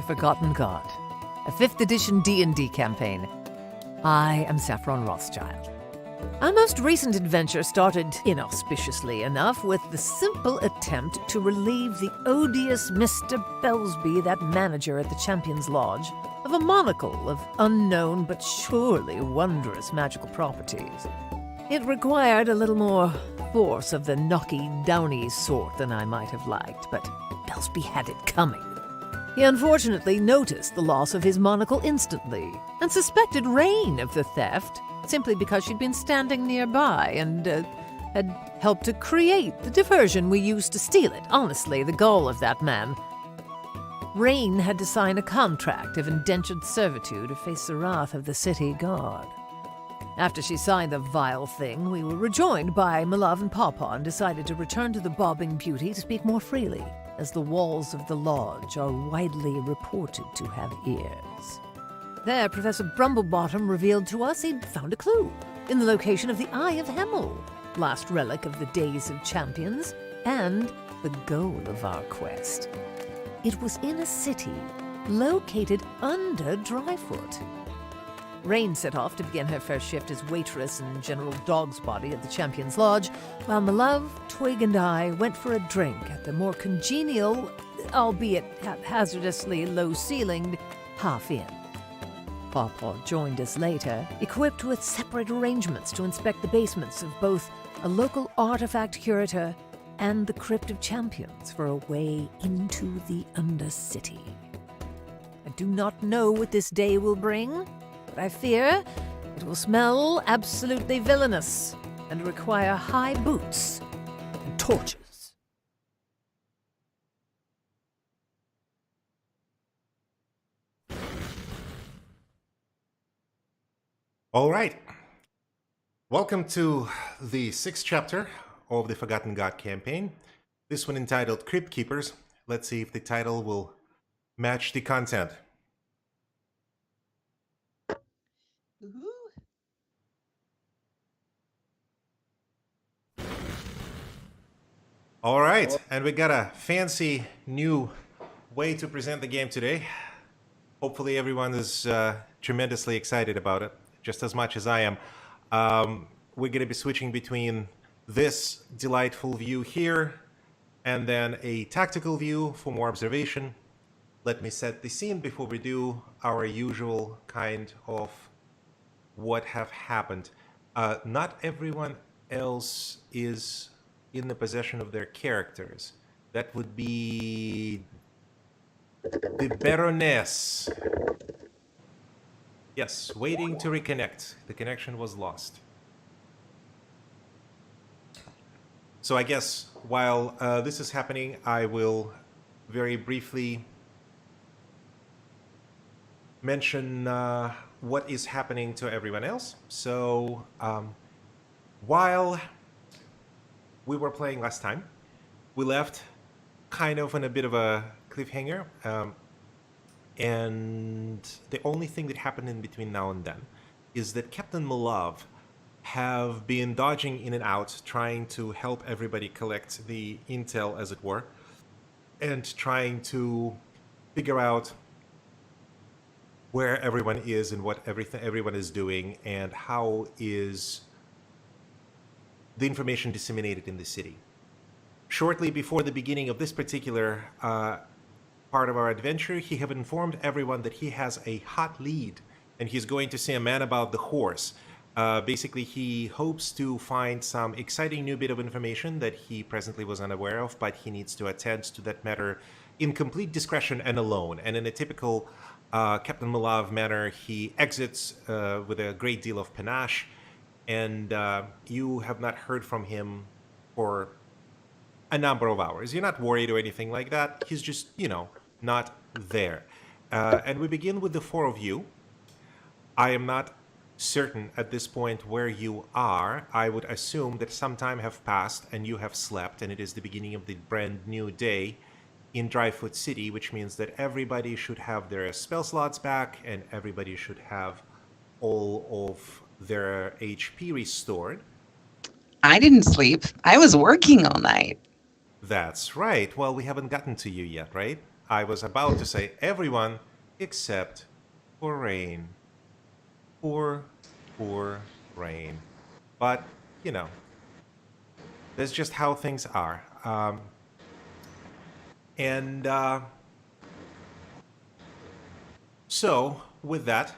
Forgotten God, a 5th edition D&D campaign. I am Saffron Rothschild. Our most recent adventure started, inauspiciously enough, with the simple attempt to relieve the odious Mr. Belsby, that manager at the Champion's Lodge, of a monocle of unknown but surely wondrous magical properties. It required a little more force of the knocky, downy sort than I might have liked, but Belsby had it coming. He unfortunately noticed the loss of his monocle instantly, and suspected Rain of the theft, simply because she'd been standing nearby and had helped to create the diversion we used to steal it. Honestly, the gall of that man. Rain had to sign a contract of indentured servitude to face the wrath of the city guard. After she signed the vile thing, we were rejoined by Malav and Pawpaw and decided to return to the Bobbing Beauty to speak more freely, as the walls of the lodge are widely reported to have ears. There, Professor Brumblebottom revealed to us he'd found a clue in the location of the Eye of Hemel, last relic of the Days of Champions, and the goal of our quest. It was in a city located under Dryfoot. Rain set off to begin her first shift as waitress and general dog's body at the Champion's Lodge, while Malav, Twig, and I went for a drink at the more congenial, albeit haphazardously low-ceilinged, Half Inn. Pawpaw joined us later, equipped with separate arrangements to inspect the basements of both a local artifact curator and the Crypt of Champions for a way into the Undercity. I do not know what this day will bring, but I fear it will smell absolutely villainous and require high boots and torches. All right. Welcome to the 6th chapter of the Forgotten God campaign. This one entitled Crypt Keepers. Let's see if the title will match the content. All right, and we got a fancy new way to present the game today. Hopefully everyone is tremendously excited about it, just as much as I am. We're going to be switching between this delightful view here and then a tactical view for more observation. Let me set the scene before we do our usual kind of what have happened. Not everyone else is in the possession of their characters. That would be the Baroness. Yes, waiting to reconnect. The connection was lost. So I guess while this is happening, I will very briefly mention what is happening to everyone else. So while we were playing last time, we left kind of on a bit of a cliffhanger. And the only thing that happened in between now and then is that Captain Malav have been dodging in and out, trying to help everybody collect the intel, as it were, and trying to figure out where everyone is and what everyone is doing and how is the information disseminated in the city. Shortly before the beginning of this particular part of our adventure, he have informed everyone that he has a hot lead and he's going to see a man about the horse. Basically, he hopes to find some exciting new bit of information that he presently was unaware of, but he needs to attend to that matter in complete discretion and alone. And in a typical Captain Malav manner, he exits with a great deal of panache, and you have not heard from him for a number of hours. You're not worried or anything like that. He's just, not there. And we begin with the four of you. I am not certain at this point where you are. I would assume that some time have passed and you have slept, and it is the beginning of the brand new day in Dryfoot City, which means that everybody should have their spell slots back and everybody should have all of their HP restored. I didn't sleep. I was working all night. That's right. Well, we haven't gotten to you yet, right? I was about to say everyone except for Rain. Poor, poor Rain. But, you know, that's just how things are. And so, with that,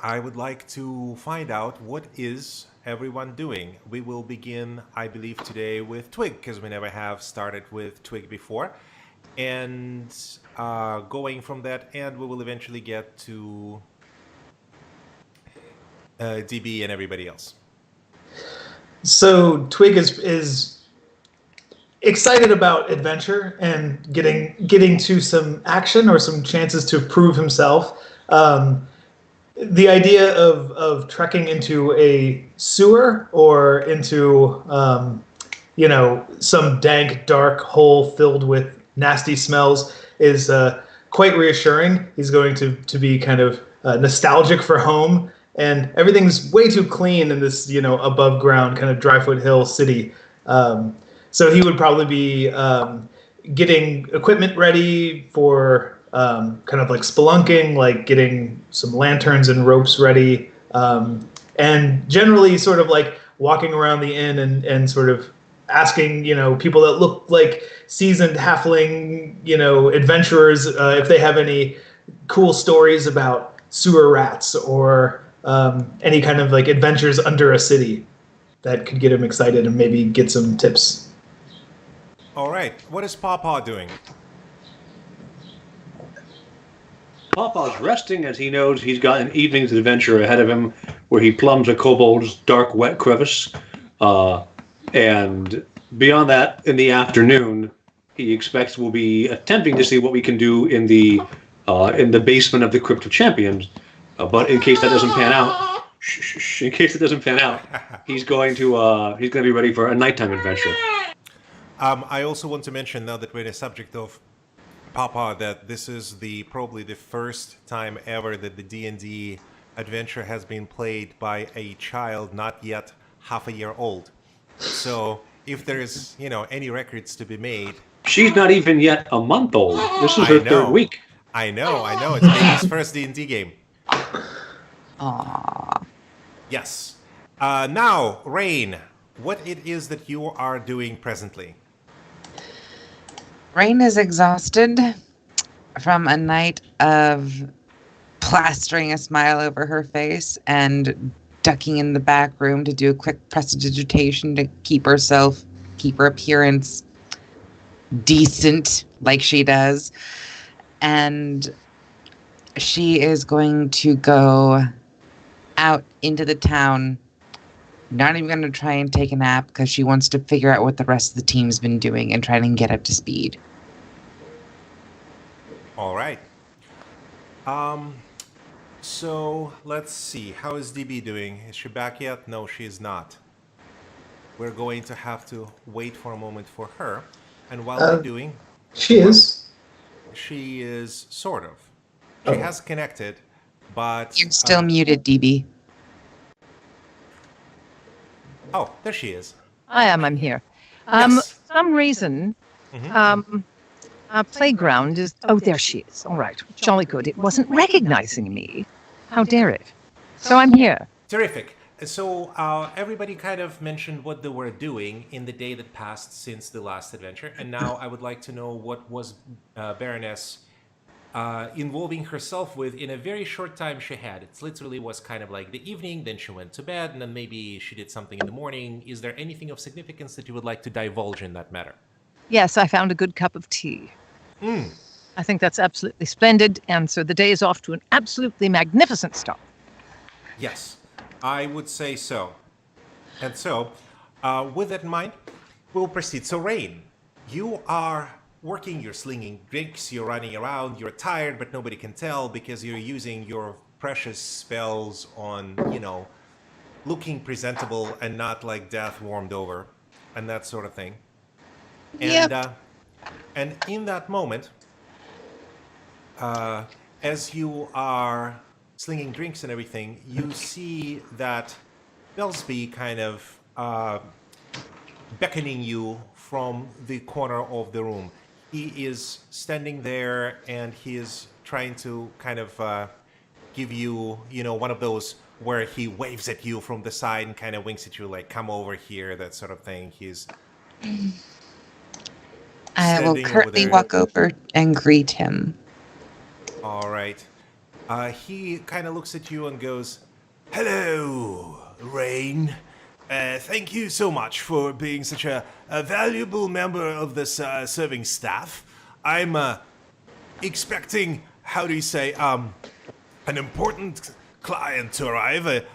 I would like to find out what is everyone doing. We will begin, I believe, today with Twig, because we never have started with Twig before. And going from that, and we will eventually get to DB and everybody else. So Twig is excited about adventure and getting to some action or some chances to prove himself. The idea of trekking into a sewer or into some dank, dark hole filled with nasty smells is quite reassuring. He's going to be kind of nostalgic for home, and everything's way too clean in this above ground kind of Dryfoot Hill city. So he would probably be getting equipment ready for kind of like spelunking, like getting some lanterns and ropes ready, and generally sort of like walking around the inn and sort of asking people that look like seasoned halfling adventurers if they have any cool stories about sewer rats or any kind of like adventures under a city that could get him excited and maybe get some tips. All right. What is Pawpaw doing? Pawpaw's resting as he knows he's got an evening's adventure ahead of him where he plumbs a kobold's dark, wet crevice. And beyond that, in the afternoon, he expects we'll be attempting to see what we can do in the basement of the Crypt of Champions. But in case that doesn't pan out, he's going to be ready for a nighttime adventure. I also want to mention, now that we're the subject of Papa, that this is probably the first time ever that the D&D adventure has been played by a child not yet half a year old. So if there's any records to be made, she's not even yet a month old. This is her third week. I know. It's baby's first D&D game. Aww. Yes. Now, Rain, what it is that you are doing presently? Rain is exhausted from a night of plastering a smile over her face and ducking in the back room to do a quick prestidigitation to keep her appearance decent like she does. And she is going to go out into the town, not even going to try and take a nap because she wants to figure out what the rest of the team's been doing and try and get up to speed. All right. So let's see. How is DB doing? Is she back yet? No, she is not. We're going to have to wait for a moment for her. And while we're doing... She is sort of. She has connected, but... You're still muted, DB. Oh, there she is. I'm here. Yes. For some reason, our playground is... Oh, there she is. All right. Jolly good. It wasn't recognizing me. How dare it? So I'm here. Terrific. So everybody kind of mentioned what they were doing in the day that passed since the last adventure. And now I would like to know what was Baroness involving herself with in a very short time she had. It literally was kind of like the evening, then she went to bed, and then maybe she did something in the morning. Is there anything of significance that you would like to divulge in that matter? Yes, I found a good cup of tea. I think that's absolutely splendid. And so the day is off to an absolutely magnificent start. Yes, I would say so. And so, with that in mind, we'll proceed. So, Rain, you are working, you're slinging drinks, you're running around, you're tired, but nobody can tell because you're using your precious spells on, looking presentable and not like death warmed over and that sort of thing. And, and in that moment, as you are slinging drinks and everything, you see that Belsby kind of beckoning you from the corner of the room. he is standing there and he is trying to kind of give you, one of those where he waves at you from the side and kind of winks at you like, come over here, that sort of thing. He's I will standing over curtly there. walk over and greet him. All right. He kind of looks at you and goes, hello, Rain. Thank you so much for being such a valuable member of this serving staff. I'm expecting, how do you say, an important client to arrive.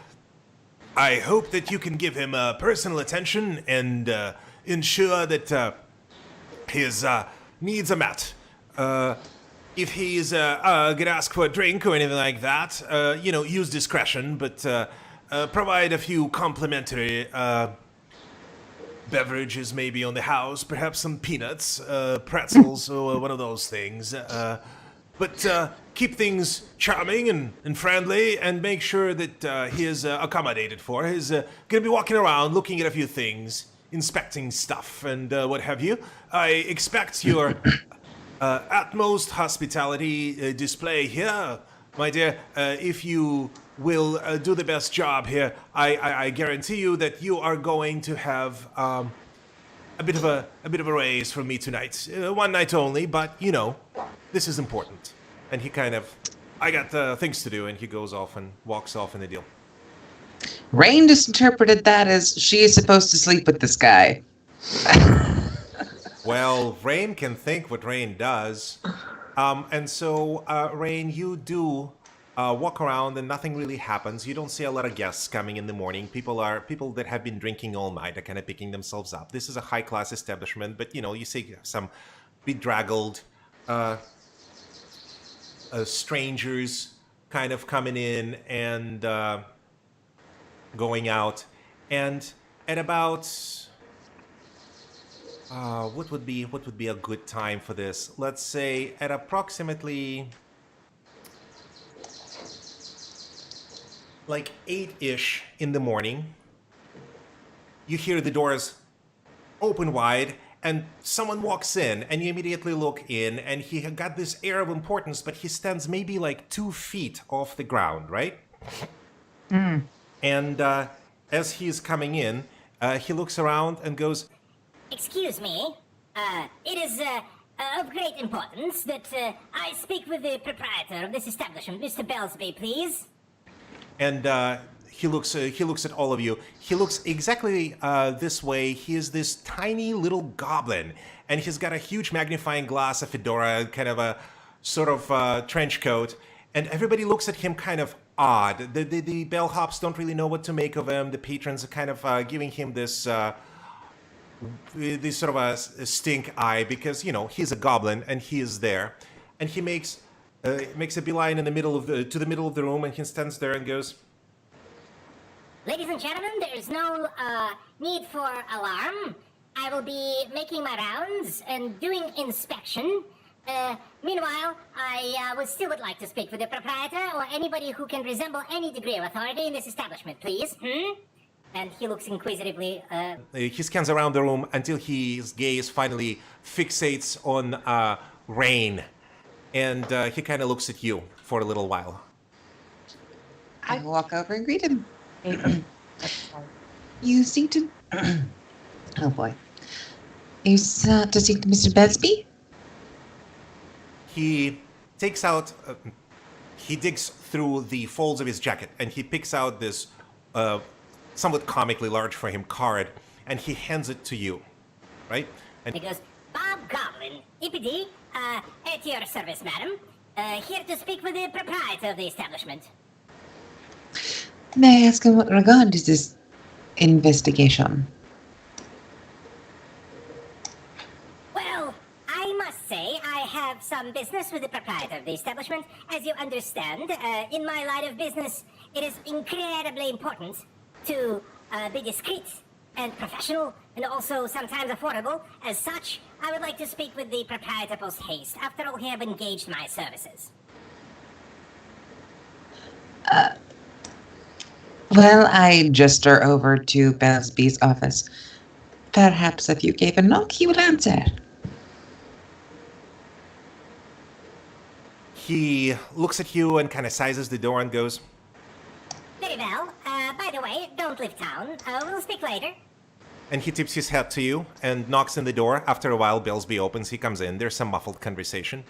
I hope that you can give him personal attention and ensure that his needs are met. If he's gonna ask for a drink or anything like that, use discretion, but provide a few complimentary beverages maybe on the house, perhaps some peanuts, pretzels, or one of those things. But keep things charming and friendly, and make sure that he is accommodated for. He's going to be walking around, looking at a few things, inspecting stuff, and what have you. I expect your utmost hospitality display here, my dear. If you will do the best job here, I guarantee you that you are going to have a bit of a raise from me tonight. One night only, but this is important. And he kind of, I got things to do, and he goes off and walks off in the deal. Rain just interpreted that as she is supposed to sleep with this guy. Well, Rain can think what Rain does. And so, Rain, you do walk around and nothing really happens. You don't see a lot of guests coming in the morning. People that have been drinking all night are kind of picking themselves up. This is a high-class establishment, but, you see some bedraggled strangers kind of coming in and going out. And at about... what would be a good time for this? Let's say at approximately like 8-ish in the morning, you hear the doors open wide and someone walks in, and you immediately look in, and he got this air of importance, but he stands maybe like 2 feet off the ground, right? And as he's coming in, he looks around and goes, excuse me, it is of great importance that I speak with the proprietor of this establishment, Mr. Belsby, please. And he looks at all of you. He looks exactly this way. He is this tiny little goblin, and he's got a huge magnifying glass, a fedora, kind of a sort of trench coat, and everybody looks at him kind of odd. The bellhops don't really know what to make of him. The patrons are kind of giving him this sort of a stink eye because he's a goblin and he is there, and he makes a beeline to the middle of the room, and he stands there and goes, ladies and gentlemen, there is no need for alarm. I will be making my rounds and doing inspection. Meanwhile, I would like to speak with the proprietor or anybody who can resemble any degree of authority in this establishment, please. And he looks inquisitively. He scans around the room until his gaze finally fixates on Rain, and he kind of looks at you for a little while. I walk over and greet him. You seem to... oh boy. You to see Mr. Besby? He takes out... he digs through the folds of his jacket, and he picks out this somewhat comically large for him card, and he hands it to you, right? And he goes, Bob Goblin, EPD, at your service, madam. Here to speak with the proprietor of the establishment. May I ask in what regard is this investigation? Well, I must say I have some business with the proprietor of the establishment. As you understand, in my line of business, it is incredibly important to be discreet and professional and also sometimes affordable. As such, I would like to speak with the proprietor post haste. After all, he have engaged my services. Well, I gesture over to Belsby's office. Perhaps if you gave a knock, he would answer. He looks at you and kind of sizes the door and goes, Very well. By the way, don't leave town. We'll speak later. and he tips his hat to you and knocks on the door. After a while, Billsby opens. He comes in. There's some muffled conversation.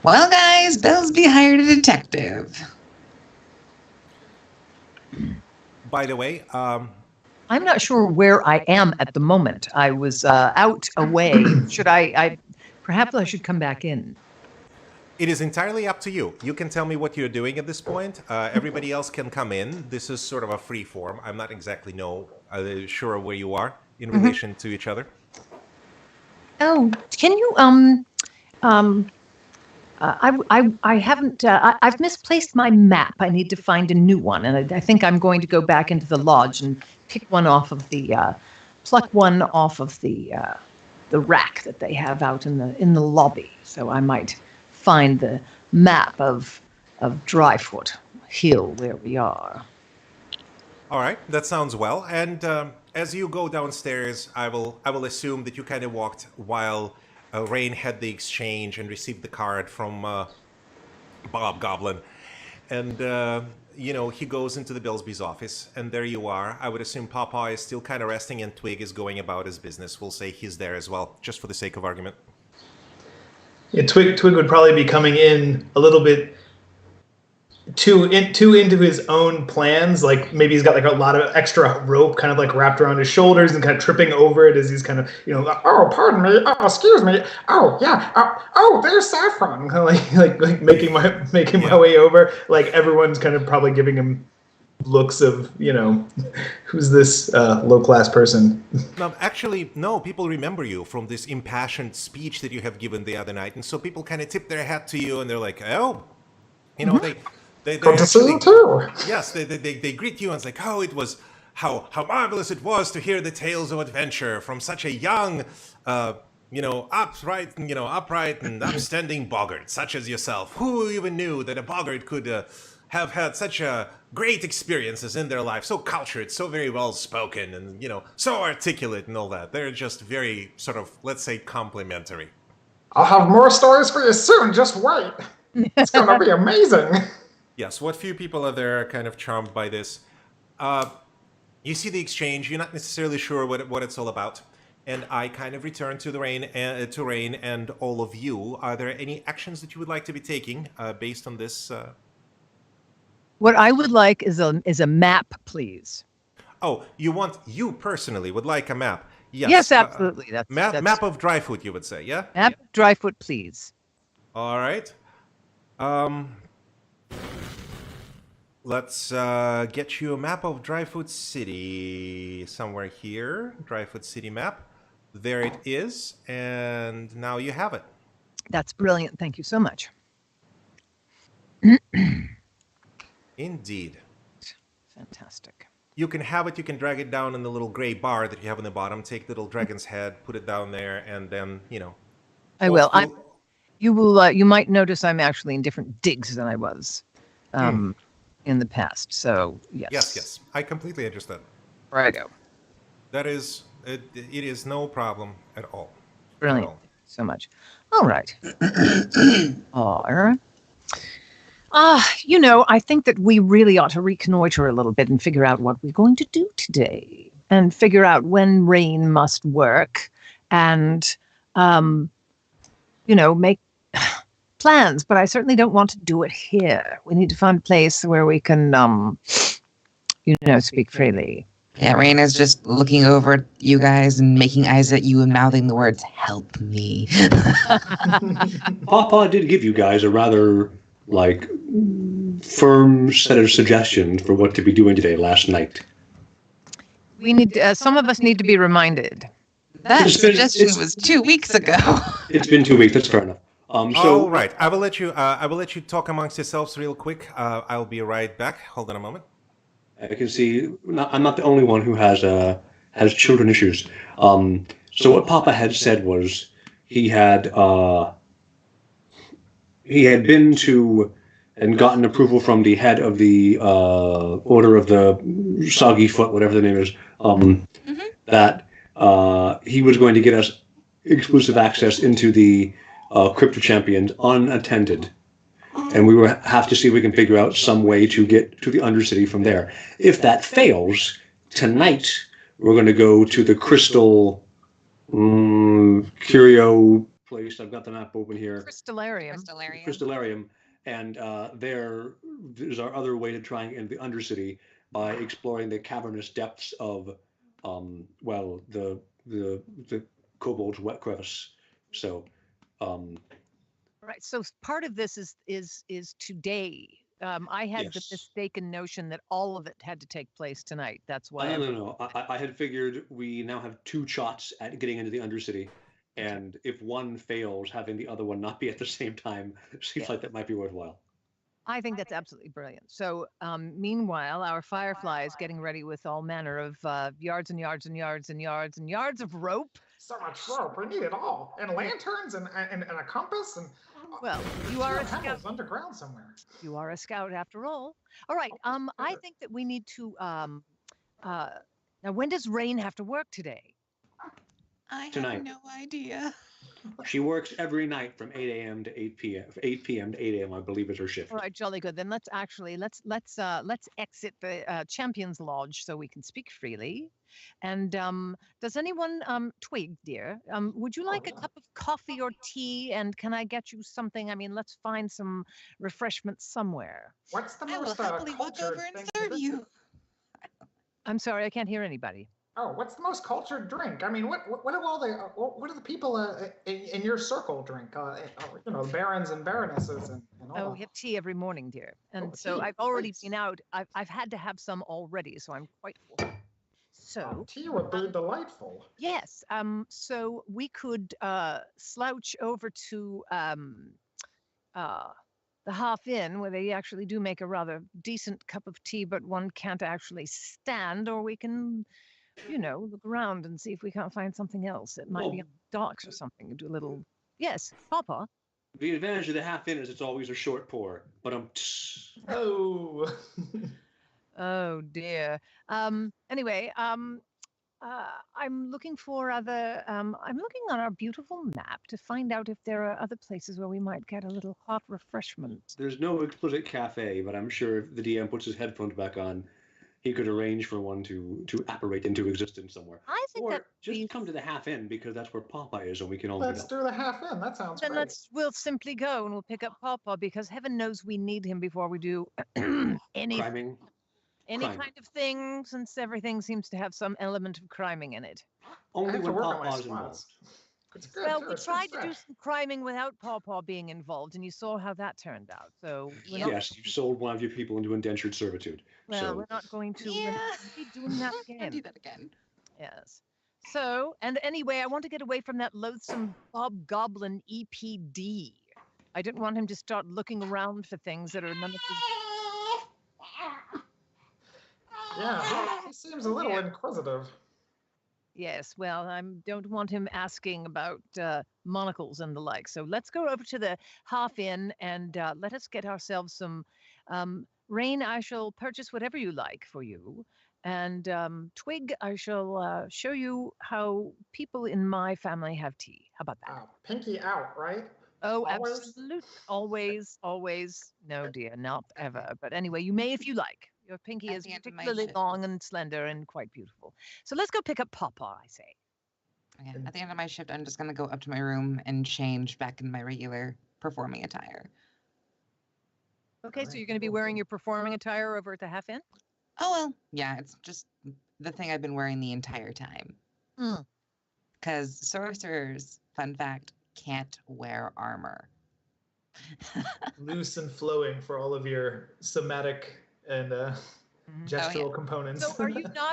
Well, guys, Billsby hired a detective. By the way, I'm not sure where I am at the moment. I was out away. Should I perhaps I should come back in. it is entirely up to you. You can tell me what you're doing at this point. Everybody else can come in. This is sort of a free form. I'm not exactly sure where you are in relation to each other. Oh, can you I haven't. I've misplaced my map. I need to find a new one, and I think I'm going to go back into the lodge and pick one off of pluck one off of the rack that they have out in the lobby. So I might find the map of Dryfoot Hill where we are. All right, that sounds well. And as you go downstairs, I will assume that you kind of walked while Rain had the exchange and received the card from Bob Goblin. And, he goes into the Billsby's office, and there you are. I would assume Papa is still kind of resting, and Twig is going about his business. We'll say he's there as well, just for the sake of argument. Yeah, Twig would probably be coming in a little bit too into his own plans. Like maybe he's got like a lot of extra rope kind of like wrapped around his shoulders and kind of tripping over it as he's kind of, oh, pardon me, oh, excuse me, oh, yeah, oh, there's Saffron. Kind of like making my way over. Like everyone's kind of probably giving him looks of, who's this low-class person? No, actually, no, people remember you from this impassioned speech that you have given the other night. And so people kind of tip their hat to you and they're like, oh, they Good to see you too. Yes, they greet you and it's like, oh, it was how marvelous it was to hear the tales of adventure from such a young, upright and upstanding boggart such as yourself. Who even knew that a boggart could have had such great experiences in their life, so cultured, so very well spoken, and so articulate and all that. They're just very sort of, let's say, complimentary. I'll have more stories for you soon. Just wait. It's gonna be amazing. Yes, what few people are there are kind of charmed by this. You see the exchange. You're not necessarily sure what it's all about. And I kind of return to Rain and all of you. Are there any actions that you would like to be taking based on this? What I would like is a map, please. Oh, you personally would like a map? Yes. Yes, absolutely. That's map of Dryfoot, you would say, yeah? Map of Dryfoot, please. All right. Let's get you a map of Dryfoot City somewhere here. Dryfoot City map. There it is. And now you have it. That's brilliant. Thank you so much. Indeed. Fantastic. You can have it. You can drag it down in the little gray bar that you have on the bottom. Take the little dragon's head, put it down there, and then, I will. You will. You might notice I'm actually in different digs than I was in the past. So yes. Yes. I completely understand. Righto. That is, it is no problem at all. Brilliant. At all. So much. All right. All right. I think that we really ought to reconnoiter a little bit and figure out what we're going to do today, and figure out when Rain must work, and make plans. But I certainly don't want to do it here. We need to find a place where we can, speak freely. Yeah, Rain is just looking over at you guys and making eyes at you and mouthing the words, "Help me." Papa did give you guys a rather, firm set of suggestions for what to be doing today last night. We need some of us need to be reminded. That suggestion was 2 weeks ago. It's been 2 weeks. That's fair enough. All right. I will let you talk amongst yourselves real quick. I'll be right back. Hold on a moment. I can see I'm not the only one who has children issues. So what Papa had said was he had been to and gotten approval from the head of the Order of the Soggy Foot, whatever the name is, that he was going to get us exclusive access into the Crypt of Champions unattended. And we will have to see if we can figure out some way to get to the Undercity from there. If that fails, tonight we're going to go to the Crystal Curio place. I've got the map open here. Crystallarium. Crystallarium. And there's our other way to try and get the Undercity by exploring the cavernous depths of, the Kobold's Wet Crevice. So, Right. So part of this is today. I had the Yes. mistaken notion that all of it had to take place tonight. That's why. No. I had figured we now have 2 shots at getting into the Undercity, and if one fails, having the other one not be at the same time seems like that might be worthwhile. I think that's absolutely brilliant. So, meanwhile, our Firefly is getting ready with all manner of yards and yards and yards and yards and yards of rope. So much rope. We need it all. And lanterns and a compass and. Well, you are a scout. Tunnels underground somewhere. You are a scout after all. All right. I think that we need to. Now, when does Rain have to work today? I Tonight. have no idea. She works every night from 8 a.m. to 8 p.m. 8 p.m. to 8 a.m. I believe is her shift. All right, jolly good. Then let's exit the Champions Lodge so we can speak freely. And does anyone, Twig, dear, would you like a cup of coffee or tea? And can I get you something? I mean, let's find some refreshments somewhere. What's the I will most happily walk cultured over and thing serve to you. I'm sorry, I can't hear anybody. Oh, what's the most cultured drink? I mean, what do all the what do the people in your circle drink? Barons and baronesses and all. Oh, we have tea every morning, dear. And Oh, so tea, I've already nice. been out. I've had to have some already, so I'm quite full. So Tea would be delightful. yes, so we could slouch over to the Half Inn, where they actually do make a rather decent cup of tea, but one can't actually stand, or we can, look around and see if we can't find something else. It might be on the docks or something. Do a little. Yes, Papa. The advantage of the half in is it's always a short pour, but Oh. Oh dear. Anyway, I'm looking for other. I'm looking on our beautiful map to find out if there are other places where we might get a little hot refreshment. there's no explicit cafe, but I'm sure if the DM puts his headphones back on, he could arrange for one to apparate into existence somewhere. I think Or that just come to the half in because that's where Popeye is and we can all Let's meet up. do the half in. That sounds then great. we'll simply go and we'll pick up Papa because heaven knows we need him before we do any Criming. Crime. kind of thing, since everything seems to have some element of criming in it. I Only have to when work on my Papa's involved. spots. It's good. Well, too. we It's good tried to do stuff. some criming without Pawpaw being involved, and you saw how that turned out. So we're not, Yes, you sold one of your people into indentured servitude. well, so we're not going to Yeah. be doing that Can't again. do that again. Yes. So, and anyway, I want to get away from that loathsome Bob Goblin EPD. I didn't want him to start looking around for things that are none of his. Yeah, he seems a little Yeah. inquisitive. Yes, well, I don't want him asking about monocles and the like. So let's go over to the Half Inn and let us get ourselves some. Rain, I shall purchase whatever you like for you. And Twig, I shall show you how people in my family have tea. How about that? Pinky out, right? Oh, always? absolutely. Always, always. No, dear, not ever. But anyway, you may if you like. Your pinky At is the end of my particularly shift. long and slender and quite beautiful. So let's go pick up Papa, I say. Okay. At the end of my shift, I'm just gonna go up to my room and change back in my regular performing attire. Okay, so Alright, you're going to be cool, wearing cool. your performing attire over at the Half Inn? Oh well, yeah, it's just the thing I've been wearing the entire time. Mm. Because sorcerers, fun fact, can't wear armor. Loose and flowing for all of your somatic and gestural components. So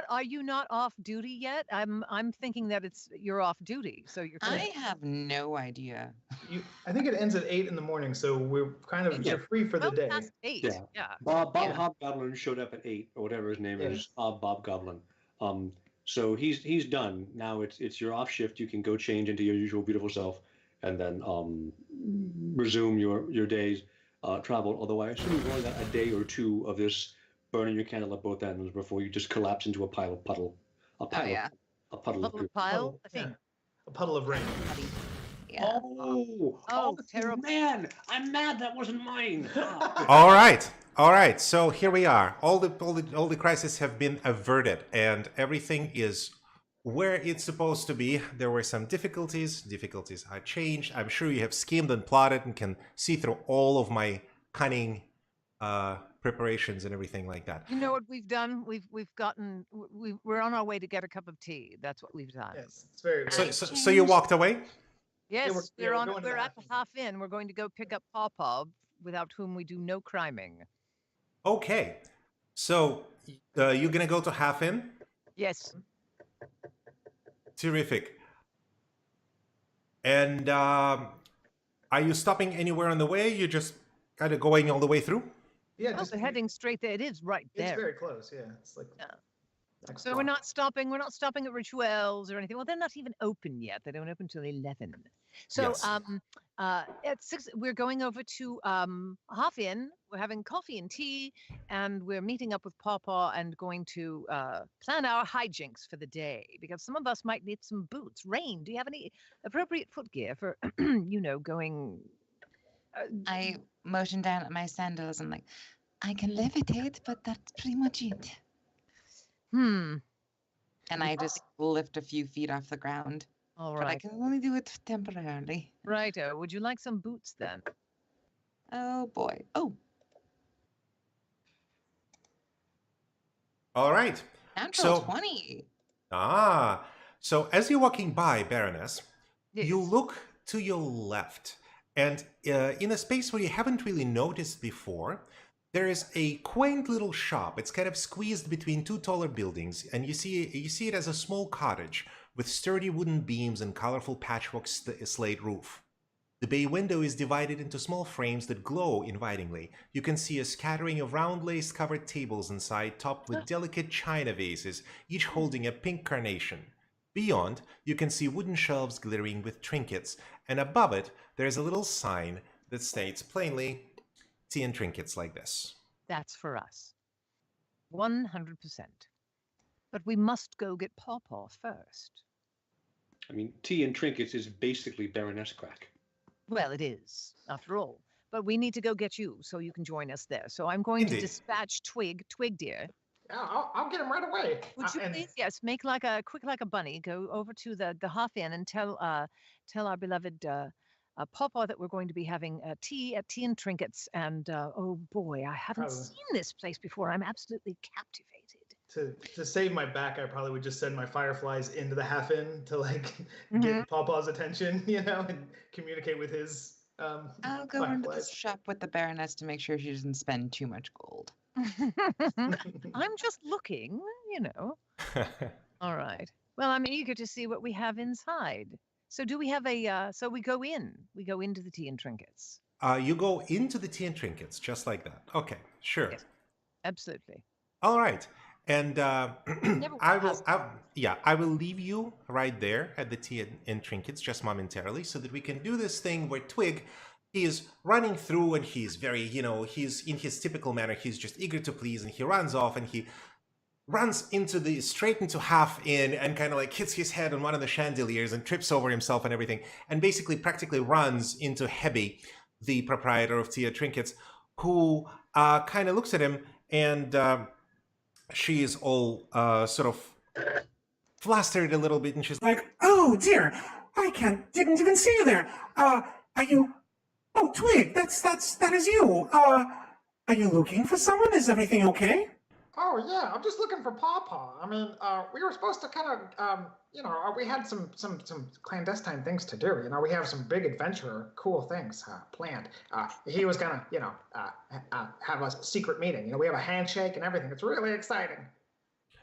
are you not off duty yet? I'm thinking that you're off duty. So you're I have no idea. I think it ends at 8 in the morning, so we're kind of you're free for the day. past 8. Yeah. Yeah. Bob Yeah. Hobgoblin showed up at 8 or whatever his name Yeah. is. Bob Goblin. So he's done. Now it's your off shift. You can go change into your usual beautiful self, and then resume your day's travel. Although I assume you've only got a day or two of this burning your candle at both ends before you just collapse into a pile of puddle. A pile yeah. A puddle of Puddle goo. of pile, I think. Yeah. A puddle of rain. Yeah. Oh, terrible. Man, I'm mad that wasn't mine. All right. All right. So here we are. All the crises have been averted, and everything is where it's supposed to be. There were some difficulties. Difficulties are changed. I'm sure you have schemed and plotted and can see through all of my cunning preparations and everything like that. You know what we've done? We're on our way to get a cup of tea. That's what we've done. Yes, it's very. So, very so you walked away? Yes, we're going to we're the at half the inn. half inn. We're going to go pick up Pawpaw, without whom we do no criming. Okay. So you're gonna go to Half Inn? Yes. Terrific. And are you stopping anywhere on the way? You're just kind of going all the way through? Yeah, Well, just they're heading straight there. It is right It's there. very close. Yeah, it's like. Yeah. next So we're block. not stopping. We're not stopping at Rituels or anything. Well, they're not even open yet. They don't open till 11. So Yes. at 6, we're going over to Half Inn. We're having coffee and tea, and we're meeting up with Pawpaw and going to plan our hijinks for the day, because some of us might need some boots. Rain, do you have any appropriate footgear for, going? I motion down at my sandals. I'm like, I can levitate, but that's pretty much it. Hmm. And I just lift a few feet off the ground. All But I right. can only do it temporarily. Righto. Would you like some boots then? Oh boy. Oh, All right. natural So 20. So as you're walking by, Baroness, you Yes. look to your left, and in a space where you haven't really noticed before, there is a quaint little shop. It's kind of squeezed between two taller buildings, and you see it as a small cottage with sturdy wooden beams and colorful patchwork slate roof. The bay window is divided into small frames that glow invitingly. You can see a scattering of round lace-covered tables inside, topped with delicate china vases, each holding a pink carnation. Beyond, you can see wooden shelves glittering with trinkets, and above it, there's a little sign that states plainly, tea and trinkets like this. That's for us. 100%. But we must go get Pawpaw first. I mean, tea and trinkets is basically Baroness crack. Well, it is, after all. But we need to go get you so you can join us there. So I'm going to Indeed. dispatch Twig, dear. Yeah, I'll get him right away. Would you And- please, yes, make quick like a bunny, go over to the half inn and tell our beloved Pawpaw that we're going to be having tea at Tea and Trinkets. And oh boy, I haven't Probably. seen this place before. I'm absolutely captivated. To save my back, I probably would just send my fireflies into the half inn to like Mhm. get Pawpaw's attention, and communicate with his I'll go into the fireflies. shop with the Baroness to make sure she doesn't spend too much gold. I'm just looking, All right. Well, I'm eager to see what we have inside. So do we have so we go into the Tea and Trinkets. You go into the tea and trinkets, just like that. Okay, sure. Yes. Absolutely. All right. And Never I will leave you right there at the tea and trinkets just momentarily, so that we can do this thing where Twig, he is running through, and he's very, he's in his typical manner. He's just eager to please, and he runs off, and he runs straight into Half Inn, and kind of like hits his head on one of the chandeliers and trips over himself and everything, and basically practically runs into Hebby, the proprietor of Tea and Trinkets, who kind of looks at him, and she is all sort of flustered a little bit, and she's like, Oh dear, didn't even see you there. Are you? Oh, Twig, that is you. Are you looking for someone? Is everything okay? Oh yeah, I'm just looking for Pawpaw. I mean, we were supposed to kind of, we had some clandestine things to do. We have some big adventure, cool things planned. He was gonna, have a secret meeting. We have a handshake and everything. It's really exciting.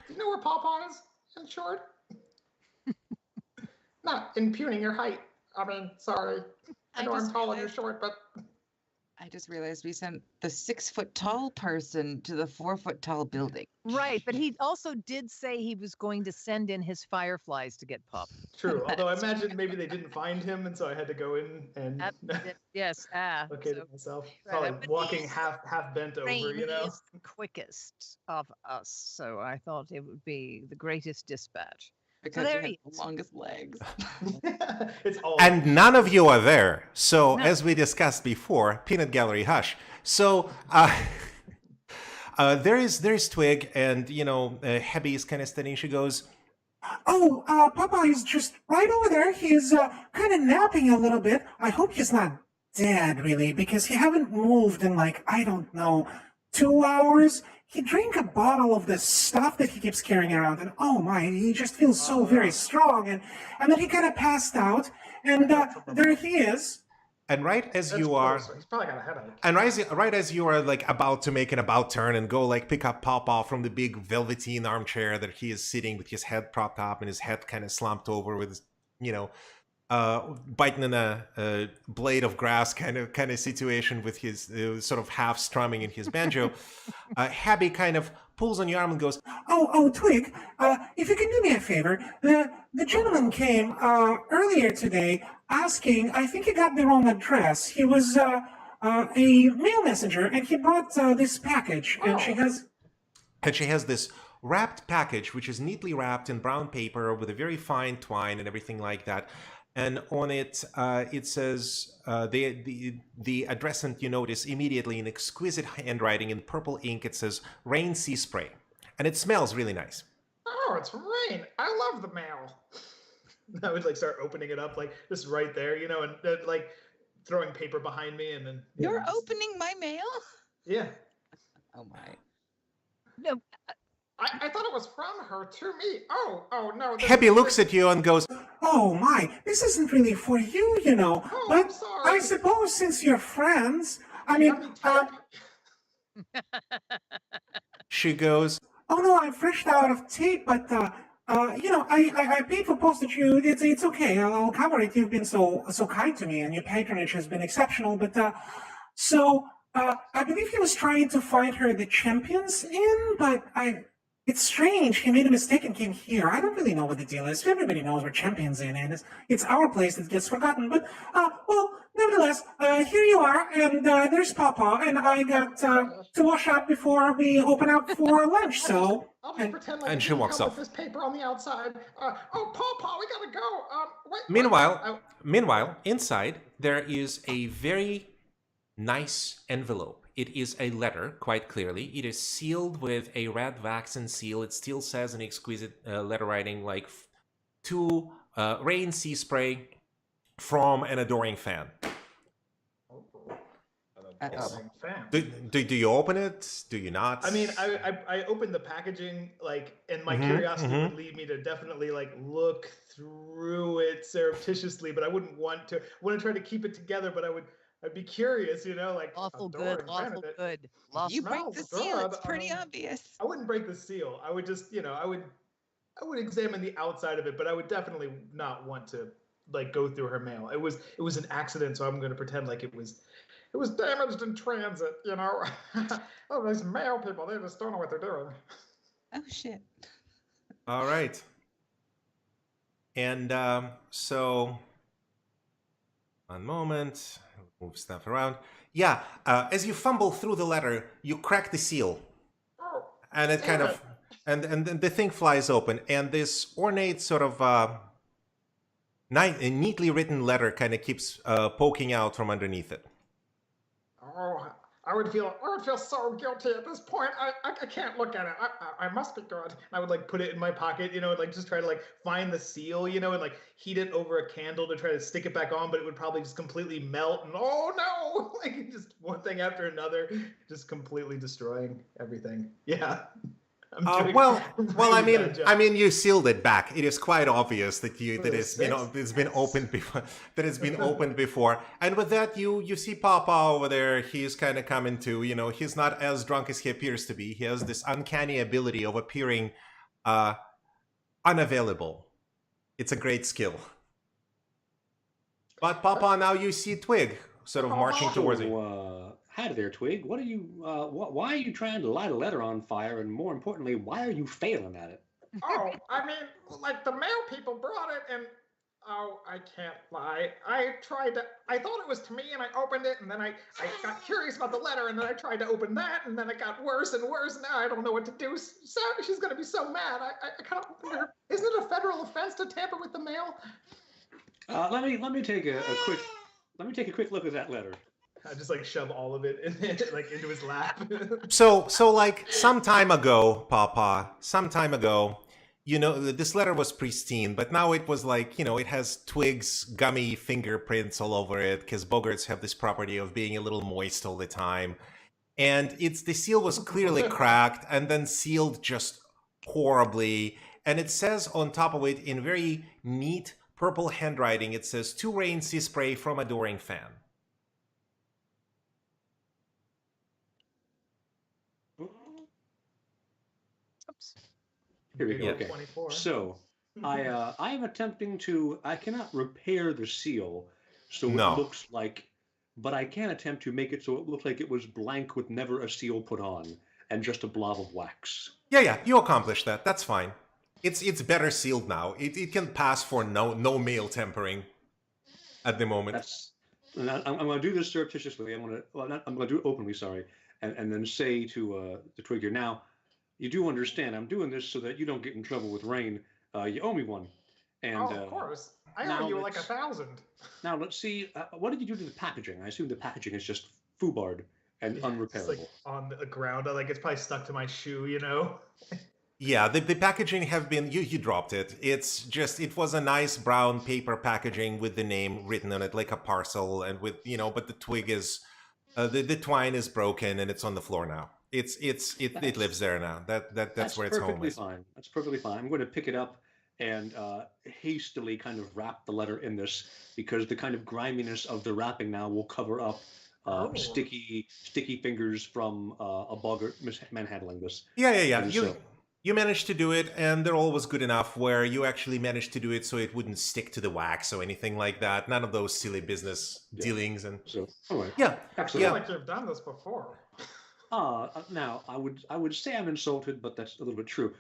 Do you know where Pawpaw is? In short, not impugning your height. I mean, sorry. I know I'm tall and you're short, but I just realized we sent the 6-foot tall person to the 4-foot tall building. Right, but he also did say he was going to send in his fireflies to get Pop. True. Although I imagine maybe they didn't find him, and so I had to go in and Yes, locate so it myself. right, Probably but walking he's- half bent over, Rain, you he know. is the quickest of us, so I thought it would be the greatest dispatch. Because there you have he the is. longest legs. It's all. And none of you are there. So, No. as we discussed before, peanut gallery hush. So, there's Twig, and Hebby is kind of studying. She goes, Oh, Popeye's just right over there. He's kind of napping a little bit. I hope he's not dead, really, because he haven't moved in like, I don't know, 2 hours. He drank a bottle of this stuff that he keeps carrying around, and oh my, he just feels so very strong. And then he kind of passed out, and there he is. and right as That's you are, closer. He's probably got a headache. and right as you are like about to make an about turn and go like pick up Pawpaw from the big velveteen armchair that he is sitting with his head propped up and his head kind of slumped over with his, biting in a blade of grass kind of situation with his sort of half strumming in his banjo. Habby kind of pulls on your arm and goes, Oh, Twig, if you can do me a favor, the gentleman came earlier today asking, I think he got the wrong address. He was a mail messenger, and he brought this package, and she has this wrapped package, which is neatly wrapped in brown paper with a very fine twine and everything like that. And on it, it says the addressant. You notice immediately in exquisite handwriting in purple ink. It says Rain Sea Spray, and it smells really nice. Oh, it's rain. I love the mail. I would like start opening it up, like just right there, and like throwing paper behind me, and then You're opening my mail? yeah. Oh my. No, I thought it was from her to me. Oh no. Hebby looks at you and goes, Oh my, this isn't really for you, Oh, but I'm sorry. I suppose since you're friends, I mean, she goes, oh no, I'm fresh out of tape, but I paid for postage. It's okay. I'll cover it. You've been so kind to me, and your patronage has been exceptional. But I believe he was trying to find her the Champions Inn, but it's strange. He made a mistake and came here. I don't really know what the deal is. Everybody knows where Champions Inn is. It's our place that gets forgotten. But, well, nevertheless, here you are, and there's Papa, and I got to wash up before we open up for lunch, so... I'll just pretend like and it she didn't walks come off. with this paper on the outside. Paw, we gotta go. Wait. Meanwhile, inside there is a very nice envelope. It is a letter, quite clearly. It is sealed with a red waxen seal. It still says in exquisite letter writing, like, to Rain Sea Spray from an adoring fan. Do you open it? Do you not? I mean, I opened the packaging, like, and my curiosity would lead me to definitely like look through it surreptitiously, but I wouldn't want to. I wouldn't try to keep it together, but I'd be curious, like awful adoring good, awful Benedict. good. You break the smells seal, good. it's pretty obvious. I wouldn't break the seal. I would just, I would examine the outside of it, but I would definitely not want to like go through her mail. It was an accident, so I'm going to pretend like it was damaged in transit, Oh, these mail people, they just don't know what they're doing. Oh shit. All right. And so, one moment, move stuff around. Yeah, as you fumble through the letter, you crack the seal, Oh, and it kind of, and the thing flies open, and this ornate sort of neatly written letter kind of keeps poking out from underneath it. oh, I would feel so guilty at this point. I can't look at it. I must be good. I would like put it in my pocket, and like just try to like find the seal, and like heat it over a candle to try to stick it back on, but it would probably just completely melt, and oh no, like just one thing after another, just completely destroying everything. Yeah. Well, I mean, you sealed it back. It is quite obvious that it's been opened before. That it's been opened before. And with that, you see Papa over there. He's kind of coming to. He's not as drunk as he appears to be. He has this uncanny ability of appearing unavailable. It's a great skill. But Papa, now you see Twig sort of marching towards you. Howdy there, Twig. What are you? Why are you trying to light a letter on fire? And more importantly, why are you failing at it? Oh, I mean, like the mail people brought it, and Oh, I can't lie. I thought it was to me, and I opened it, and then I got curious about the letter, and then I tried to open that, and then it got worse and worse. Now I don't know what to do. So she's gonna be so mad. I kind of wonder, isn't it a federal offense to tamper with the mail? Let me take a quick look at that letter. I just like shove all of it like into his lap. So like some time ago, Papa, this letter was pristine, but now it was like, it has Twig's gummy fingerprints all over it, because Bogarts have this property of being a little moist all the time. And the seal was clearly cracked and then sealed just horribly. And it says on top of it in very neat purple handwriting, it says, "To rain sea spray from adoring fan." Here we go. Yeah. Okay. 24. So I am attempting to. I cannot repair the seal, so No. it looks like, but I can attempt to make it so it looks like it was blank with never a seal put on and just a blob of wax. Yeah, you accomplished that. That's fine. It's better sealed now. It can pass for no mail tampering at the moment. I'm going to do this surreptitiously. I'm going to do it openly. Sorry, and then say to Twig here now. You do understand I'm doing this so that you don't get in trouble with Rain. You owe me one. And, of course. I owe you like 1,000. Now let's see. What did you do to the packaging? I assume the packaging is just foobarred and unrepairable. It's like on the ground. Like it's probably stuck to my shoe, Yeah, the packaging have been, you dropped it. It was a nice brown paper packaging with the name written on it like a parcel, and with, but the twig is, the twine is broken and it's on the floor now. It lives there now. That's where its home is. Fine. That's perfectly fine. I'm going to pick it up and hastily kind of wrap the letter in this, because the kind of griminess of the wrapping now will cover up sticky fingers from a boggart manhandling this. Yeah. You managed to do it, and they're always good enough where you actually managed to do it so it wouldn't stick to the wax or anything like that. None of those silly business dealings. And so, anyway, yeah, I feel like you've done this before. Now I would say I'm insulted, but that's a little bit true.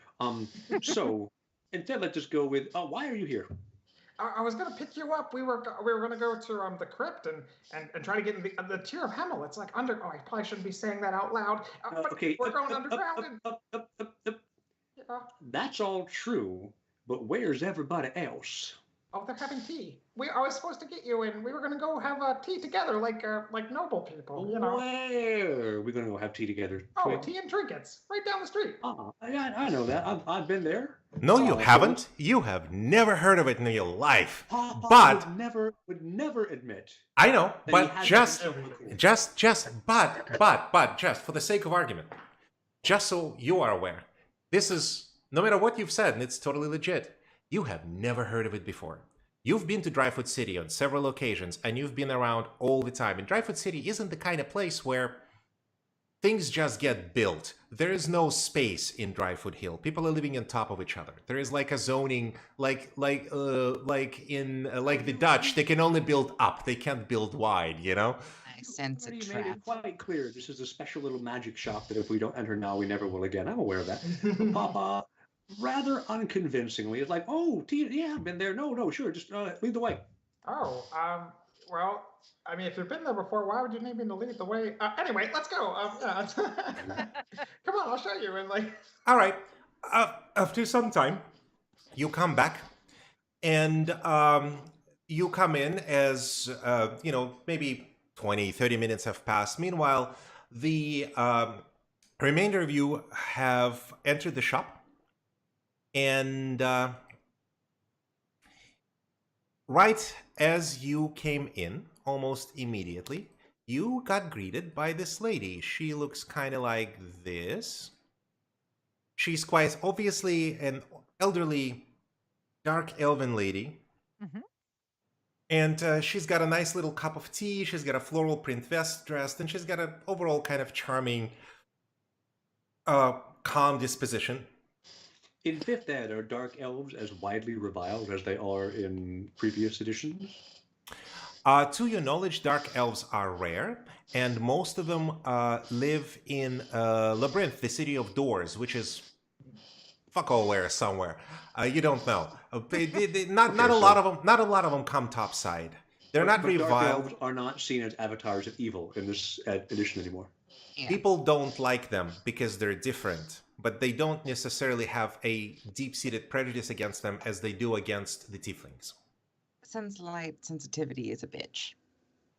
So instead, let's just go with, why are you here? I was gonna pick you up. We were gonna go to the Crypt and try to get in the Tier of Hemel. It's like under. Oh, I probably shouldn't be saying that out loud. But Okay, we're going underground. That's all true, but where's everybody else? Oh, they're having tea. I was supposed to get you in. We were gonna go have tea together, like noble people, Where are we gonna go have tea together? Oh, tea and trinkets, right down the street. I know that. I've been there. No, you haven't. You have never heard of it in your life. But would never admit. I know, but just for the sake of argument, just so you are aware, this is, no matter what you've said, and it's totally legit, you have never heard of it before. You've been to Dryfoot City on several occasions, and you've been around all the time. And Dryfoot City isn't the kind of place where things just get built. There is no space in Dryfoot Hill. People are living on top of each other. There is like a zoning, like the Dutch. They can only build up. They can't build wide. I sense a You trap. made it quite clear. This is a special little magic shop that if we don't enter now, we never will again. I'm aware of that. Papa, rather unconvincingly, it's like, oh, yeah, I've been there. No, sure, just lead the way. Oh, well, I mean, if you've been there before, why would you need me to lead the way? Anyway, let's go. Come on, I'll show you. And all right. After some time, you come back, and you come in as maybe 20, 30 minutes have passed. Meanwhile, the remainder of you have entered the shop. And right as you came in, almost immediately, you got greeted by this lady. She looks kind of like this. She's quite obviously an elderly, dark elven lady. Mm-hmm. And she's got a nice little cup of tea. She's got a floral print vest dressed, and she's got an overall kind of charming, calm disposition. In 5th Ed, are dark elves as widely reviled as they are in previous editions? To your knowledge, dark elves are rare, and most of them live in Labyrinth, the city of doors, which is fuck all where somewhere. You don't know. Not Okay, a so- lot of them. Not a lot of them come topside. They're not But dark reviled. elves are not seen as avatars of evil in this edition anymore. Yeah. People don't like them because they're different, but they don't necessarily have a deep-seated prejudice against them as they do against the tieflings. Since light sensitivity is a bitch.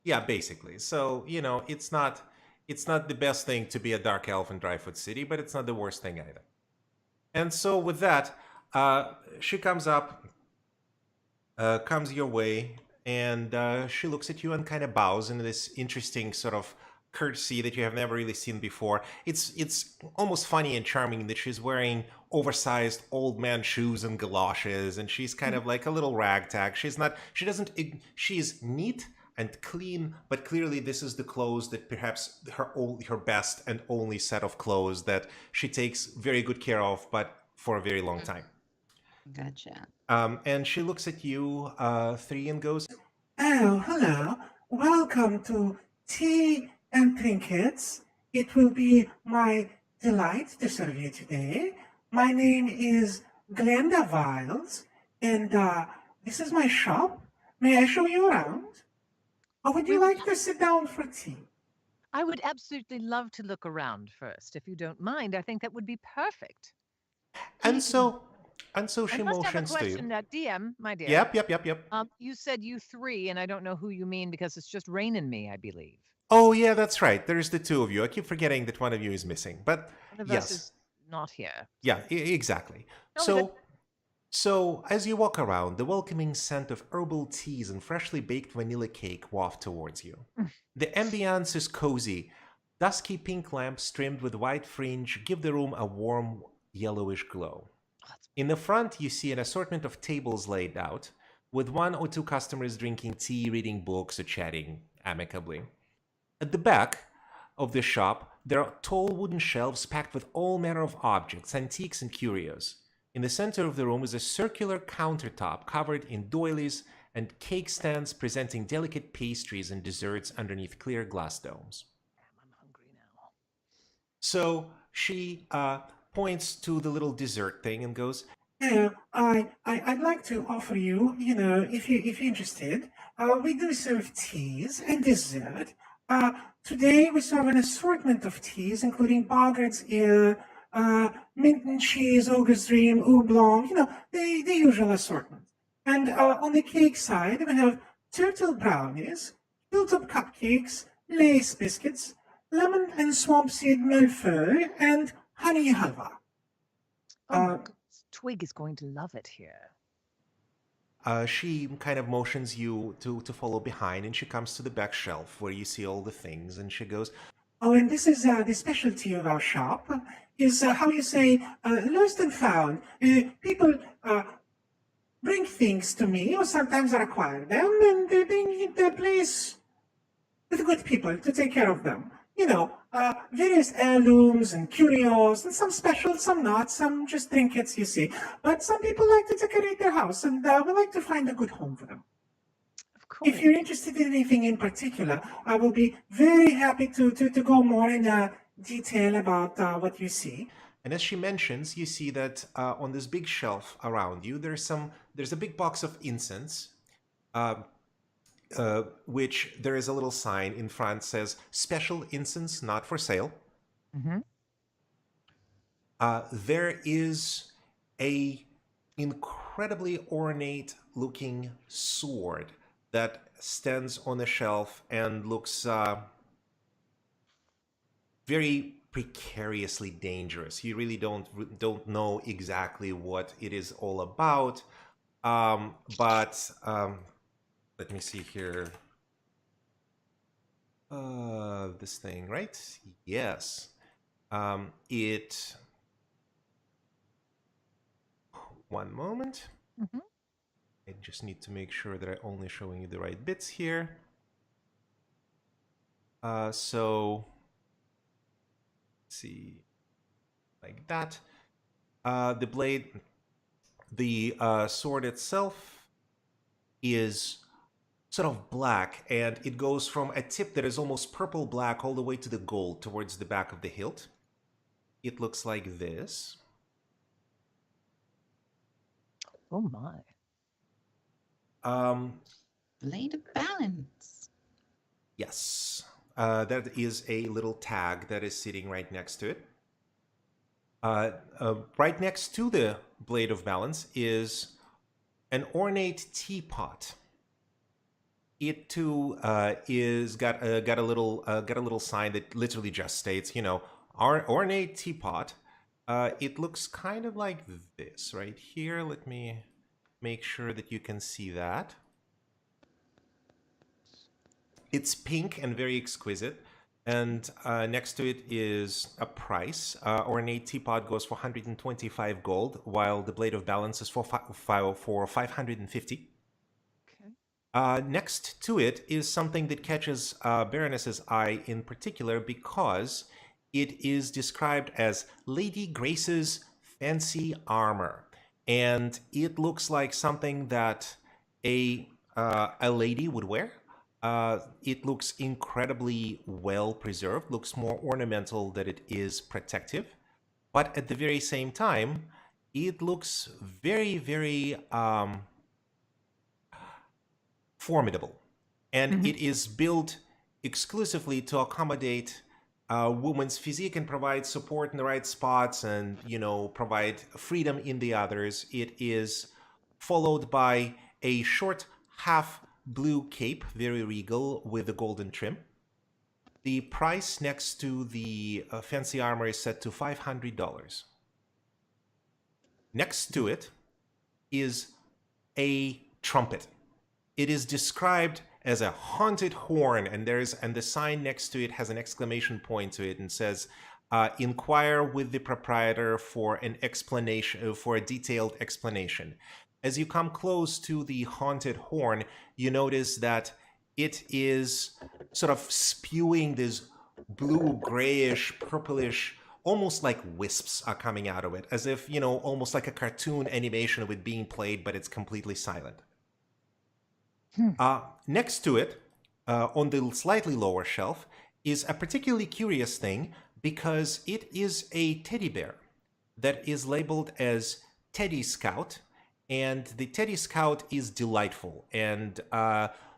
Yeah, basically. So, it's not the best thing to be a dark elf in Dryfoot City, but it's not the worst thing either. And so with that, she comes up, comes your way, and she looks at you and kind of bows in this interesting sort of courtesy that you have never really seen before. It's almost funny and charming that she's wearing oversized old man shoes and galoshes, and she's kind of like a little ragtag. She's neat and clean, but clearly this is the clothes that perhaps her best and only set of clothes that she takes very good care of, but for a very long time. Gotcha. And she looks at you, three, and goes, Oh, hello. Welcome to Tea and Trinkets. It will be my delight to serve you today. My name is Glenda Viles, and this is my shop. May I show you around? Or would you like to sit down for tea? I would absolutely love to look around first. If you don't mind, I think that would be perfect. and so she I must have a motions to question, you. DM, my dear. Yep. You said you three, and I don't know who you mean because it's just Rain and me, I believe. Oh, yeah, that's right. There's the two of you. I keep forgetting that one of you is missing. But One of yes. us is not here. Yeah, exactly. No, but- So as you walk around, the welcoming scent of herbal teas and freshly baked vanilla cake waft towards you. The ambiance is cozy. Dusky pink lamps trimmed with white fringe give the room a warm yellowish glow. In the front, you see an assortment of tables laid out, with one or two customers drinking tea, reading books, or chatting amicably. At the back of the shop, there are tall wooden shelves packed with all manner of objects, antiques, and curios. In the center of the room is a circular countertop covered in doilies and cake stands presenting delicate pastries and desserts underneath clear glass domes. I'm hungry now. So she points to the little dessert thing and goes, I'd like to offer you, if you're interested, we do serve teas and dessert. Today we serve an assortment of teas, including Boggart's Ear, mint and cheese, ogre's dream, oolong, the usual assortment. And on the cake side, we have turtle brownies, hilltop cupcakes, lace biscuits, lemon and swamp seed millefeuille, and honey halva. Oh, my goodness. Twig is going to love it here. she kind of motions you to follow behind, and she comes to the back shelf where you see all the things, and she goes, Oh, and this is the specialty of our shop, is how you say, lost and found. People bring things to me, or sometimes I acquire them, and they bring the place with good people to take care of them. Various heirlooms and curios, and some special, some not, some just trinkets, you see. But some people like to decorate their house, and we like to find a good home for them. Of course. If you're interested in anything in particular, I will be very happy to go more in detail about what you see. and as she mentions, you see that on this big shelf around you, there's a big box of incense, which there is a little sign in front says "Special incense, not for sale." Mm-hmm. There is a incredibly ornate looking sword that stands on the shelf and looks very precariously dangerous. You really don't know exactly what it is all about, but let me see here. This thing, right? Yes. It. One moment. Mm-hmm. I just need to make sure that I'm only showing you the right bits here. So, let's see, like that. The blade, the sword itself is sort of black, and it goes from a tip that is almost purple black all the way to the gold towards the back of the hilt. It looks like this. Oh my. Blade of balance. Yes. That is a little tag that is sitting right next to it. Right next to the blade of balance is an ornate teapot. It too is got a little sign that literally just states, our ornate teapot. It looks kind of like this right here. Let me make sure that you can see that. It's pink and very exquisite. And next to it is a price. Ornate teapot goes for 125 gold, while the blade of balance is for 550. Okay. Next to it is something that catches Baroness's eye in particular because it is described as Lady Grace's fancy armor, and it looks like something that a lady would wear. It looks incredibly well preserved, looks more ornamental than it is protective, but at the very same time, it looks very, very formidable. And it is built exclusively to accommodate a woman's physique and provide support in the right spots and, provide freedom in the others. It is followed by a short half blue cape, very regal, with a golden trim. The price next to the fancy armor is set to $500. Next to it is a trumpet. It is described as a haunted horn, and the sign next to it has an exclamation point to it and says, "Inquire with the proprietor for an explanation, for a detailed explanation." As you come close to the haunted horn, you notice that it is sort of spewing this blue, grayish, purplish, almost like wisps are coming out of it, as if, almost like a cartoon animation of it being played, but it's completely silent. Next to it, on the slightly lower shelf, is a particularly curious thing because it is a teddy bear that is labeled as Teddy Scout, and the Teddy Scout is delightful. And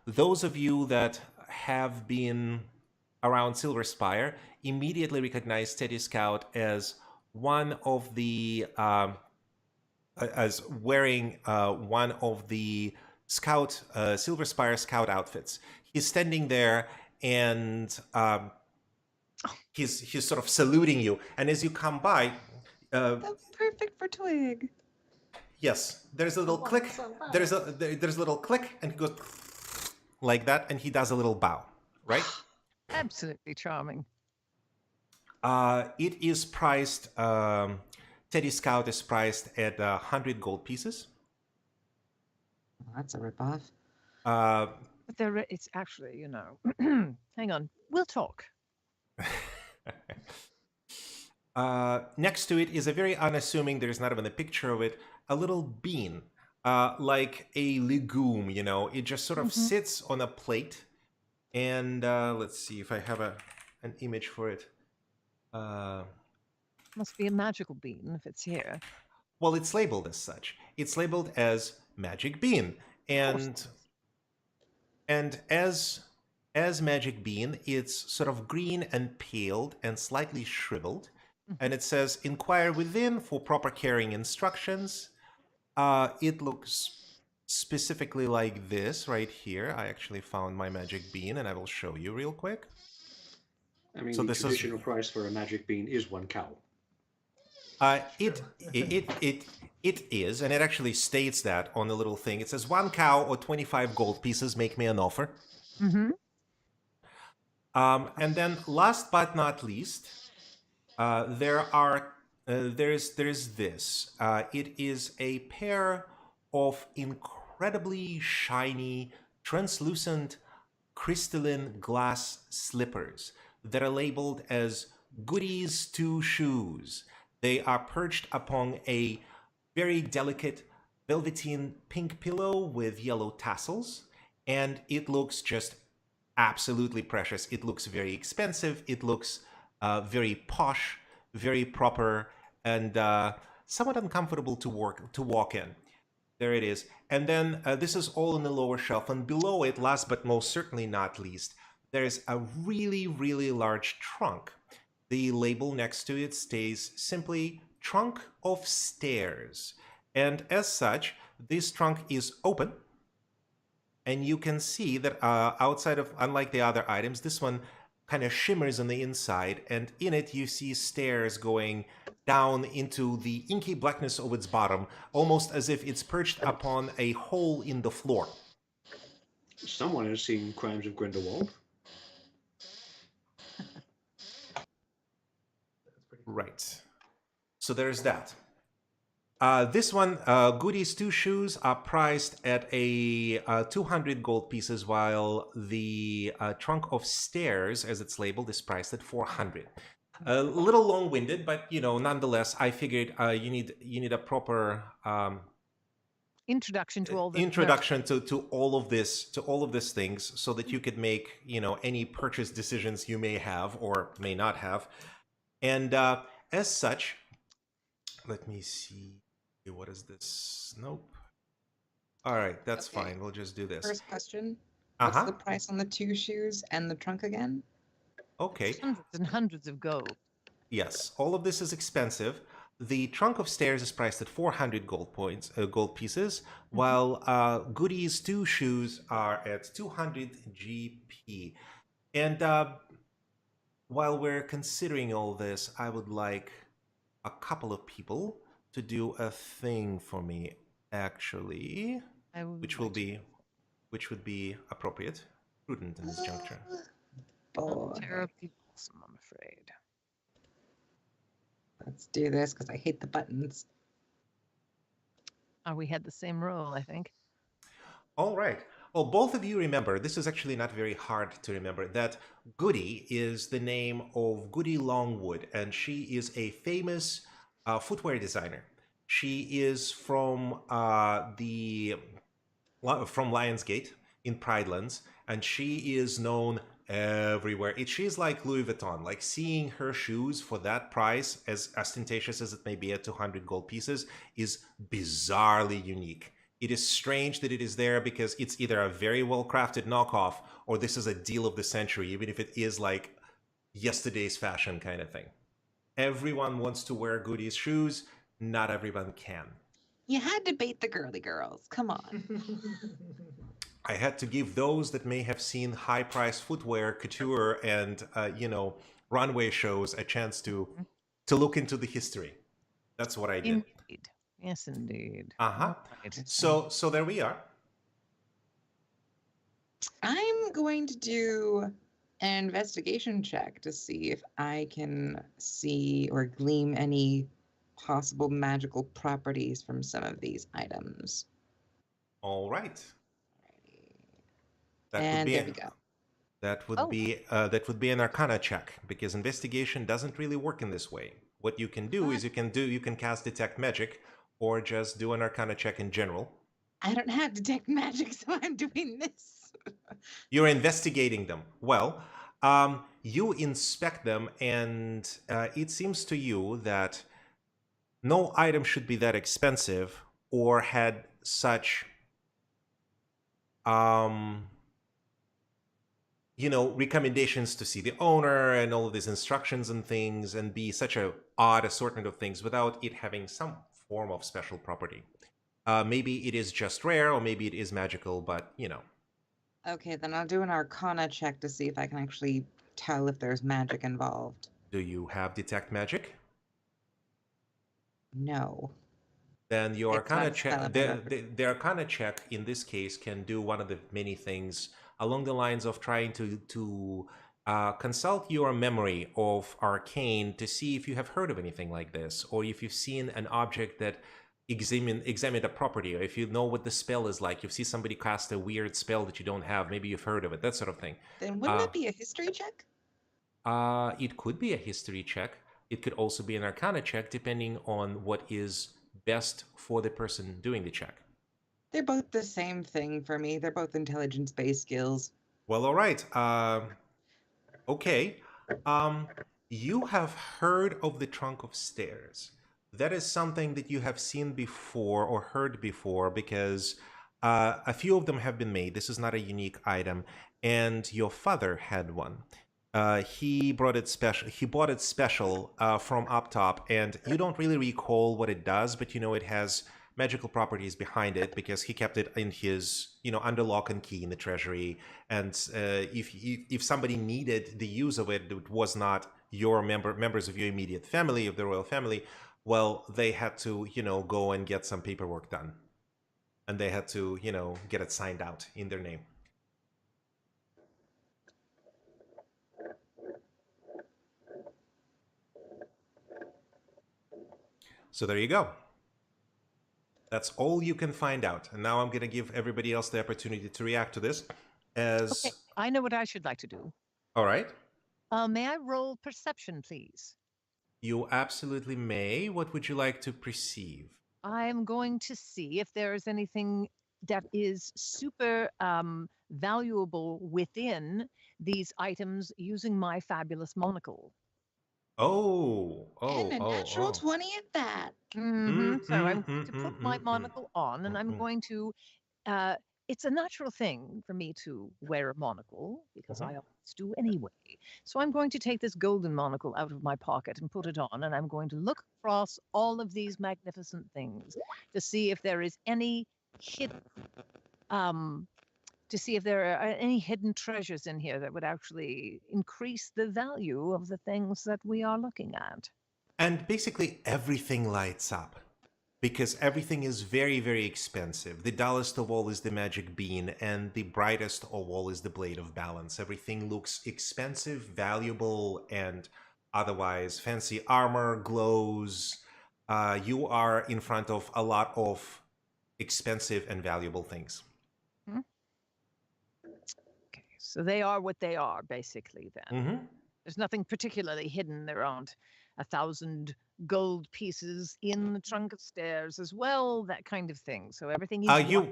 those of you that have been around Silver Spire immediately recognize Teddy Scout as one of the as wearing one of the Silver Spire Scout outfits. He's standing there and he's sort of saluting you. And as you come by, That's perfect for Twig. yes, there's a little click. There's a little click, and he goes like that, and he does a little bow, right? Absolutely charming. It is priced. Teddy Scout is priced at 100 gold pieces. That's a ripoff. But it's actually, hang on, we'll talk. Next to it is a very unassuming, there's not even a picture of it, a little bean, like a legume, It just sort of sits on a plate. And let's see if I have an image for it. Must be a magical bean if it's here. Well, it's labeled as such. It's labeled as Magic Bean. And as Magic Bean, it's sort of green and peeled and slightly shriveled. And it says, "Inquire within for proper carrying instructions." It looks specifically like this right here. I actually found my Magic Bean, and I will show you real quick. I mean, So the this is- traditional price for a magic bean is 1 cow. It is, and it actually states that on the little thing. It says 1 cow or 25 gold pieces. Make me an offer. And then, last but not least, there's this. It is a pair of incredibly shiny, translucent, crystalline glass slippers that are labeled as Goodies 2 Shoes. They are perched upon a very delicate velveteen pink pillow with yellow tassels, and it looks just absolutely precious. It looks very expensive. It looks very posh, very proper, and somewhat uncomfortable to walk in. There it is. And then this is all in the lower shelf. And below it, last but most certainly not least, there's a really, really large trunk. The label next to it stays simply trunk of stairs. And as such, this trunk is open. And you can see that outside of, unlike the other items, this one kind of shimmers on the inside. And in it, you see stairs going down into the inky blackness of its bottom, almost as if it's perched upon a hole in the floor. Someone has seen Crimes of Grindelwald. Right. So there's that. This one, Goody's 2 shoes are priced at a 200 gold pieces, while the trunk of stairs, as it's labeled, is priced at 400. A little long-winded, but nonetheless, I figured you need a proper Introduction to all the introduction to all of these things, so that you could make any purchase decisions you may have or may not have, and as such, let me see. What is this? Nope. All right, that's Okay. fine. We'll just do this. First question. What's the price on the 2 shoes and the trunk again? Okay. Hundreds and hundreds of gold. Yes, all of this is expensive. The trunk of stairs is priced at 400 gold pieces, while Goody's 2 shoes are at 200 GP. And while we're considering all this, I would like a couple of people to do a thing for me, actually, which would be appropriate, prudent in this juncture. Terribly awesome, I'm afraid. Let's do this because I hate the buttons. We had the same roll, I think. All right. Well, both of you remember, this is actually not very hard to remember, that Goody is the name of Goody Longwood, and she is a famous footwear designer. She is from Lionsgate in Pridelands, and she is known everywhere. She's like Louis Vuitton. Like, seeing her shoes for that price, as ostentatious as it may be at 200 gold pieces, is bizarrely unique. It is strange that it is there because it's either a very well-crafted knockoff or this is a deal of the century, even if it is like yesterday's fashion kind of thing. Everyone wants to wear Goody's shoes. Not everyone can. You had to bait the girly girls. Come on. I had to give those that may have seen high-priced footwear, couture, and runway shows a chance to look into the history. That's what I did. Indeed. Yes, indeed. Right. So there we are. I'm going to do an investigation check to see if I can see or glean any possible magical properties from some of these items. All right. There we go. That would be an Arcana check, because investigation doesn't really work in this way. What you can do is you can cast Detect Magic, or just do an Arcana check in general. I don't have Detect Magic, so I'm doing this. You're investigating them. Well, you inspect them, and it seems to you that no item should be that expensive or had such recommendations to see the owner and all of these instructions and things, and be such a odd assortment of things without it having some form of special property. Maybe it is just rare, or maybe it is magical, but Okay, then I'll do an Arcana check to see if I can actually tell if there's magic involved. Do you have Detect Magic? No. Then your Arcana check, the Arcana check in this case can do one of the many things along the lines of trying to consult your memory of arcane to see if you have heard of anything like this, or if you've seen an object that examined a property, or if you know what the spell is like. You see somebody cast a weird spell that you don't have, maybe you've heard of it, that sort of thing. Then wouldn't it be a history check? It could be a history check. It could also be an Arcana check, depending on what is best for the person doing the check. They're both the same thing for me. They're both intelligence-based skills. Well, all right. Okay. You have heard of the Trunk of Stairs. that is something that you have seen before or heard before, because a few of them have been made. This is not a unique item, and your father had one. He brought it special. He bought it special from up top, and you don't really recall what it does, but you know it has magical properties behind it because he kept it in his, under lock and key in the treasury. And if somebody needed the use of it, it was not your members of your immediate family, of the royal family. Well, they had to, go and get some paperwork done, and they had to, get it signed out in their name. So there you go. That's all you can find out. And now I'm going to give everybody else the opportunity to react to this. Okay, I know what I should like to do. All right. May I roll perception, please? You absolutely may. What would you like to perceive? I'm going to see if there is anything that is super valuable within these items using my fabulous monocle. And a natural 20 at that. So I'm going to put my monocle on, and I'm going to. It's a natural thing for me to wear a monocle because I always do anyway. So I'm going to take this golden monocle out of my pocket and put it on, and I'm going to look across all of these magnificent things to see if there is any hidden, to see if there are any hidden treasures in here that would actually increase the value of the things that we are looking at. And basically everything lights up, because everything is very, very expensive. The dullest of all is the magic bean, and the brightest of all is the blade of balance. Everything looks expensive, valuable, and otherwise fancy. Armor glows. You are in front of a lot of expensive and valuable things. Okay, so they are what they are, basically, then. There's nothing particularly hidden. There aren't 1,000 gold pieces in the trunk of stairs as well, that kind of thing. So everything is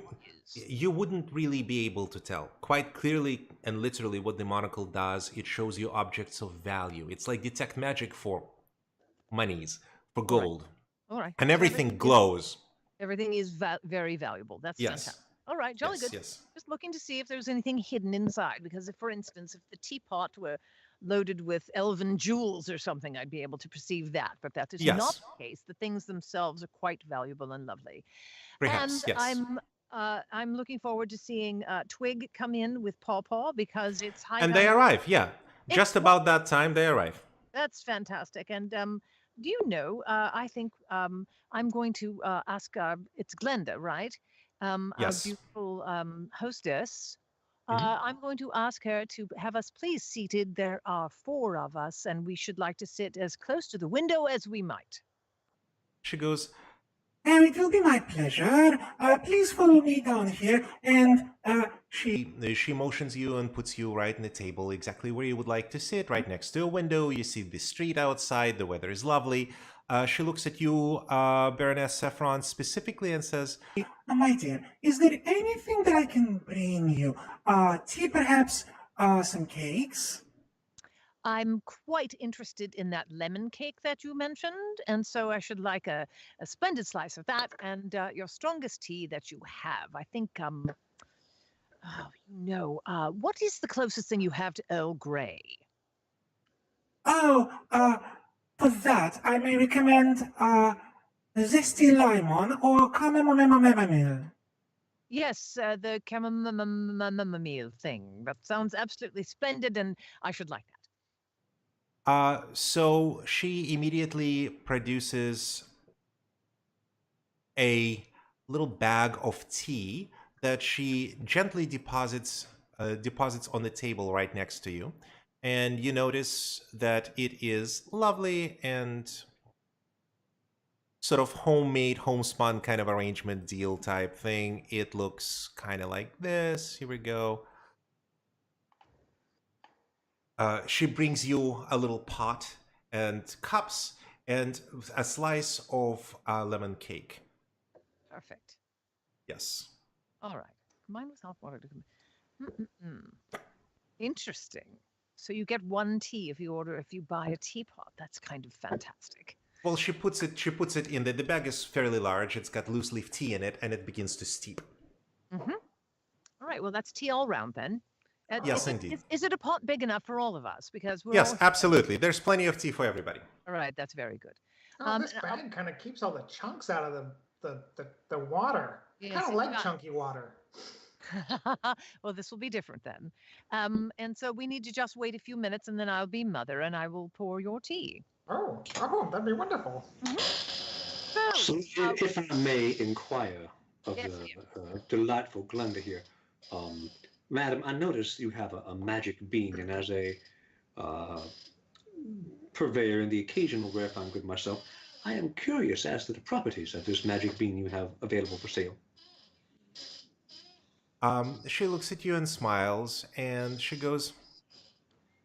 you wouldn't really be able to tell quite clearly and literally what the monocle does. It shows you objects of value. It's like detect magic for monies, for gold. All right. And everything glows. Everything is very valuable. That's fantastic. All right, jolly good. Yes. Just looking to see if there's anything hidden inside, because if, for instance, if the teapot were loaded with elven jewels or something, I'd be able to perceive that. But that is not the case. The things themselves are quite valuable and lovely. Perhaps, and I'm looking forward to seeing Twig come in with Paw Paw, because it's high. And they arrive, just about that time they arrive. That's fantastic. And do you know, I think I'm going to ask, it's Glenda, right? Yes. Our beautiful hostess. I'm going to ask her to have us please seated. There are 4 of us, and we should like to sit as close to the window as we might. She goes, it will be my pleasure. Please follow me down here. And she motions you and puts you right in the table, exactly where you would like to sit, right next to a window. You see the street outside. The weather is lovely. She looks at you, Baroness Saffron, specifically and says, my dear, is there anything that I can bring you? Tea, perhaps? Some cakes? I'm quite interested in that lemon cake that you mentioned, and so I should like a splendid slice of that, and your strongest tea that you have. I think, what is the closest thing you have to Earl Grey? For that, I may recommend zesty lemon or chamomile. Yes, the chamomile thing. That sounds absolutely splendid, and I should like that. So she immediately produces a little bag of tea that she gently deposits on the table right next to you. And you notice that it is lovely and sort of homemade, homespun kind of arrangement deal type thing. It looks kind of like this. Here we go. She brings you a little pot and cups and a slice of lemon cake. Perfect. Yes. All right. Combined with hot water. Interesting. So you get 1 tea if you buy a teapot. That's kind of fantastic. Well, she puts it in the bag is fairly large. It's got loose leaf tea in it, and it begins to steep. Mm-hmm. All right. Well, that's tea all round then. Yes, indeed. Is it a pot big enough for all of us? Because we're Yes, all... absolutely. There's plenty of tea for everybody. All right. That's very good. Oh, this bag kind of keeps all the chunks out of the water. Yes, I kind of it's like got- chunky water. Well, this will be different then. And so we need to just wait a few minutes, and then I'll be mother, and I will pour your tea. Oh, that'd be wonderful. So, if I may inquire of Yes, the delightful Glenda here, madam, I notice you have a magic bean, and as a purveyor in the occasional rare fine good myself, I am curious as to the properties of this magic bean you have available for sale. She looks at you and smiles, and she goes,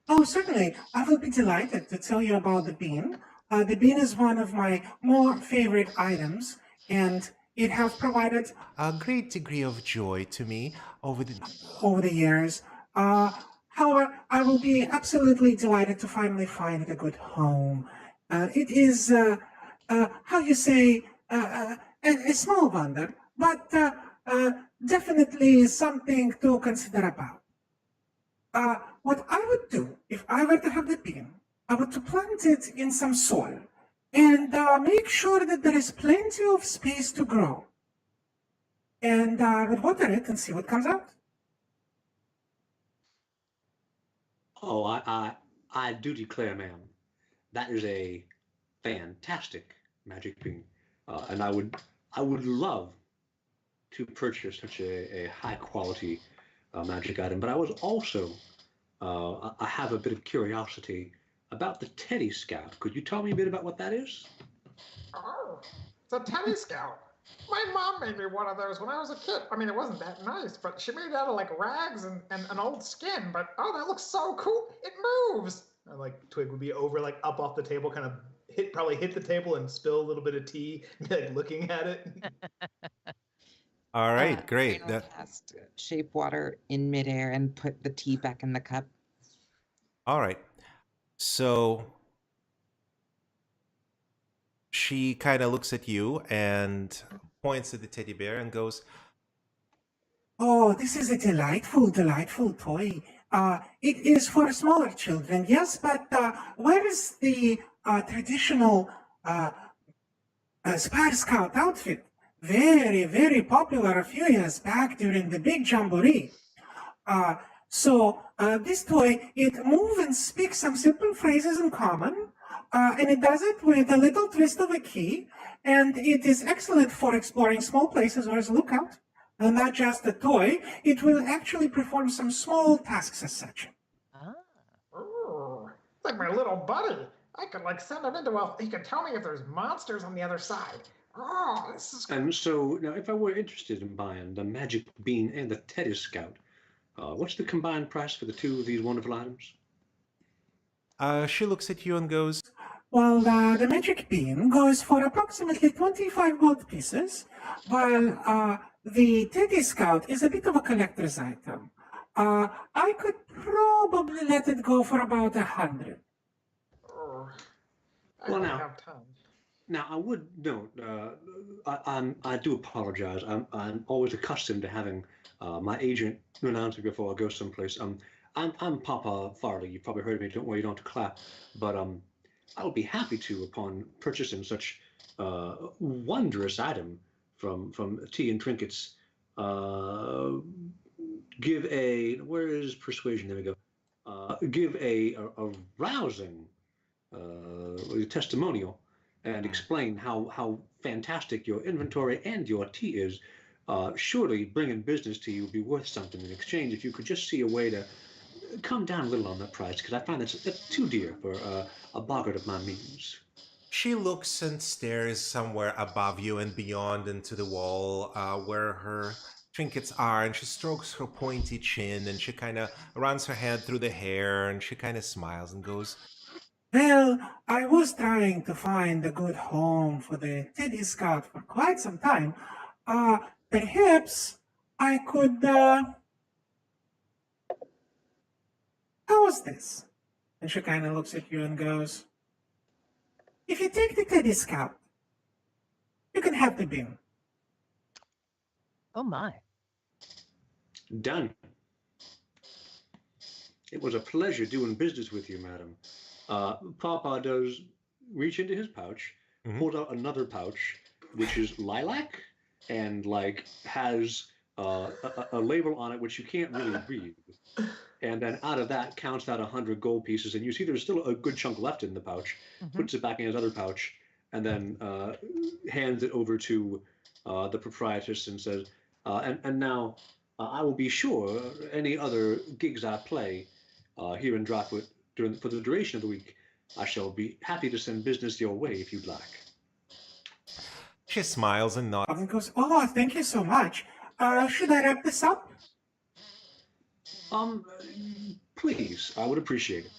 Oh, certainly. I will be delighted to tell you about the bean. The bean is one of my more favorite items, and it has provided a great degree of joy to me over the years. However, I will be absolutely delighted to finally find it a good home. It is, how you say, a small wonder, but definitely something to consider about. What I would do if I were to have the bean, I would to plant it in some soil and make sure that there is plenty of space to grow. And I would water it and see what comes out. Oh, I do declare, ma'am, that is a fantastic magic bean, and I would love to purchase such a high quality magic item. But I was also I have a bit of curiosity about the Teddy Scout. Could you tell me a bit about what that is? Oh, it's a Teddy Scout. My mom made me one of those when I was a kid. I mean, it wasn't that nice, but she made it out of like rags and an old skin. But oh, that looks so cool! It moves. And like Twig would be over, like up off the table, kind of probably hit the table and spill a little bit of tea, like looking at it. All right, great. Reynold has to shape water in midair and put the tea back in the cup. All right. So she kind of looks at you and points at the teddy bear and goes, Oh, this is a delightful, delightful toy. It is for smaller children, yes, but where is the traditional Spy Scout outfit? Very, very popular a few years back during the big jamboree. So this toy, it moves and speaks some simple phrases in common, and it does it with a little twist of a key, and it is excellent for exploring small places or as a lookout. And not just a toy, it will actually perform some small tasks as such. Oh, it's like my little buddy. I could like send him into he could tell me if there's monsters on the other side. Oh, this is. And so now, if I were interested in buying the magic bean and the Teddy Scout, what's the combined price for the two of these wonderful items? She looks at you and goes, Well, the magic bean goes for approximately 25 gold pieces, while the Teddy Scout is a bit of a collector's item. I could probably let it go for about 100. Oh, I Well, don't now- have time. Now, I would note, I do apologize. I'm always accustomed to having my agent announce it before I go someplace. I'm Papa Farley. You've probably heard of me. Don't worry, you don't have to clap. But I would be happy to, upon purchasing such wondrous item from Tea and Trinkets, give a, where is persuasion? There we go. Give a rousing testimonial and explain how fantastic your inventory and your tea is. Surely bringing business to you would be worth something in exchange if you could just see a way to come down a little on that price, because I find that's too dear for a boggart of my means. she looks and stares somewhere above you and beyond into the wall where her trinkets are, and she strokes her pointy chin, and she kind of runs her hand through the hair, and she kind of smiles and goes, Well, I was trying to find a good home for the Teddy Scout for quite some time. Perhaps I could, how is this? And she kind of looks at you and goes, if you take the Teddy Scout, you can have the bin. Oh my. Done. It was a pleasure doing business with you, madam. Papa does reach into his pouch, pulls out another pouch, which is lilac, and like has a label on it which you can't really read. And then out of that counts out 100 gold pieces, and you see there's still a good chunk left in the pouch. Puts it back in his other pouch, and then hands it over to the proprietress and says, and now I will be sure any other gigs I play here in Dropwood for the duration of the week, I shall be happy to send business your way if you'd like. She smiles and nods. And goes, oh, thank you so much. Should I wrap this up? Please, I would appreciate it.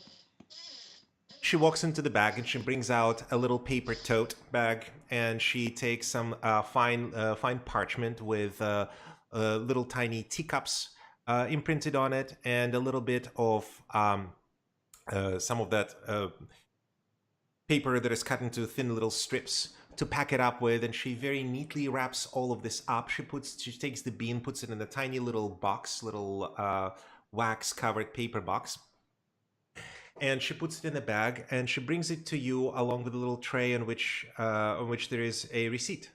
She walks into the bag and she brings out a little paper tote bag, and she takes some fine parchment with little tiny teacups imprinted on it, and a little bit of some of that paper that is cut into thin little strips to pack it up with, and she very neatly wraps all of this up. She takes the bean, puts it in a tiny little box, little wax covered paper box, and she puts it in a bag, and she brings it to you along with a little tray on which there is a receipt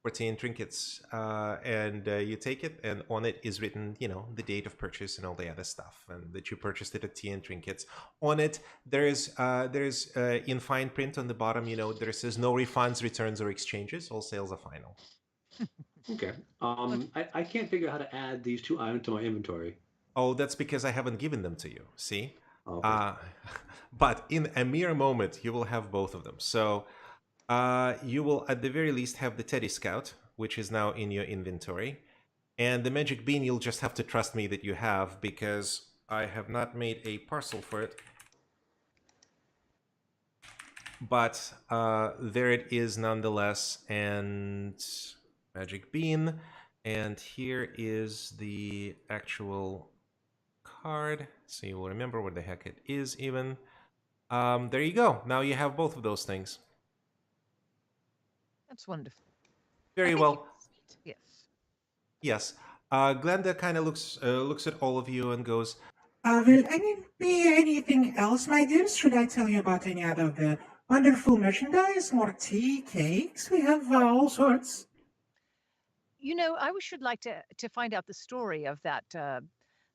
for tea and trinkets, and you take it, and on it is written, the date of purchase and all the other stuff, and that you purchased it at Tea and Trinkets. On it, there's in fine print on the bottom, there says no refunds, returns, or exchanges. All sales are final. Okay. I can't figure out how to add these two items to my inventory. Oh, that's because I haven't given them to you. See. Okay. But in a mere moment, you will have both of them. So. You will at the very least have the Teddy Scout, which is now in your inventory. And the magic bean, you'll just have to trust me that you have, because I have not made a parcel for it. But there it is nonetheless, and magic bean. And here is the actual card, so you will remember what the heck it is even. There you go. Now you have both of those things. That's wonderful. Very well. Yes. Yes. Glenda kind of looks at all of you and goes, Will be anything else, my dears? Should I tell you about any other of the wonderful merchandise? More tea, cakes? We have all sorts. I should like to find out the story of that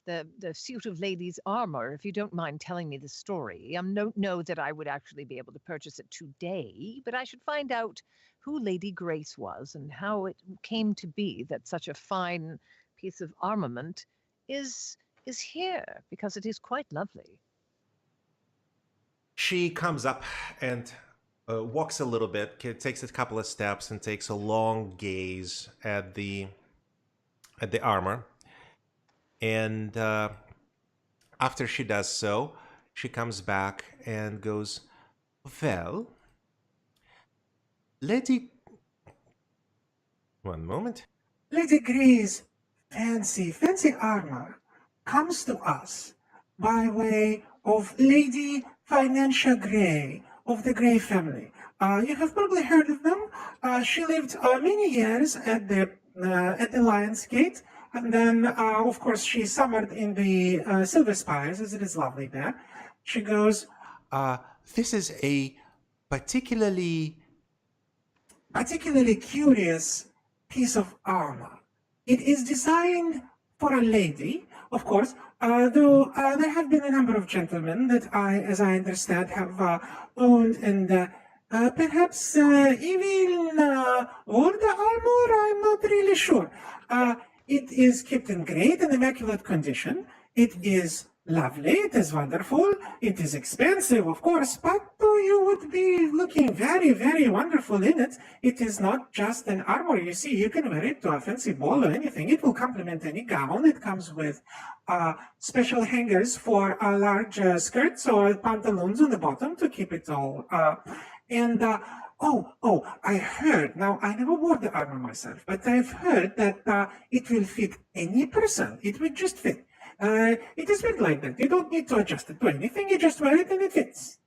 the suit of ladies' armor, if you don't mind telling me the story. I don't know that I would actually be able to purchase it today, but I should find out who Lady Grace was and how it came to be that such a fine piece of armament is here, because it is quite lovely. She comes up and walks a little bit, takes a couple of steps, and takes a long gaze at the armor. And after she does so, she comes back and goes, well, one moment. Lady Gray's fancy armor comes to us by way of Lady Financia Gray of the Gray family. You have probably heard of them. She lived many years at the Lion's Gate. And then, of course, she summered in the Silver Spires, as it is lovely there. She goes, this is a particularly curious piece of armor. It is designed for a lady, of course, though there have been a number of gentlemen that as I understand, have owned and perhaps even wore the armor. I'm not really sure. It is kept in great and immaculate condition. It is lovely. It is wonderful. It is expensive, of course, but you would be looking very, very wonderful in it. It is not just an armor. You see, you can wear it to a fancy ball or anything. It will complement any gown. It comes with special hangers for large skirts or pantaloons on the bottom to keep it all. I heard, now I never wore the armor myself, but I've heard that it will fit any person. It will just fit. It is made like that. You don't need to adjust it to anything. You just wear it and it fits.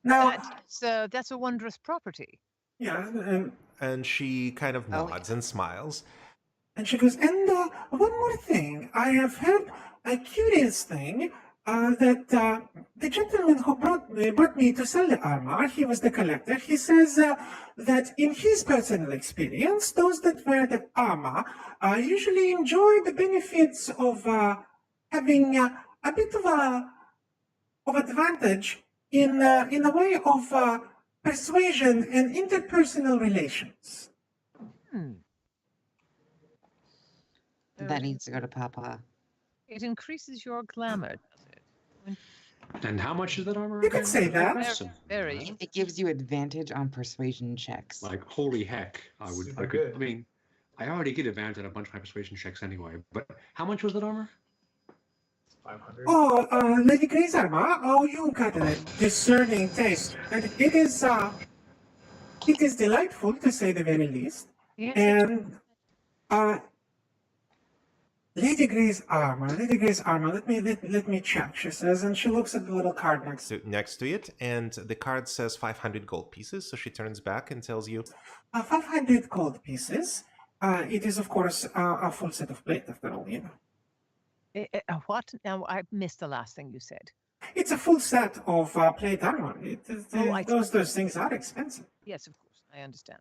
Now, That's a wondrous property. yeah, And she kind of Oh, nods and smiles. and she goes, and one more thing. I have heard a curious thing that the gentleman who brought me to sell the armor, he was the collector. He says that in his personal experience, those that wear the armor usually enjoy the benefits of having a bit of advantage in the way of persuasion and interpersonal relations. Hmm. that needs to go to Papa. It increases your glamour, does it? And how much is that armor You could again? say that. That's Very. It gives you advantage on persuasion checks. like holy heck. I would. Super I could. good. I mean, I already get advantage on a bunch of my persuasion checks anyway. But how much was that armor? 500. Oh, Lady Grey's armor. Oh, you got a discerning taste, and it is delightful to say the very least. Yes. And Lady Grey's armor. Let me check. She says, and she looks at the little card next to Next to it, and the card says 500 gold pieces. So she turns back and tells you, 500 gold pieces. It is, of course, a full set of plate, after all, you know. What? Now, I missed the last thing you said. It's a full set of plate armor. Those things are expensive. Yes, of course. I understand.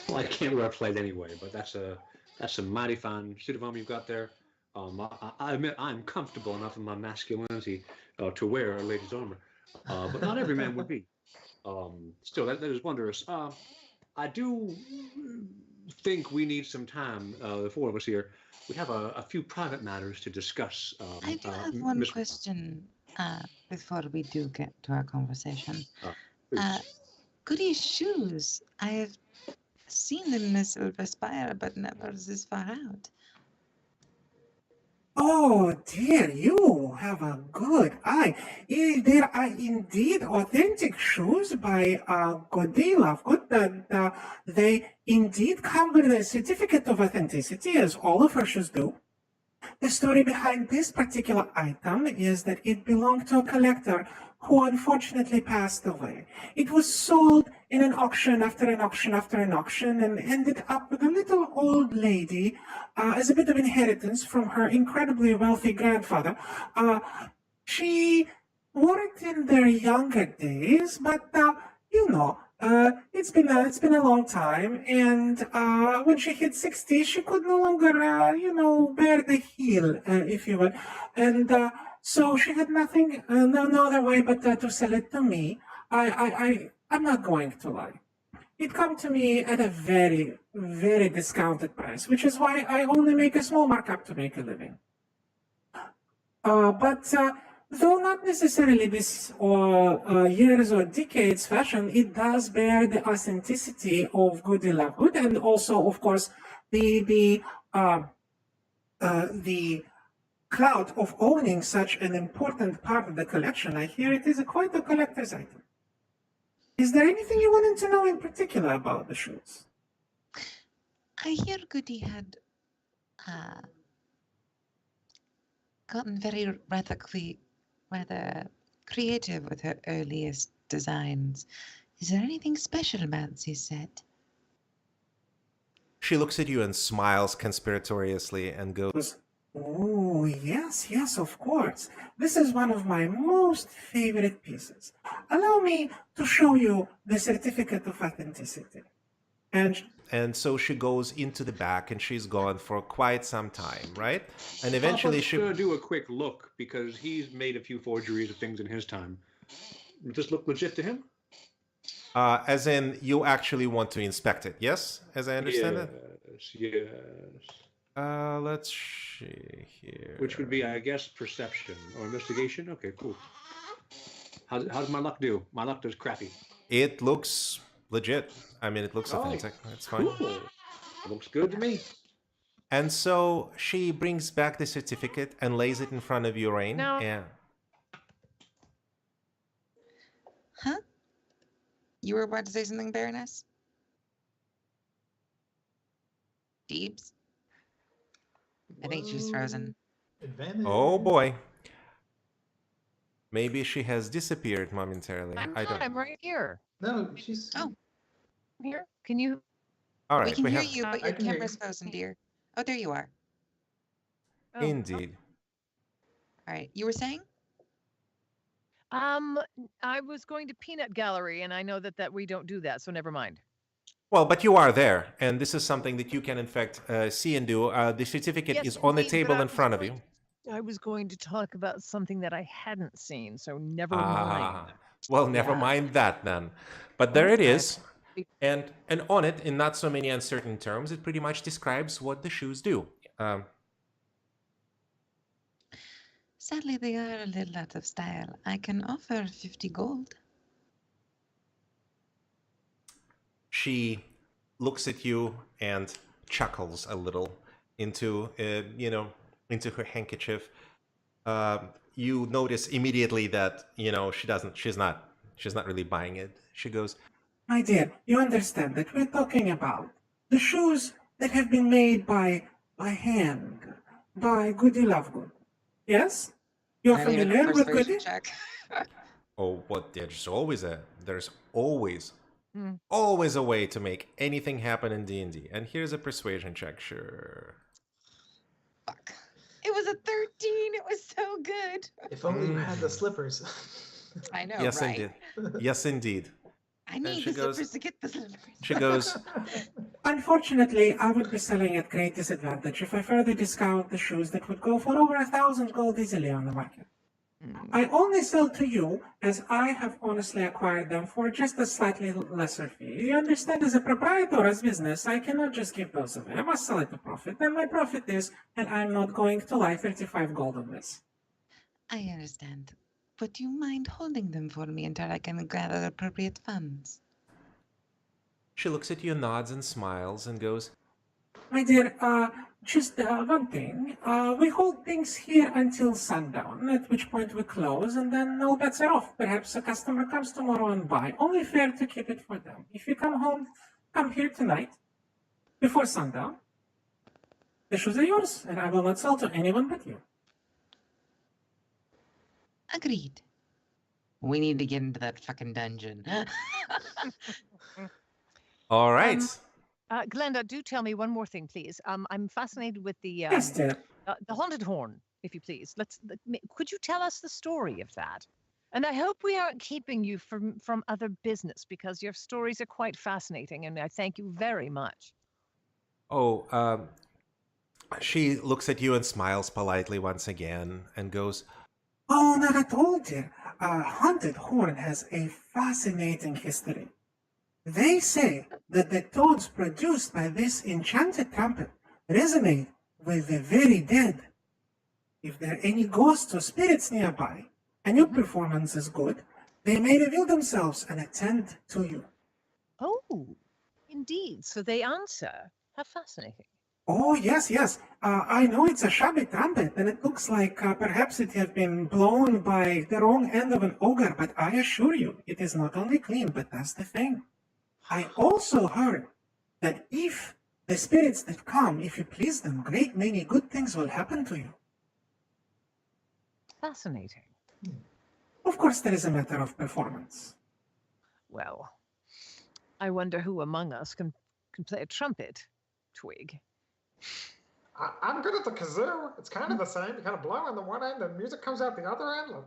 Well, I can't wear a plate anyway, but that's a mighty fine suit of armor you've got there. I admit I'm comfortable enough in my masculinity to wear a lady's armor, but not every man would be. Still, that is wondrous. I do think we need some time, the four of us here. We have a few private matters to discuss. I do have one Miss- question before we do get to our conversation. please. Goody's shoes. I have seen them in the Silver Spire, but never this far out. Oh dear, you have a good eye. There are indeed authentic shoes by Goody Lovegood. They indeed come with a certificate of authenticity, as all of her shoes do. The story behind this particular item is that it belonged to a collector who unfortunately passed away. It was sold in an auction after an auction after an auction and ended up with a little old lady as a bit of inheritance from her incredibly wealthy grandfather. She wore it in their younger days, but you know, it's been a long time, and when she hit 60, she could no longer, bear the heel, if you will, and so she had nothing, no other way but to sell it to me. I'm not going to lie. It come to me at a very, very discounted price, which is why I only make a small markup to make a living. But though not necessarily this years or decades fashion, it does bear the authenticity of Goody Lovegood, and also, of course, the clout of owning such an important part of the collection. I hear it is quite a collector's item. Is there anything you wanted to know in particular about the shoes? I hear Goody had gotten rather creative with her earliest designs. Is there anything special about this set? she looks at you and smiles conspiratoriously and goes, Oh, yes, of course. This is one of my most favorite pieces. Allow me to show you the certificate of authenticity. and so she goes into the back and she's gone for quite some time, right? And eventually Papa's gonna do a quick look because he's made a few forgeries of things in his time. Does this look legit to him? As in, you actually want to inspect it, yes? As I understand it? Yes. Let's see here. Which would be, I guess, perception or investigation. Okay, cool. How does my luck do? My luck does crappy. It looks legit. I mean, it looks authentic. It's fine. Cool. It looks good to me. And so she brings back the certificate and lays it in front of you, Rain. Now- And Huh? You were about to say something, Baroness? Deebs? I think she's frozen. Advantage. oh boy. Maybe she has disappeared momentarily. I'm I don't. not. I'm right here. No, she's. Oh. I'm here. Can you? All We right, can we hear have. you, but I your can hear camera's you. frozen, dear. Oh, there you are. Oh, Indeed. All right. You were saying? I was going to Peanut Gallery, and I know that we don't do that, so never mind. Well, but you are there, and this is something that you can, in fact, see and do. The certificate Yes, is on the indeed, but table I in was front of going you. I was going to talk about something that I hadn't seen, so never Ah, mind. well, never Yeah. mind that then. But there That's it good. is, and on it, in not so many uncertain terms, it pretty much describes what the shoes do. Sadly, they are a little out of style. I can offer 50 gold. She looks at you and chuckles a little into into her handkerchief. You notice immediately that she's not really buying it. She goes, My dear, you understand that we're talking about the shoes that have been made by hand, by Goody Lovegood. Yes? You're I need a familiar with persuasion Goody? check. "Oh, what? There's always Hmm. always a way to make anything happen in D&D. And here's a persuasion check, sure." Fuck. It was a 13. It was so good. If only you had the slippers. I know, Yes, right? indeed. Yes, indeed. I need she the goes- slippers to get the slippers. She goes, Unfortunately, I would be selling at great disadvantage if I further discount the shoes that would go for over 1,000 gold easily on the market. I only sell to you as I have honestly acquired them for just a slightly lesser fee. You understand, as a proprietor, as business, I cannot just give those away. I must sell at a profit, and my profit is, and I'm not going to lie, 35 gold on this. I understand. Would you mind holding them for me until I can gather appropriate funds? she looks at you, nods and smiles, and goes, My dear, just one thing. We hold things here until sundown, at which point we close, and then all bets are off. Perhaps a customer comes tomorrow and buy. Only fair to keep it for them. If you come here tonight, before sundown, the shoes are yours, and I will not sell to anyone but you. Agreed. We need to get into that fucking dungeon. "All right." Glenda, do tell me one more thing, please. I'm fascinated with the Yes, dear. the haunted horn, if you please. Could you tell us the story of that? And I hope we aren't keeping you from other business, because your stories are quite fascinating, and I thank you very much. Oh, she looks at you and smiles politely once again and goes, Oh, not at all, dear. Haunted Horn has a fascinating history. They say that the tones produced by this enchanted trumpet resonate with the very dead. If there are any ghosts or spirits nearby, and your performance is good, they may reveal themselves and attend to you. Oh, indeed. So they answer. How fascinating. Oh, yes, yes. I know it's a shabby trumpet, and it looks like perhaps it has been blown by the wrong end of an ogre, but I assure you, it is not only clean, but that's the thing. I also heard that if the spirits that come, if you please them, great many good things will happen to you. Fascinating. Of course, there is a matter of performance. Well, I wonder who among us can play a trumpet, Twig. I'm good at the kazoo. It's kind of the same. You kind of blow on the one end, and music comes out the other end. Like,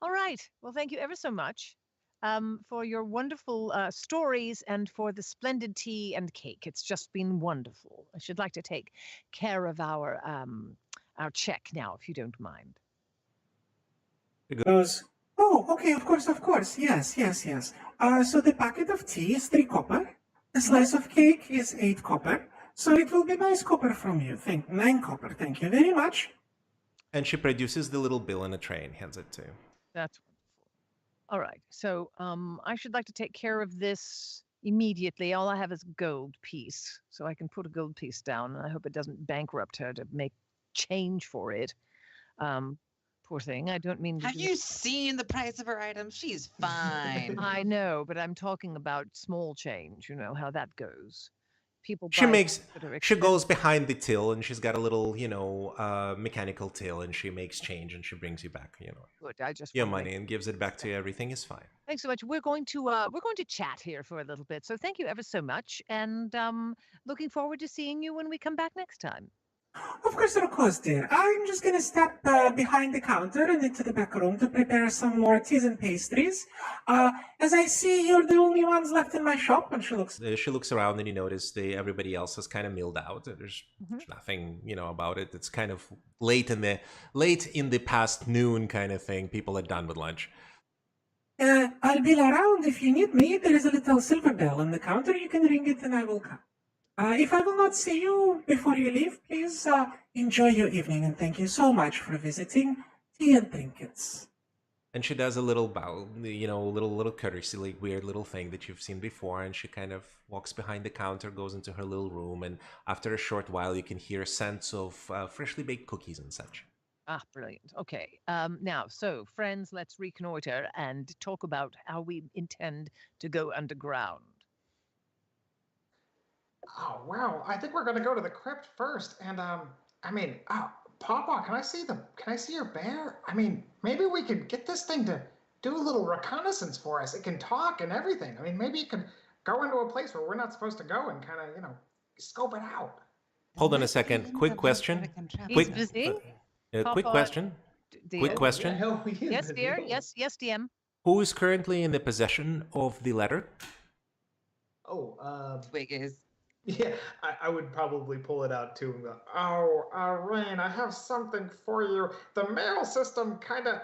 All right. Well, thank you ever so much for your wonderful stories and for the splendid tea and cake. It's just been wonderful. I should like to take care of our check now, if you don't mind. Goes, oh, okay, of course. Yes. So the packet of tea is 3 copper. The slice of cake is 8 copper. So it will be nice copper from you. 9 copper. Thank you very much. and she produces the little bill in a tray and hands it to you. That's wonderful. All right. So I should like to take care of this immediately. All I have is a gold piece, so I can put a gold piece down, and I hope it doesn't bankrupt her to make change for it. Poor thing. I don't mean to Have you seen the price of her items? She's fine. I know, but I'm talking about small change. You know how that goes. people She buy makes. things that are She goes expensive. behind the till, and she's got a little, mechanical till, and she makes change, and she brings you back, Good. I just your want to make. money, and gives it back to you. Everything is fine. Thanks so much. We're going to chat here for a little bit. So thank you ever so much, and looking forward to seeing you when we come back next time. Of course, dear. I'm just gonna step behind the counter and into the back room to prepare some more teas and pastries. As I see, you're the only ones left in my shop, and she looks. She looks around, and you notice everybody else has kind of milled out. There's Mhm. nothing, about it. It's kind of late in the past noon kind of thing. People are done with lunch. I'll be around if you need me. There is a little silver bell on the counter. You can ring it, and I will come. If I will not see you before you leave, please enjoy your evening, and thank you so much for visiting. Tea and trinkets. And she does a little bow, little courtesy, like weird little thing that you've seen before. And she kind of walks behind the counter, goes into her little room, and after a short while, you can hear scents of freshly baked cookies and such. Ah, brilliant. Okay. Now, so friends, let's reconnoiter and talk about how we intend to go underground. Oh wow! I think we're gonna go to the crypt first, and Papa, can I see your bear? I mean, maybe we could get this thing to do a little reconnaissance for us. It can talk and everything. I mean, maybe it can go into a place where we're not supposed to go and kind of, scope it out. Hold on a second. Quick question. He's Quick, busy. quick Papa, question. Quick dear. question. Hell, we in Yes, the dear. deal. Yes, DM. Who is currently in the possession of the letter? Oh, Twig is. yeah, I would probably pull it out too and go, Oh, Rain, I have something for you. The mail system kind of.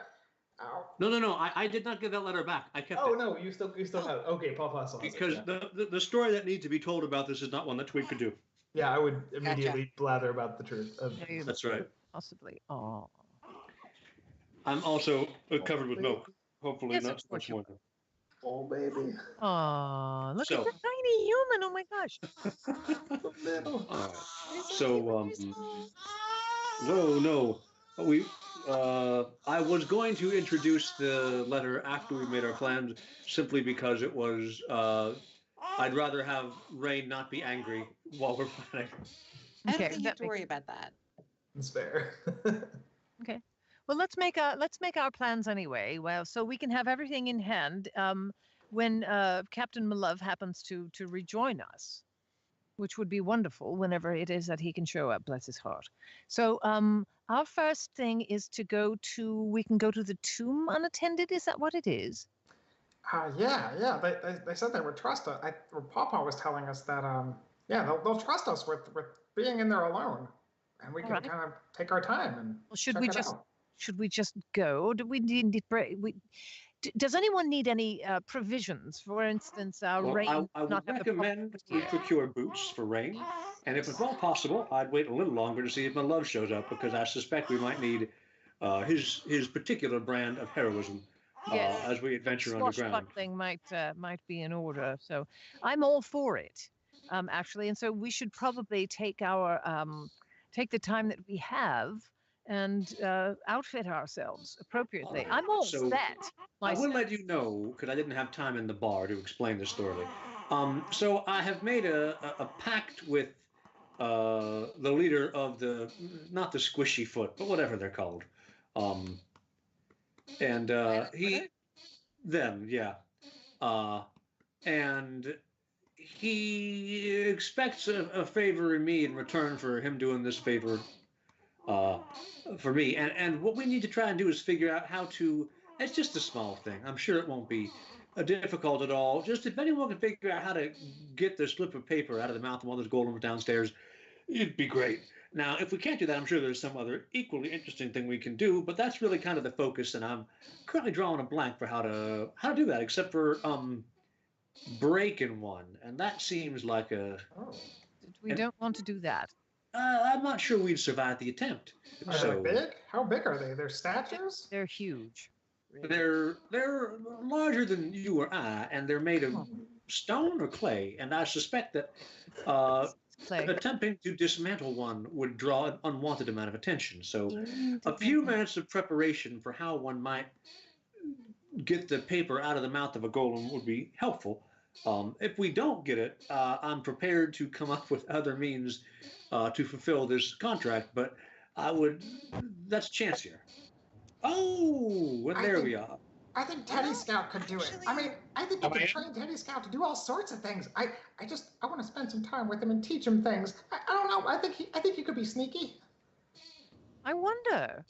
Oh, No. I did not give that letter back. I kept oh it. no, you still have it. Okay, Papa saw it. Because the story that needs to be told about this is not one that Twig could do. Yeah, I would immediately blather about the truth. Maybe That's right. possibly. Oh. I'm also covered with milk. Hopefully Yes, not of so course much you more. Oh baby, Oh, look So- at the tiny human. Oh my gosh. little. All right. So no. We I was going to introduce the letter after we made our plans, simply because it was I'd rather have Rain not be angry while we're planning. I don't Okay, think you have to worry about that. It's fair. Okay. Well, let's make our plans anyway. Well, so we can have everything in hand when Captain Malove happens to rejoin us, which would be wonderful whenever it is that he can show up. Bless his heart. So our first thing is to we can go to the tomb unattended. Is that what it is? Yeah. They said they would trust us. Papa was telling us that they'll trust us with being in there alone, and we All can right. kind of take our time and Well, should check we it just out. should we just go? Do we need does anyone need any provisions? For instance, Well, Rain I would not have the proper recommend we gear. procure boots for Rain, and if at all possible, I'd wait a little longer to see if my love shows up, because I suspect we might need his particular brand of heroism Yes. as we adventure underground. Swashbuckling might be in order. So I'm all for it, actually. And so we should probably take the time that we have and outfit ourselves appropriately. I'm all So, set. I will Myself. let you know, because I didn't have time in the bar to explain this thoroughly. So I have made a pact with the leader of not the Squishy Foot, but whatever they're called. And them, yeah. And he expects a favor in me in return for him doing this favor for me. And what we need to try and do is figure out how to. It's just a small thing. I'm sure it won't be difficult at all. Just if anyone can figure out how to get the slip of paper out of the mouth of one of those golems downstairs, it'd be great. Now, if we can't do that, I'm sure there's some other equally interesting thing we can do. But that's really kind of the focus, and I'm currently drawing a blank for how to do that, except for breaking one, and that seems like a. Oh, We don't want to do that. I'm not sure we'd survive the attempt. are So they big? How big are they? They're statues. They're huge. Really. they're larger than you or I, and they're made of stone or clay. And I suspect that Clay. attempting to dismantle one would draw an unwanted amount of attention. So a few minutes of preparation for how one might get the paper out of the mouth of a golem would be helpful. If we don't get it, I'm prepared to come up with other means to fulfill this contract, but I would, that's a chance here. Oh, and I there think we are. I think Teddy Scout could do it. I mean, I think you Am I could in? train Teddy Scout to do all sorts of things. I want to spend some time with him and teach him things. I don't know. I think he could be sneaky. I wonder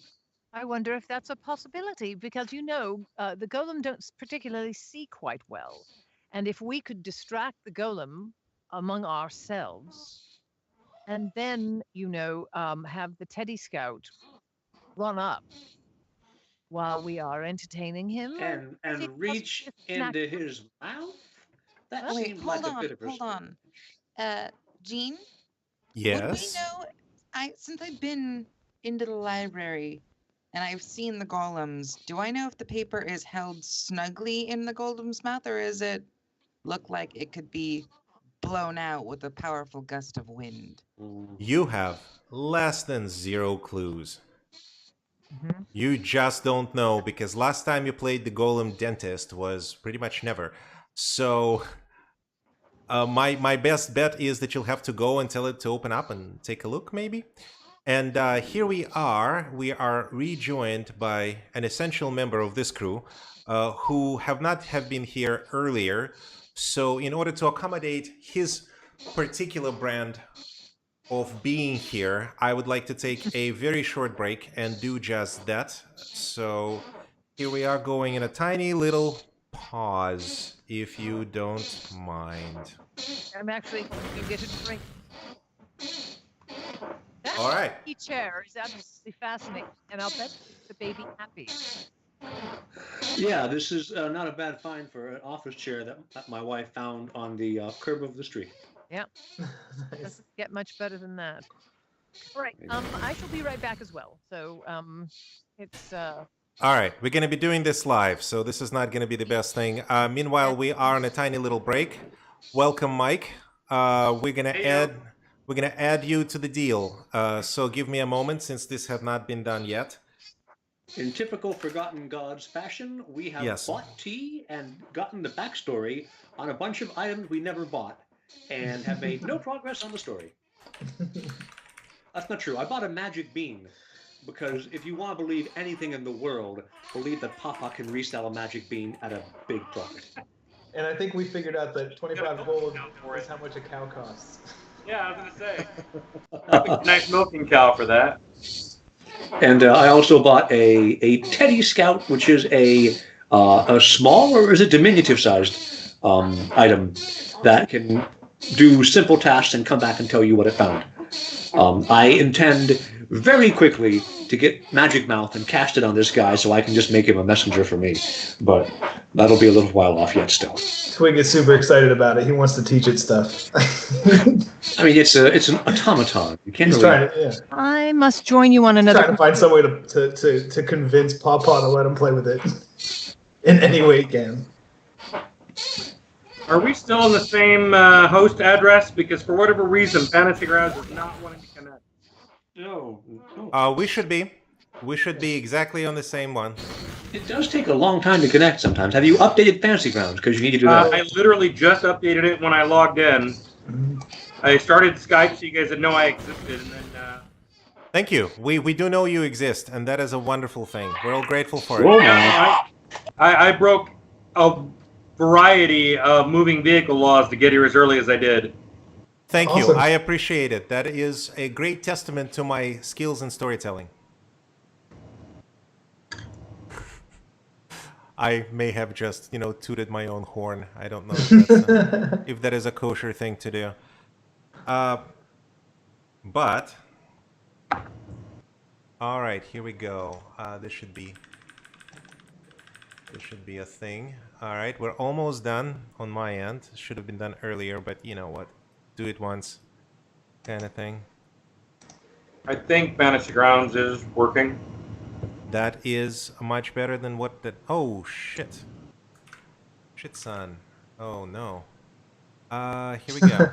if that's a possibility because the golem don't particularly see quite well, and if we could distract the golem among ourselves, and then have the Teddy Scout run up while we are entertaining him, is it And possibly reach a snack? into his mouth? That Huh? Wait, seemed hold like a on, bit of a hold stretch. on. Jean, would we Yes. know? Since I've been into the library and I've seen the golems, do I know if the paper is held snugly in the golem's mouth, or is it look like it could be blown out with a powerful gust of wind? You have less than 0 clues. Mm-hmm. You just don't know because last time you played the Golem Dentist was pretty much never. So my best bet is that you'll have to go and tell it to open up and take a look, maybe. And here we are. We are rejoined by an essential member of this crew who have not have been here earlier. So in order to accommodate his particular brand of being here, I would like to take a very short break and do just that. So here we are going in a tiny little pause, if you don't mind. I'm actually going to get a drink. That All right. rocking chair is absolutely fascinating, and I'll bet the baby happy. Yeah, this is not a bad find for an office chair that my wife found on the curb of the street. Yeah, Nice. doesn't get much better than that. All right, I shall be right back as well. So, it's All right, we're going to be doing this live, so this is not going to be the best thing. Meanwhile, we are on a tiny little break. Welcome, Mike. We're going to add you to the deal. So give me a moment since this have not been done yet. In typical Forgotten Gods fashion, we have bought tea and gotten the backstory on a bunch of items we never bought and have made no progress on the story. That's not true. I bought a magic bean because if you want to believe anything in the world, believe that Papa can resell a magic bean at a big profit. And I think we figured out that 25 gold is how much a cow costs. Yeah, I was gonna say. Nice milking cow for that. And I also bought a Teddy Scout, which is a small, or is it diminutive-sized item that can do simple tasks and come back and tell you what it found. I intend very quickly to get Magic Mouth and cast it on this guy so I can just make him a messenger for me. But that'll be a little while off yet still. Twig is super excited about it. He wants to teach it stuff. I mean, it's an automaton. You can't He's really... trying to, yeah. I must join you on another. Trying to find some way to convince Pawpaw to let him play with it in any way he can. Are we still on the same host address? Because for whatever reason, Fantasy Grounds is not wanting to connect. No. We should be. We should be exactly on the same one. It does take a long time to connect sometimes. Have you updated Fantasy Grounds? Because you need to do that. I literally just updated it when I logged in. I started Skype so you guys would know I existed, and then... Thank you. We do know you exist, and that is a wonderful thing. We're all grateful for it. Oh, I broke a variety of moving vehicle laws to get here as early as I did. Thank you. Awesome. I appreciate it. That is a great testament to my skills in storytelling. I may have just, tooted my own horn. I don't know if, that's, if that is a kosher thing to do. But, all right, here we go. This should be a thing. All right, we're almost done on my end. Should have been done earlier, but you know what? Do it once, kind of thing. I think Fantasy Grounds is working. That is much better than what that... Oh, shit. Shit, son. Oh, no. Here we go.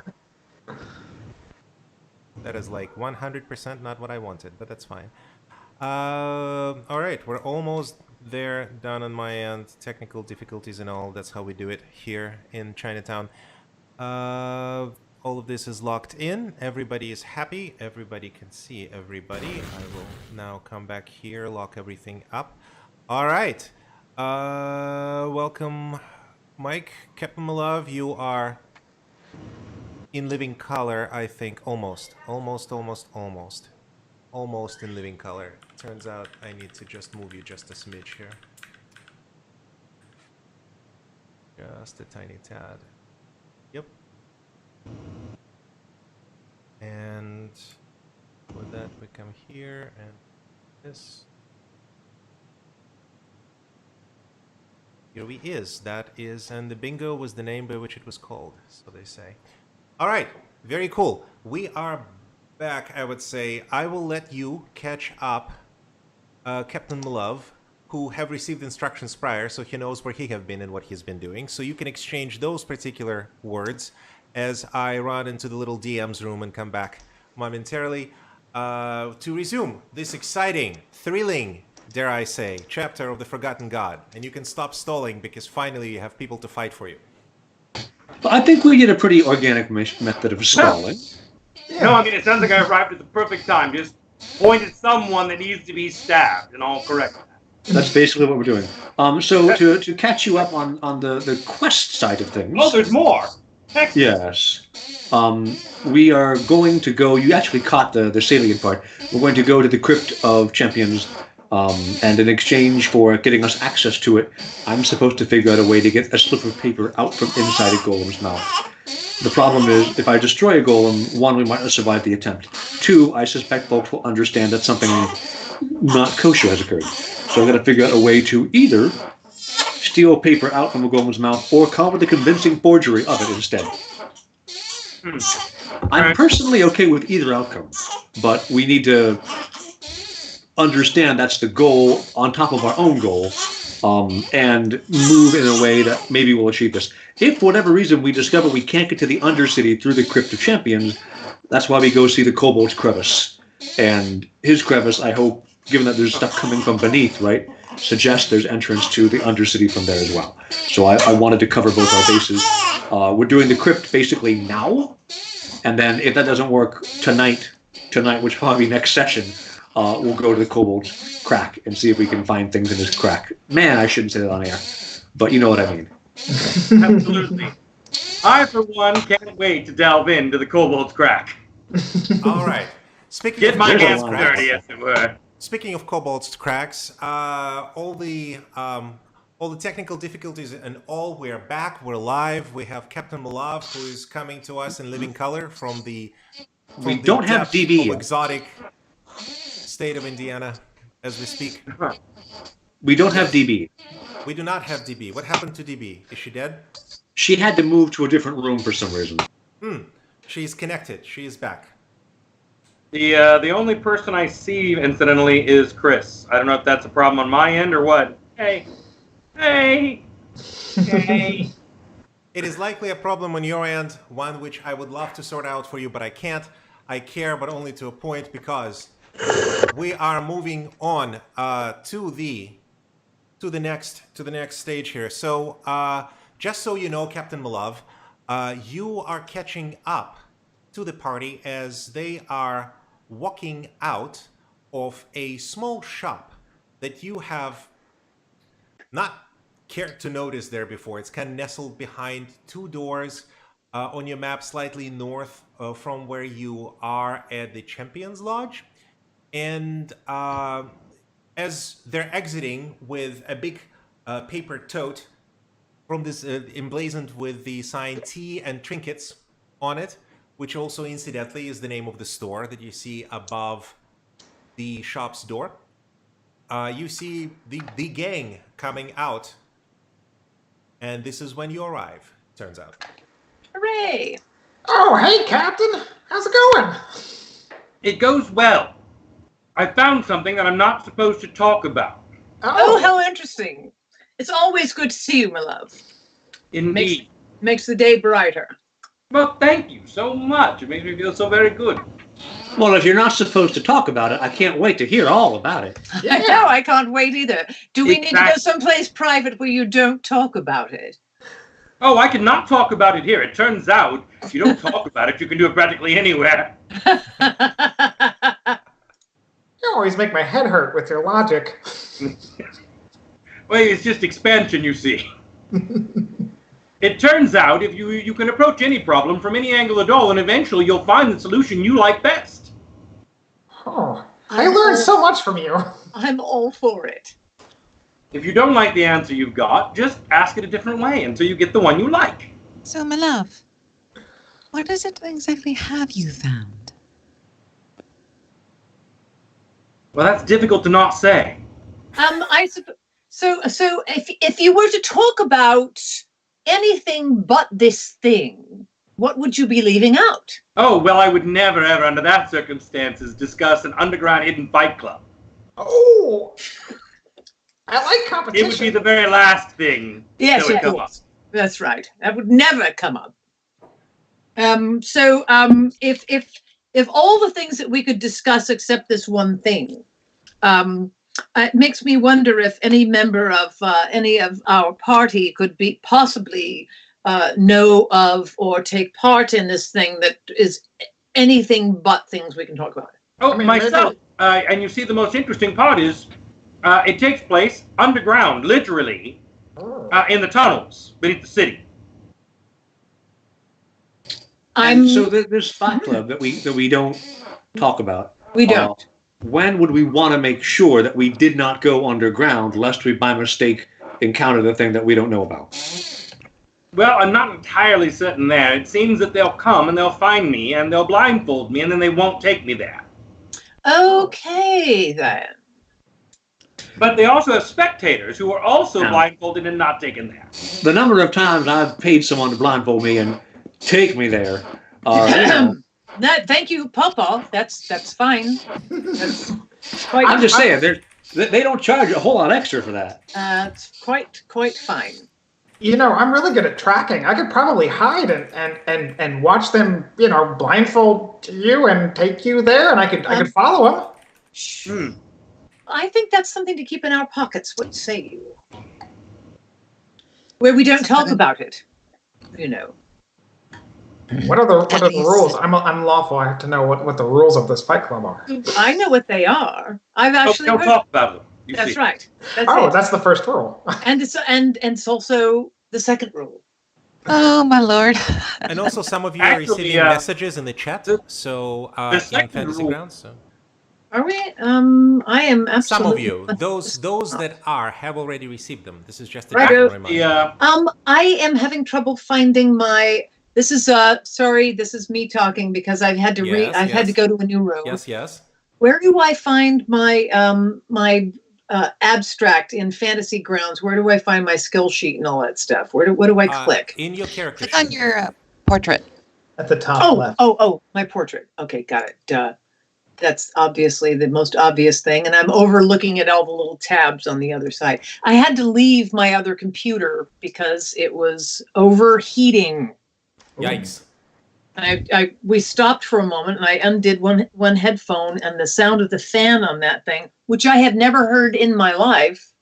That is like 100% not what I wanted, but that's fine. All right, we're almost there done on my end. Technical difficulties and all. That's how we do it here in Chinatown. All of this is locked in. Everybody is happy. Everybody can see everybody. I will now come back here, lock everything up. All right. Welcome, Mike. Captain Malov, you are in living color, I think. Almost in living color. Turns out I need to just move you just a smidge here. Just a tiny tad. Yep. And with that we come here and this. Here we is. That is, and the bingo was the name by which it was called, so they say. All right, very cool. We are back, I would say. I will let you catch up Captain Malov, who have received instructions prior, so he knows where he have been and what he's been doing. So you can exchange those particular words as I run into the little DM's room and come back momentarily to resume this exciting, thrilling, dare I say, chapter of the Forgotten God. And you can stop stalling because finally you have people to fight for you. I think we did a pretty organic method of stalling. No, I mean, it sounds like I arrived at the perfect time. Just point at someone that needs to be stabbed, and I'll correct that. That's basically what we're doing. So to catch you up on the quest side of things. Oh, there's more. Excellent. Yes. We are going to go. You actually caught the salient part. We're going to go to the Crypt of Champions, and in exchange for getting us access to it, I'm supposed to figure out a way to get a slip of paper out from inside a golem's mouth. The problem is, if I destroy a golem, one, we might not survive the attempt. Two, I suspect folks will understand that something not kosher has occurred. So I'm going to figure out a way to either steal paper out from a golem's mouth or come up with a convincing forgery of it instead. I'm personally okay with either outcome, but we need to understand that's the goal on top of our own goal, and move in a way that maybe will achieve this. If for whatever reason we discover we can't get to the Undercity through the Crypt of Champions, that's why we go see the Kobold's crevice. And his crevice, I hope, given that there's stuff coming from beneath, right, suggests there's entrance to the Undercity from there as well. So I wanted to cover both our bases. We're doing the Crypt basically now, and then if that doesn't work tonight, which will probably be next session, we'll go to the Kobold's crack and see if we can find things in his crack. Man, I shouldn't say that on air, but you know what I mean. Absolutely. I, for one, can't wait to delve into the Kobold's crack. All right. Speaking Get of my Kobold's hands cracks, dirty, as it were. Speaking of Kobold's cracks, all the technical difficulties and all, we're back, we're live. We have Captain Malov, who is coming to us in living color from the we don't have DB of exotic state of Indiana as we speak. We don't have DB. We do not have DB. What happened to DB? Is she dead? She had to move to a different room for some reason. She's connected. She is back. The only person I see, incidentally, is Chris. I don't know if that's a problem on my end or what. Hey. It is likely a problem on your end, one which I would love to sort out for you, but I can't. I care, but only to a point, because we are moving on to the next stage here. So just so you know, Captain Malov, you are catching up to the party as they are walking out of a small shop that you have not cared to notice there before. It's kind of nestled behind two doors on your map, slightly north from where you are at the Champions Lodge. And as they're exiting with a big paper tote from this emblazoned with the sign Tea and Trinkets on it, which also incidentally is the name of the store that you see above the shop's door. You see the gang coming out, and this is when you arrive, turns out. Hooray! Oh, hey, Captain. How's it going? It goes well. I found something that I'm not supposed to talk about. Oh, how interesting. It's always good to see you, my love. Indeed. Makes the day brighter. Well, thank you so much. It makes me feel so very good. Well, if you're not supposed to talk about it, I can't wait to hear all about it. I know, I can't wait either. Do we need to go Exactly. someplace private where you don't talk about it? Oh, I cannot talk about it here. It turns out, if you don't talk about it, you can do it practically anywhere. You always make my head hurt with your logic. Well, it's just expansion, you see. It turns out, if you can approach any problem from any angle at all, and eventually you'll find the solution you like best. Oh, I learned so much from you. I'm all for it. If you don't like the answer you've got, just ask it a different way until you get the one you like. So, my love, what is it exactly have you found? Well, that's difficult to not say. I suppose. So if you were to talk about anything but this thing, what would you be leaving out? Oh, well, I would never, ever, under that circumstances, discuss an underground hidden fight club. Oh, I like competition. It would be the very last thing Yes, that would of come up. course. That's right. That would never come up. If all the things that we could discuss except this one thing, it makes me wonder if any member of any of our party could be possibly know of or take part in this thing that is anything but things we can talk about. Oh, I mean, myself. And you see, the most interesting part is it takes place underground, literally, in the tunnels beneath the city. And so this fight club that we don't talk about. We don't. When would we want to make sure that we did not go underground, lest we by mistake encounter the thing that we don't know about? Well, I'm not entirely certain there. It seems that they'll come and they'll find me and they'll blindfold me and then they won't take me there. Okay, then. But they also have spectators who are also No. blindfolded and not taken there. The number of times I've paid someone to blindfold me and take me there are, Thank you, Papa. That's fine. That's quite. I'm just saying, they don't charge a whole lot extra for that. It's quite fine. You know, I'm really good at tracking. I could probably hide and watch them, blindfold you and take you there, and I could follow them. I think that's something to keep in our pockets. What say you? Where we don't talk about it, What are the rules? I'm lawful. I have to know what the rules of this fight club are. I know what they are. I've actually Don't heard. talk about them. You That's see. right. That's Oh, it. that's the first rule. And it's also the second rule. Oh, my lord. And also, some of you are Actually, receiving messages in the chat. So in second Fantasy rule- Grounds. So. Are we? I am absolutely. Some of you, those that have already received them. This is just a Right. general reminder. Yeah. I am having trouble finding my. This is sorry. This is me talking because I've had to Yes, I've had to yes. go to a new room. Yes. Where do I find my my abstract in Fantasy Grounds? Where do I find my skill sheet and all that stuff? What do I click? In your character Click on sheet. your portrait. At the top left. Oh, my portrait. Okay, got it. That's obviously the most obvious thing, and I'm overlooking at all the little tabs on the other side. I had to leave my other computer because it was overheating. Yikes. We stopped for a moment, and I undid one headphone, and the sound of the fan on that thing, which I had never heard in my life,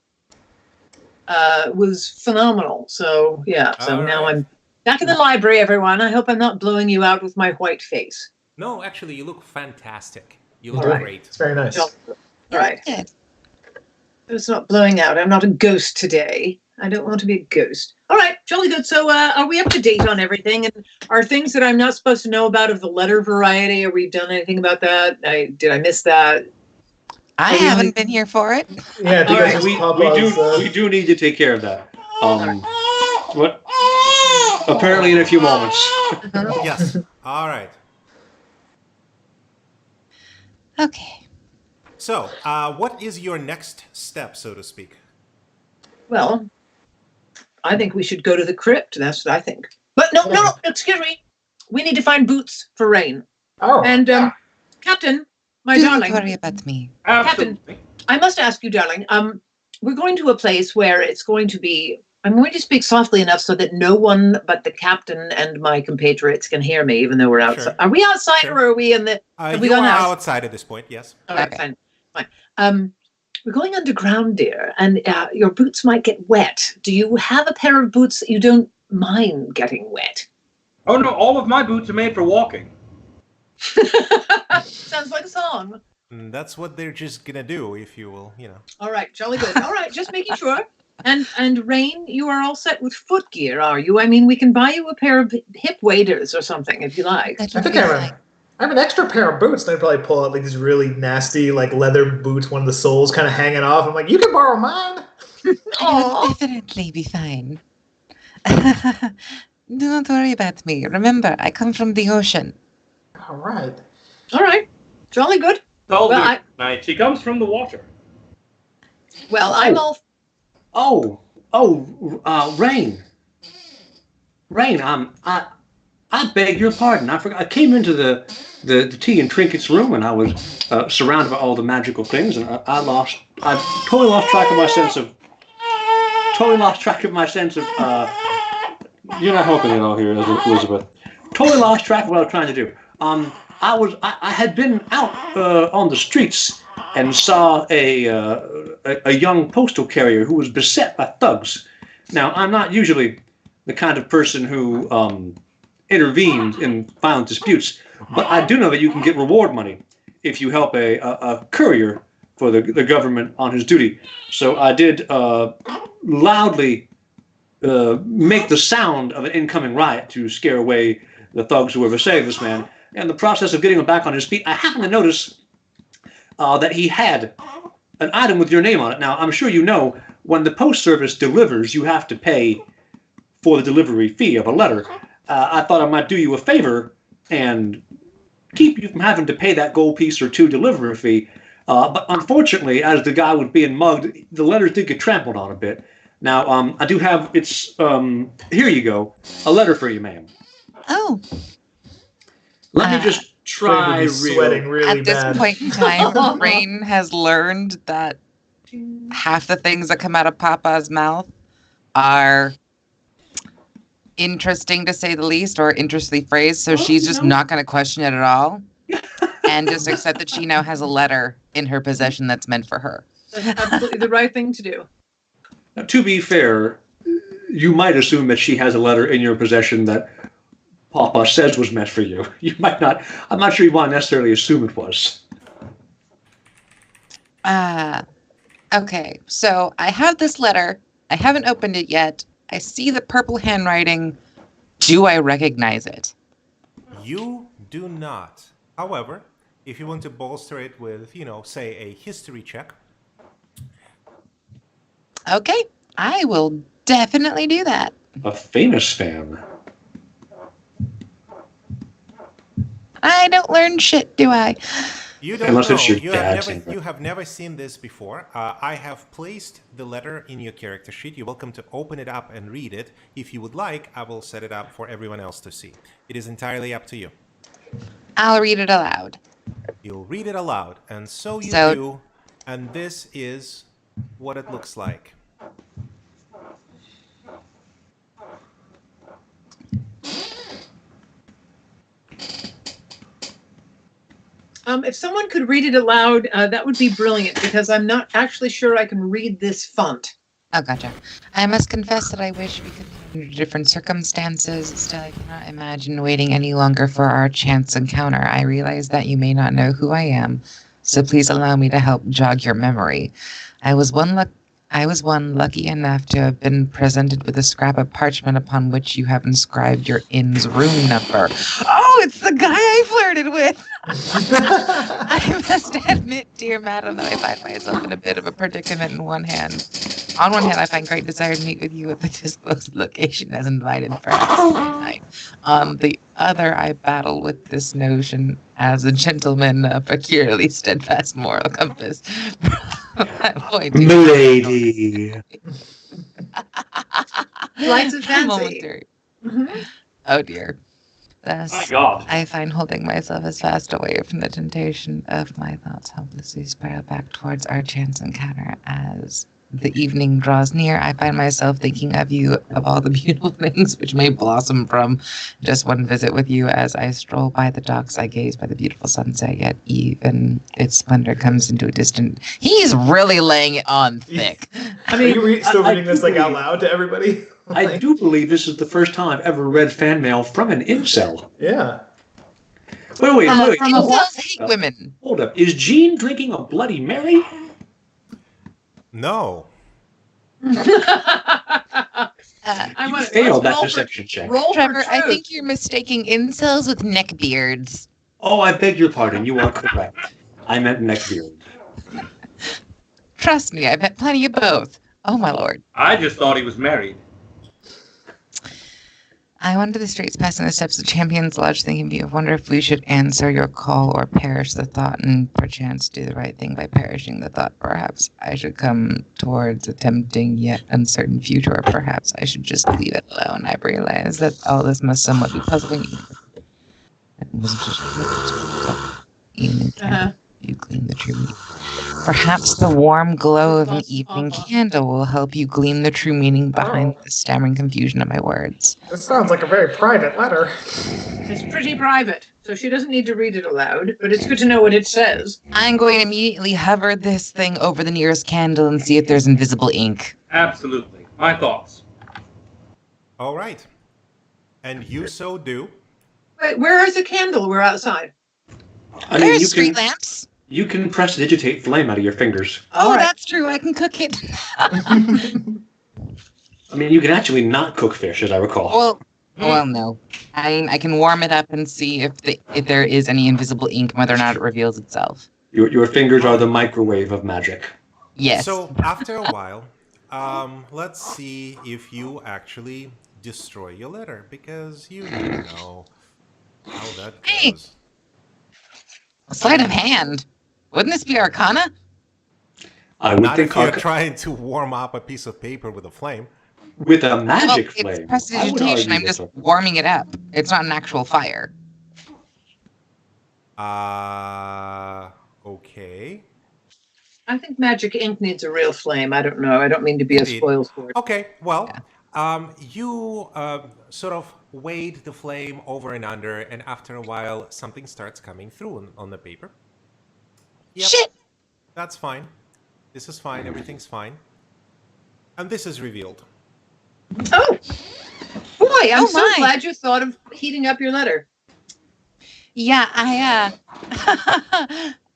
was phenomenal. So yeah, All now right. I'm back in the library, everyone. I hope I'm not blowing you out with my white face. No, actually, you look fantastic. You look All right. great. It's very nice. All right. Good. It's not blowing out. I'm not a ghost today. I don't want to be a ghost. All right, jolly good. So are we up to date on everything? And are things that I'm not supposed to know about of the letter variety, are we done anything about that? Did I miss that? I haven't been here for it. Yeah, All right. because We do need to take care of that. What? Apparently in a few moments. Yes. All right. Okay. So, what is your next step, so to speak? Well, I think we should go to the crypt. That's what I think. But no, excuse me. We need to find boots for Rain. Oh, And Captain, my Don't darling, worry about me. Absolutely. I must ask you, darling. We're going to a place where it's going to be I'm going to speak softly enough so that no one but the captain and my compatriots can hear me, even though we're outside. Sure. Are we outside Sure. or are we in the? Have we You gone are out? outside at this point, yes. All right, Okay. fine. We're going underground, dear, and your boots might get wet. Do you have a pair of boots that you don't mind getting wet? Oh no, all of my boots are made for walking. Sounds like a song. That's what they're just gonna do, if you will, All right, jolly good. All right, just making sure. And Rain, you are all set with foot gear, are you? I mean, we can buy you a pair of hip waders or something if you like. I think I have an extra pair of boots. They probably pull out like these really nasty, like leather boots. One of the soles kind of hanging off. I'm like, you can borrow mine. I'll definitely be fine. Do not worry about me. Remember, I come from the ocean. All right. Jolly good. All Well, good. Right. She comes from the water. Well, I'm all. Rain. Rain, I beg your pardon. I forgot. I came into the tea and trinkets room, and I was surrounded by all the magical things, and I totally lost track of my sense of. You're not helping at all here, Elizabeth. Totally lost track of what I was trying to do. I had been out on the streets and saw a young postal carrier who was beset by thugs. Now, I'm not usually the kind of person who intervenes in violent disputes, but I do know that you can get reward money if you help a courier for the government on his duty. So I did loudly make the sound of an incoming riot to scare away the thugs who were besetting this man. In the process of getting him back on his feet, I happened to notice that he had an item with your name on it. Now, I'm sure you know, when the post service delivers, you have to pay for the delivery fee of a letter. I thought I might do you a favor and keep you from having to pay that gold piece or two delivery fee. But unfortunately, as the guy was being mugged, the letters did get trampled on a bit. Now, I do have, here you go, a letter for you, ma'am. Oh. Let me just try sweating really At this bad. point in time, Rain has learned that half the things that come out of Papa's mouth are interesting to say the least, or interestingly phrased, so she's just not going to question it at all and just accept that she now has a letter in her possession that's meant for her. That's absolutely the right thing to do. Now, to be fair, you might assume that she has a letter in your possession that Papa says was meant for you. You might not. I'm not sure you want to necessarily assume it was. Okay, so I have this letter. I haven't opened it yet. I see the purple handwriting. Do I recognize it? You do not. However, if you want to bolster it with, say a history check. Okay, I will definitely do that. A famous fan. I don't learn shit, do I? You don't Unless know. it's your You dad's have, never, handwriting. you have never seen this before. I have placed the letter in your character sheet. You're welcome to open it up and read it. If you would like, I will set it up for everyone else to see. It is entirely up to you. I'll read it aloud. You'll read it aloud, and so you So- do. And this is what it looks like. If someone could read it aloud, that would be brilliant, because I'm not actually sure I can read this font. Oh, gotcha. I must confess that I wish we could be under different circumstances. Still, I cannot imagine waiting any longer for our chance encounter. I realize that you may not know who I am, so please allow me to help jog your memory. I was one lucky enough to have been presented with a scrap of parchment upon which you have inscribed your inn's room number. Oh, it's the guy I flirted with! I must admit, dear madam, that I find myself in a bit of a predicament on one hand, I find great desire to meet with you at the disclosed location as invited perhaps tonight. On the other, I battle with this notion as a gentleman, a peculiarly steadfast moral compass. Milady. Flights of fancy. Momentary. Mhm. Oh dear. Thus, My God. I find holding myself as fast away from the temptation of my thoughts helplessly spiral back towards our chance encounter as the evening draws near, I find myself thinking of you, of all the beautiful things which may blossom from just one visit with you. As I stroll by the docks, I gaze by the beautiful sunset, yet even its splendor comes into a distant... He's really laying it on thick. I mean, are you still reading this like out believe- loud to everybody? I do believe this is the first time I've ever read fan mail from an incel. Yeah. Wait. From a what? Incels hate women. Hold up. Is Jean drinking a Bloody Mary? No. I You want failed that roll for- deception check. Roll Trevor, for I truth. think you're mistaking incels with neckbeards. Oh, I beg your pardon. You are correct. I meant neckbeard. Trust me, I've had plenty of both. Oh, my lord. I just thought he was married. I wander the streets passing the steps of Champion's Lodge, thinking of you. I wonder if we should answer your call or perish the thought, and perchance do the right thing by perishing the thought. Perhaps I should come towards a tempting yet uncertain future, or perhaps I should just leave it alone. I realize that all this must somewhat be puzzling you. You gleam the true meaning. Perhaps the warm glow of an evening candle will help you glean the true meaning behind the stammering confusion of my words. This sounds like a very private letter. It's pretty private, so she doesn't need to read it aloud, but it's good to know what it says. I'm going to immediately hover this thing over the nearest candle and see if there's invisible ink. Absolutely. My thoughts. All right. And you so do. Wait, where is the candle? We're outside. I mean, There's street lamps. You can prestidigitate flame out of your fingers. Oh, All right. that's true. I can cook it. I mean, you can actually not cook fish, as I recall. Well, no. I can warm it up and see if there is any invisible ink, whether or not it reveals itself. Your fingers are the microwave of magic. Yes. So after a while, let's see if you actually destroy your letter, because you never know how that Hey. goes. Sleight of hand. Wouldn't this be Arcana? I would Not think if you're Arca- trying to warm up a piece of paper with a flame. with a magic Well, flame. it's I would prestidigitation. argue I'm just with a- warming it up. It's not an actual fire. Okay. I think magic ink needs a real flame. I don't know. I don't mean to be a Indeed. spoilsport. Okay, well, you sort of wade the flame over and under, and after a while, something starts coming through on the paper. Yep, Shit! that's fine. This is fine. Everything's fine. And this is revealed. Oh, boy! I'm Oh, so my. glad you thought of heating up your letter. Yeah,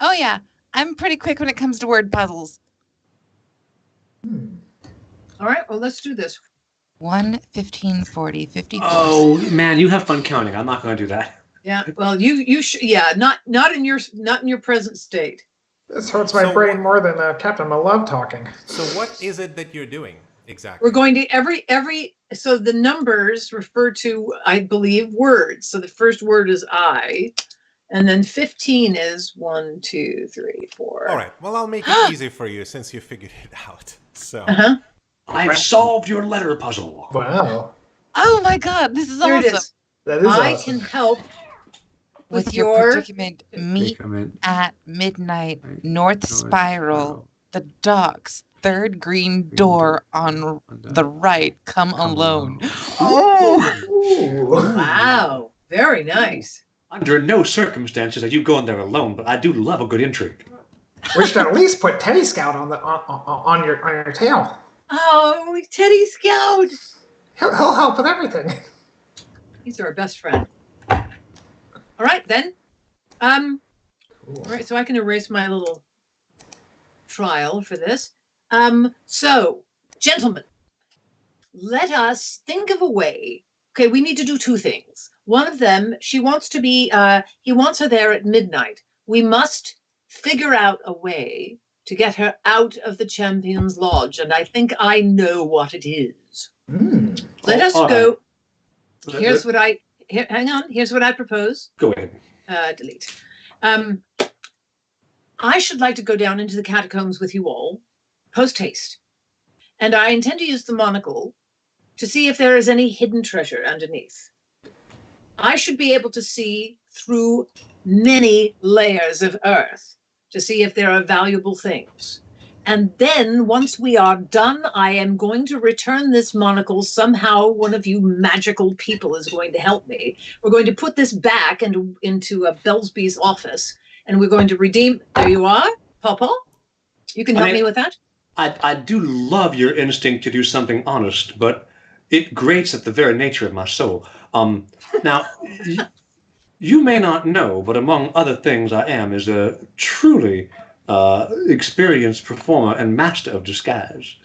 oh, yeah. I'm pretty quick when it comes to word puzzles. All right. Well, let's do this. 1, 15, 40, 54. Oh man, you have fun counting. I'm not going to do that. Yeah. Well, you should. Yeah. Not in your present state. This hurts my So brain more than Captain Malove talking. So what is it that you're doing exactly? We're going to every. So the numbers refer to, I believe, words. So the first word is I, and then 15 is 1, 2, 3, 4. All right. Well, I'll make it easy for you since you figured it out. So, Uh-huh. I've solved your letter puzzle. Wow. Oh my god, this is Here awesome. it is. That is I awesome. can help With with your your. predicament, meet at midnight, North Spiral, the docks, third green door on the right, come alone. Ooh. Wow. Very nice. Under no circumstances are you going there alone, but I do love a good intrigue. We should at least put Teddy Scout on your tail. Oh, Teddy Scout. He'll help with everything. He's our best friend. All right, then. All right, so I can erase my little trial for this. So, gentlemen, let us think of a way. Okay, we need to do two things. One of them, he wants her there at midnight. We must figure out a way to get her out of the Champion's Lodge, and I think I know what it is. Let us all go. right. Here's what I hang on. Here's what I propose. Go ahead. Delete. I should like to go down into the catacombs with you all, post haste, and I intend to use the monocle to see if there is any hidden treasure underneath. I should be able to see through many layers of earth to see if there are valuable things. And then once we are done, I am going to return this monocle. Somehow one of you magical people is going to help me. We're going to put this back into Belsby's office, and we're going to redeem. There you are, Pawpaw. You can help me with that? I do love your instinct to do something honest, but it grates at the very nature of my soul. Now, you may not know, but among other things I am is a truly experienced performer and master of disguise.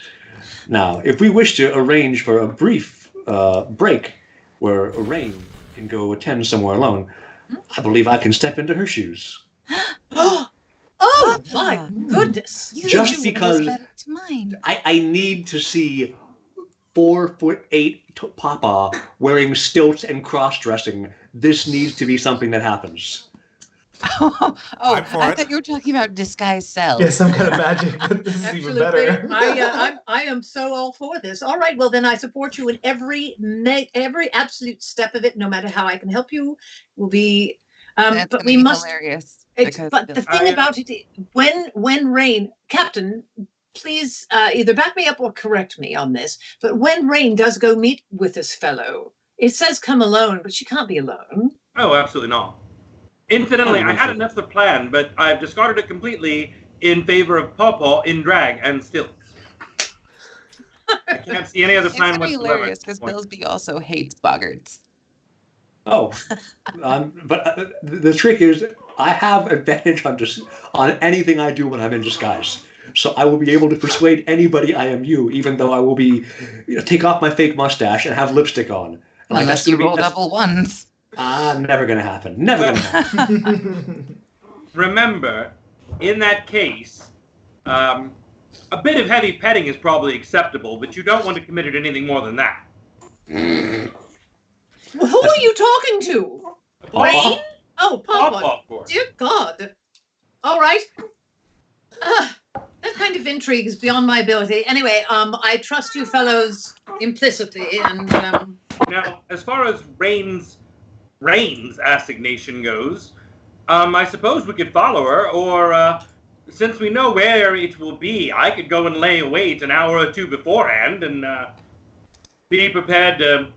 Now, if we wish to arrange for a brief break where Rain can go attend somewhere alone, I believe I can step into her shoes. Oh my goodness! Just because I need to see 4'8" Papa wearing stilts and cross-dressing. This needs to be something that happens. I thought you were talking about disguise self. Yeah, some kind of magic. This is even better. I am so all for this. All right, well then I support you in every absolute step of it. No matter how I can help you, will be. But we must. Hilarious. But the thing about it, when Rain, Captain, please either back me up or correct me on this. But when Rain does go meet with this fellow, it says come alone, but she can't be alone. Oh, absolutely not. Incidentally, I had another plan, but I've discarded it completely in favor of Pawpaw in drag and stilts. I can't see any other plan whatsoever. It's hilarious because Billsby also hates boggarts. Oh, but the trick is I have advantage on anything I do when I'm in disguise. So I will be able to persuade anybody I am you, even though I will be take off my fake mustache and have lipstick on. Unless you roll double ones. Never gonna happen. Never gonna happen. Remember, in that case, a bit of heavy petting is probably acceptable, but you don't want to commit it to anything more than that. Well, who are you talking to? Rain? Oh, Pawpaw. Of course. Dear God. All right. That kind of intrigue is beyond my ability. Anyway, I trust you fellows implicitly, and Now, as far as Rain's assignation goes, I suppose we could follow her, or since we know where it will be, I could go and lay wait an hour or two beforehand and be prepared to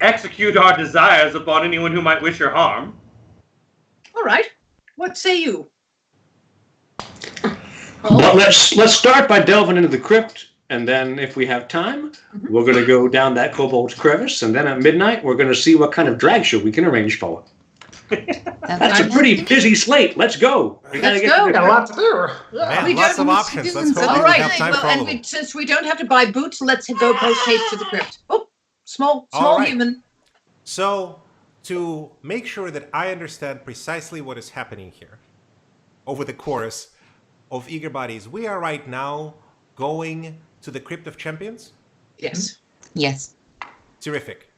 execute our desires upon anyone who might wish her harm. all right. What say you? Well, let's start by delving into the crypt, and then if we have time, we're going to go down that kobold's crevice, and then at midnight we're going to see what kind of drag show we can arrange for it. That's a pretty busy slate. Let's go. We Let's go. Got a lot to do. Yeah. Man, lots of options. Let's hope All we right. have time for all of them. Since we don't have to buy boots, let's go post haste to the crypt. Oh, small All right. human. So, to make sure that I understand precisely what is happening here over the course of Eager Bodies, we are right now going to the Crypt of Champions? Yes. Yes. Terrific.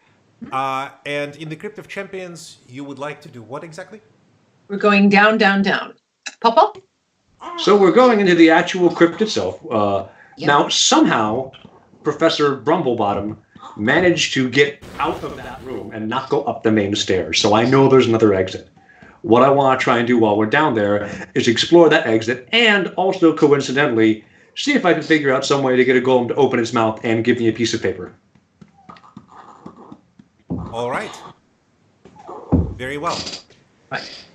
And in the Crypt of Champions, you would like to do what exactly? We're going down, down, down. Pawpaw? So we're going into the actual crypt itself. Now, somehow, Professor Brumblebottom managed to get out of that room and not go up the main stairs. So I know there's another exit. What I want to try and do while we're down there is explore that exit and also, coincidentally, see if I can figure out some way to get a golem to open its mouth and give me a piece of paper. All right. Very well. Right.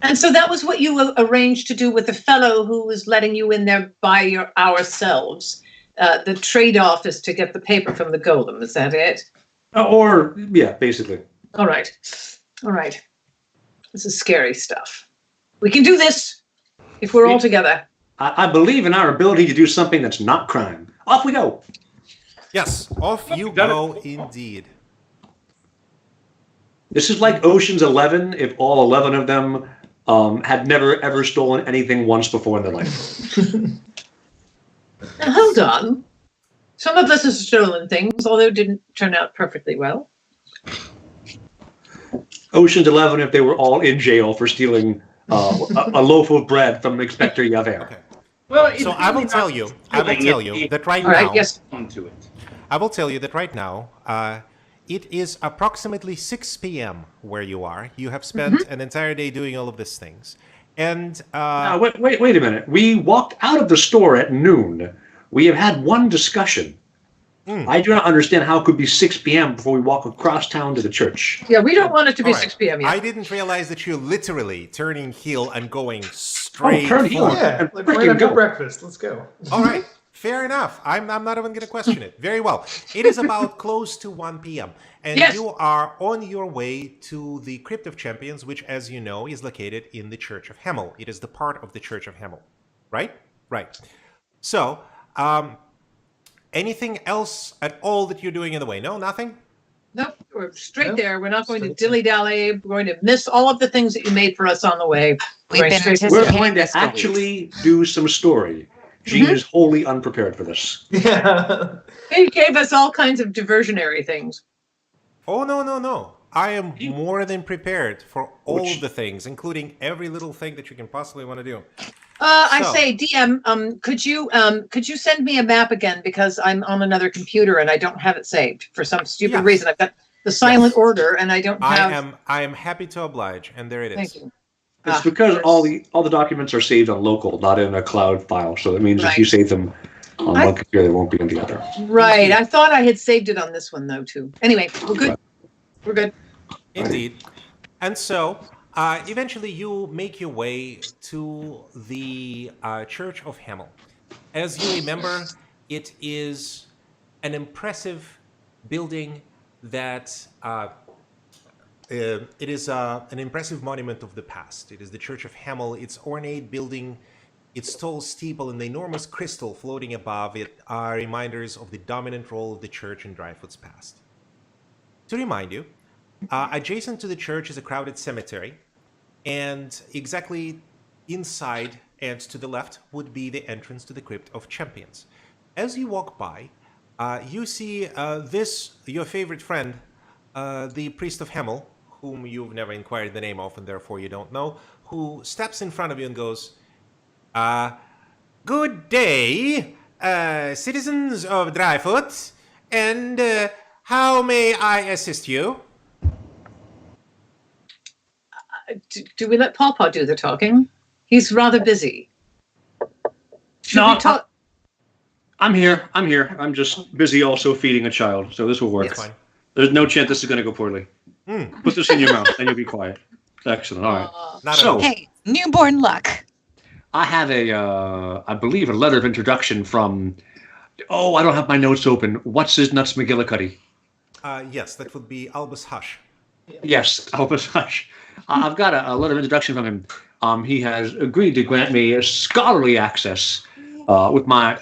And so that was what you arranged to do with the fellow who was letting you in there by ourselves. The trade-off is to get the paper from the golem. Is that it? Yeah, basically. All right. All right. This is scary stuff. We can do this if we're all together. I believe in our ability to do something that's not crime. Off we go. Yes, off you go indeed. This is like Ocean's 11 if all 11 of them had never ever stolen anything once before in their life. Now, hold on. Some of us have stolen things, although it didn't turn out perfectly well. Ocean's 11 if they were all in jail for stealing a loaf of bread from Inspector Javert. Okay. Well, So I will tell you that right All right, now. yes. Onto it. I will tell you that right now. It is approximately 6 p.m. where you are. You have spent an entire day doing all of these things. And Wait a minute. We walked out of the store at noon. We have had one discussion. I do not understand how it could be 6 p.m. before we walk across town to the church. Yeah, we don't want it to be all right. 6 p.m. yet. I didn't realize that you're literally turning heel and going straight. turn heel. Yeah, like we're Freaking gonna go. do breakfast. Let's go. All right. Fair enough. I'm not even going to question it. Very well. It is about close to 1 p.m. And Yes. you are on your way to the Crypt of Champions, which, as you know, is located in the Church of Hemel. It is the part of the Church of Hemel. Right? Right. So, anything else at all that you're doing in the way? No, nothing? Nope, we're straight Nope, there. We're not going to straight there. dilly-dally. We're going to miss all of the things that you made for us on the way. We've Going been straight to We're anticipating going to this for weeks. actually do some story. Gene is wholly unprepared for this. Yeah. They gave us all kinds of diversionary things. Oh, no. I am more than prepared for all Which- of the things, including every little thing that you can possibly want to do. I So- say, DM, could you send me a map again, because I'm on another computer and I don't have it saved for some stupid Yes. reason. I've got the silent Yes. order and I don't have. I am happy to oblige, and there it is. Thank you. It's Ah, because yes. all the documents are saved on local, not in a cloud file. So that means if Right. you save them on I- one computer, they won't be on the other. Right. I thought I had saved it on this one though too. Anyway, we're good. We're good. Indeed. And so, eventually you make your way to the Church of Hemel. As you remember, it is an impressive building that it is an impressive monument of the past. It is the Church of Hemel. Its ornate building, its tall steeple, and the enormous crystal floating above it are reminders of the dominant role of the church in Dryfoot's past. To remind you, adjacent to the church is a crowded cemetery, and exactly inside and to the left would be the entrance to the Crypt of Champions. As you walk by, you see your favorite friend, the priest of Hemel, whom you've never inquired the name of and therefore you don't know, who steps in front of you and goes, "Good day, citizens of Dryfoot, and how may I assist you?" Do we let Pawpaw do the talking? He's rather busy. Should No, we talk? I'm here. I'm just busy also feeding a child, so this will work. That's fine. There's no chance this is going to go poorly. Put this in your mouth, and you'll be quiet. Excellent. All right. Not So- at all. Hey, newborn luck. I have I believe, a letter of introduction from. Oh, I don't have my notes open. What's his nuts, McGillicuddy? Yes, that would be Albus Hush. Yes, Albus Hush. I've got a letter of introduction from him. He has agreed to grant me a scholarly access with my.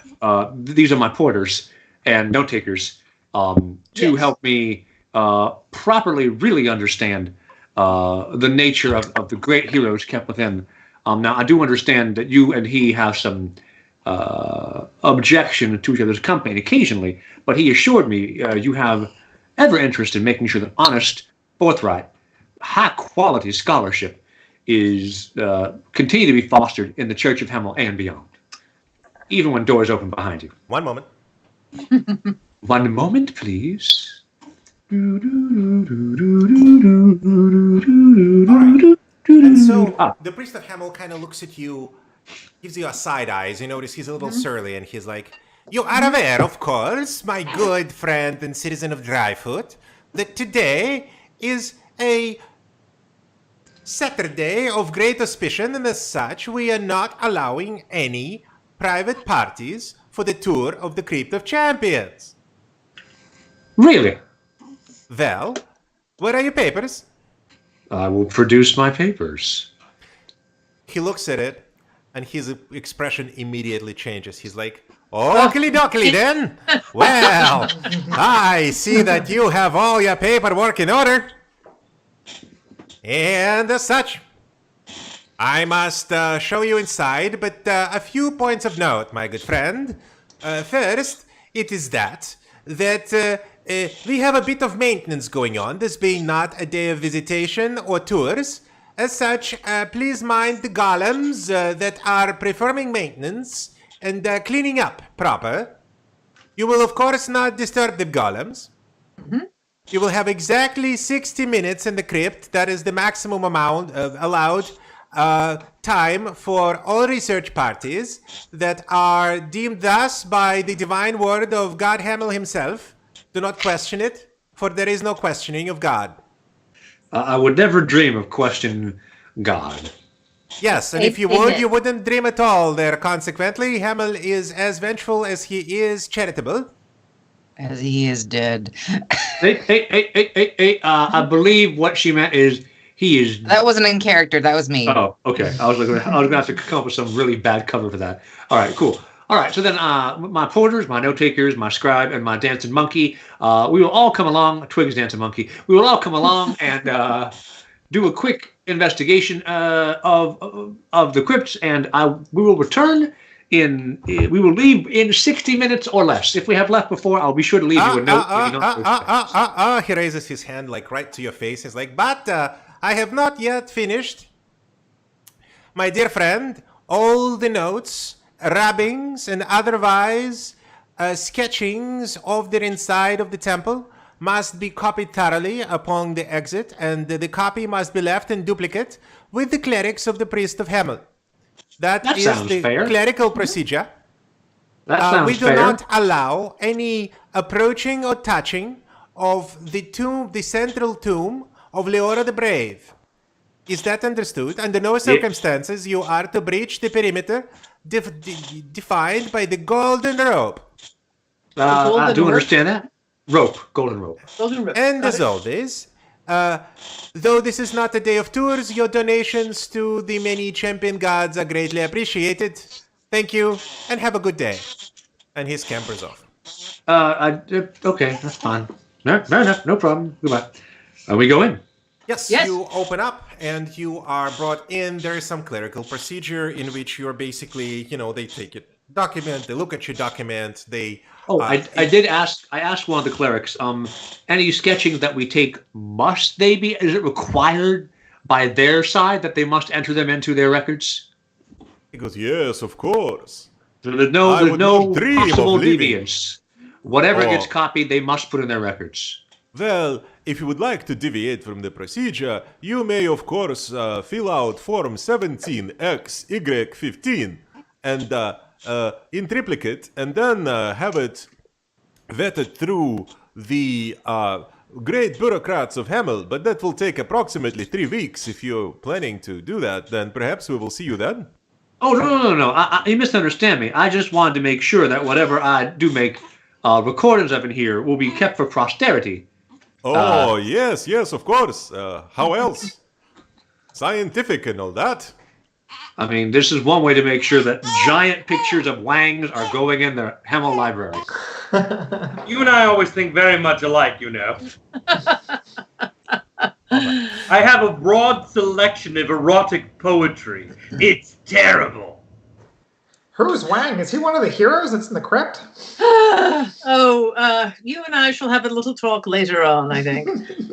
These are my porters and note takers to Yes. help me properly, really understand the nature of the great heroes kept within. Now, I do understand that you and he have some objection to each other's company occasionally, but he assured me you have every interest in making sure that honest, forthright, high-quality scholarship is continue to be fostered in the Church of Hemel and beyond, even when doors open behind you. One moment. One moment, please. And so Ah. the priest of Hemel kind of looks at you, gives you a side eyes. You notice he's a little surly, and he's like, "You are aware, of course, my good friend and citizen of Dryfoot, that today is a Saturday of great auspicion, and as such, we are not allowing any private parties for the tour of the Crypt of Champions." Really? Well, where are your papers? I will produce my papers. He looks at it, and his expression immediately changes. He's like, "Oakley dokley then. Well, I see that you have all your paperwork in order. And as such, I must show you inside, but a few points of note, my good friend. First, it is that we have a bit of maintenance going on, this being not a day of visitation or tours. As such, please mind the golems that are performing maintenance and cleaning up proper. You will, of course, not disturb the golems. You will have exactly 60 minutes in the crypt. That is the maximum amount allowed time for all research parties that are deemed thus by the divine word of God Hamel himself. Do not question it, for there is no questioning of God. I would never dream of questioning God. Yes, and if you would, you wouldn't dream at all there. Consequently, Hamel is as vengeful as he is charitable. As he is dead. Hey, I believe what she meant is he is... That wasn't in character. That was me. Oh, okay. I was going to have to come up with some really bad cover for that. All right, cool. All right, so then my porters, my note-takers, my scribe, and my dancing monkey, we will all come along, Twig's dancing monkey, we will all come along and do a quick investigation of the crypts, and we will return we will leave in 60 minutes or less. If we have left before, I'll be sure to leave you a note. He raises his hand like right to your face. He's like, but I have not yet finished. My dear friend, all the notes, rubbings, and otherwise sketchings of the inside of the temple must be copied thoroughly upon the exit, and the copy must be left in duplicate with the clerics of the priest of Hamel. That is the fair. Clerical procedure. That sounds we do fair. not allow any approaching or touching of the tomb, the central tomb of Leora the Brave. Is that understood? Under no circumstances you are to breach the perimeter defined by the golden rope. I do understand that. Golden rope. And as always, though this is not a day of tours, your donations to the many champion gods are greatly appreciated. Thank you, and have a good day. And he scampers off. Okay, that's fine. No, fair enough. No problem. Goodbye. We go in. Yes, you open up and you are brought in. There is some clerical procedure in which you're basically, they take your document, they look at your document, they... I did ask, I asked one of the clerics, any sketching that we take, is it required by their side that they must enter them into their records? He goes, yes, of course. So there's no possible deviance. Whatever gets copied, they must put in their records. Well, if you would like to deviate from the procedure, you may, of course, fill out Form 17XY15 and in triplicate, and then have it vetted through the great bureaucrats of Hamel. But that will take approximately 3 weeks. If you're planning to do that, then perhaps we will see you then. Oh, no. You misunderstand me. I just wanted to make sure that whatever I do make recordings of in here will be kept for posterity. Oh, yes, of course. How else? Scientific and all that. I mean, this is one way to make sure that giant pictures of Wangs are going in the Hamel library. You and I always think very much alike, I have a broad selection of erotic poetry. It's terrible. Who's Wang? Is he one of the heroes that's in the crypt? You and I shall have a little talk later on, I think.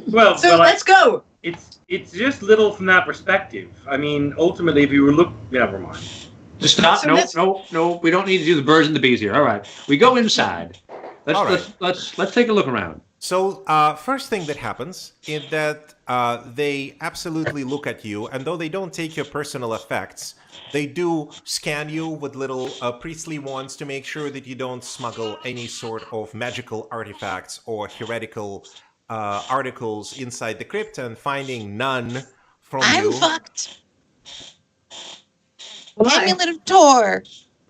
Let's go. It's just little from that perspective. I mean, ultimately, if you were never mind. Just stop. No. We don't need to do the birds and the bees here. All right, we go inside. Let's take a look around. So, first thing that happens is that they absolutely look at you, and though they don't take your personal effects, they do scan you with little priestly wands to make sure that you don't smuggle any sort of magical artifacts or heretical articles inside the crypt, and finding none from you. I'm fucked. Amulet of Tor.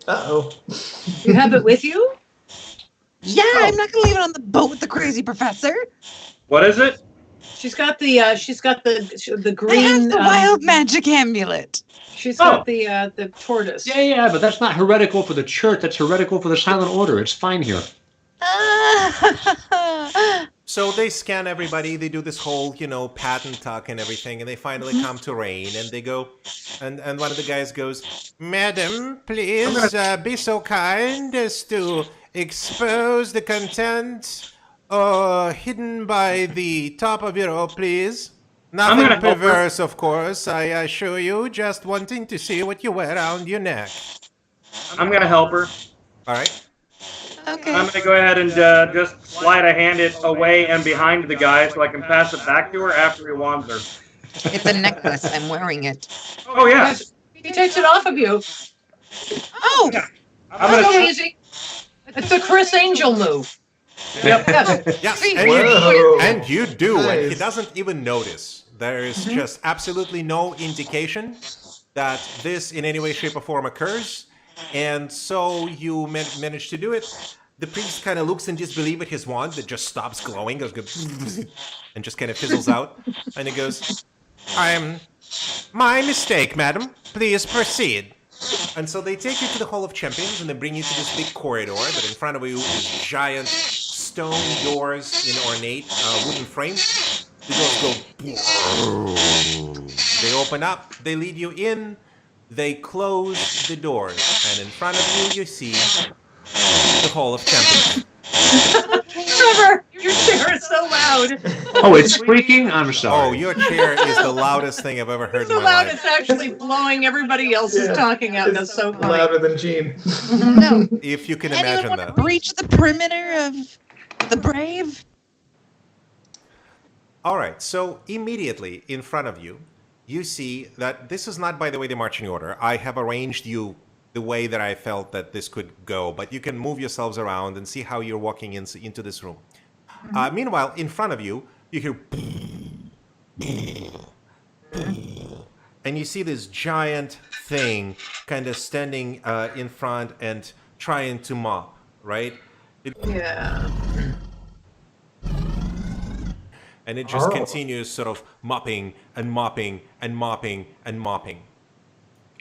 Uh-oh. You have it with you? Yeah, I'm not gonna leave it on the boat with the crazy professor. What is it? She's got the green. I have the wild magic amulet. She's got the tortoise. Yeah, but that's not heretical for the church. That's heretical for the Silent Order. It's fine here. So they scan everybody. They do this whole, pat and tuck and everything, and they finally come to Rain, and they go, and one of the guys goes, "Madam, please be so kind as to expose the content hidden by the top of your robe, please. Nothing perverse, of course, I assure you, just wanting to see what you wear around your neck." I'm going to help her. All right. Okay. I'm going to go ahead and just slide a hand it away and behind the guy so I can pass it back to her after he wands her. It's a necklace. I'm wearing it. Oh yes. He takes it off of you. Oh! I'm Go gonna. easy. It's the Chris Angel move. Yep. Yes. Yes, Wait, and you do, and he Nice. doesn't even notice. There is just absolutely no indication that this in any way, shape, or form occurs, and so you manage to do it. The priest kind of looks in disbelief at his wand that just stops glowing, goes and just kind of fizzles out, and he goes, My mistake, madam. Please proceed." And so they take you to the Hall of Champions, and they bring you to this big corridor that in front of you is giant stone doors in ornate wooden frames. The doors go. They open up. They lead you in. They close the doors, and in front of you, you see the Hall of Champions. Trevor, your chair is so loud. Oh, it's squeaking? I'm sorry. Oh, your chair is the loudest thing I've ever heard So in my loud life. it's actually blowing everybody else's Yeah, talking out. it's That's so funny. louder than Gene. No. If you can Anyone imagine want to that. breach the perimeter of the brave? All right, so immediately in front of you, you see that this is not, by the way, the marching order. I have arranged you the way that I felt that this could go, but you can move yourselves around and see how you're walking into this room. Meanwhile, in front of you, you hear and you see this giant thing kind of standing in front and trying to mop, right? Yeah. And it just Oh. continues sort of mopping and mopping and mopping and mopping.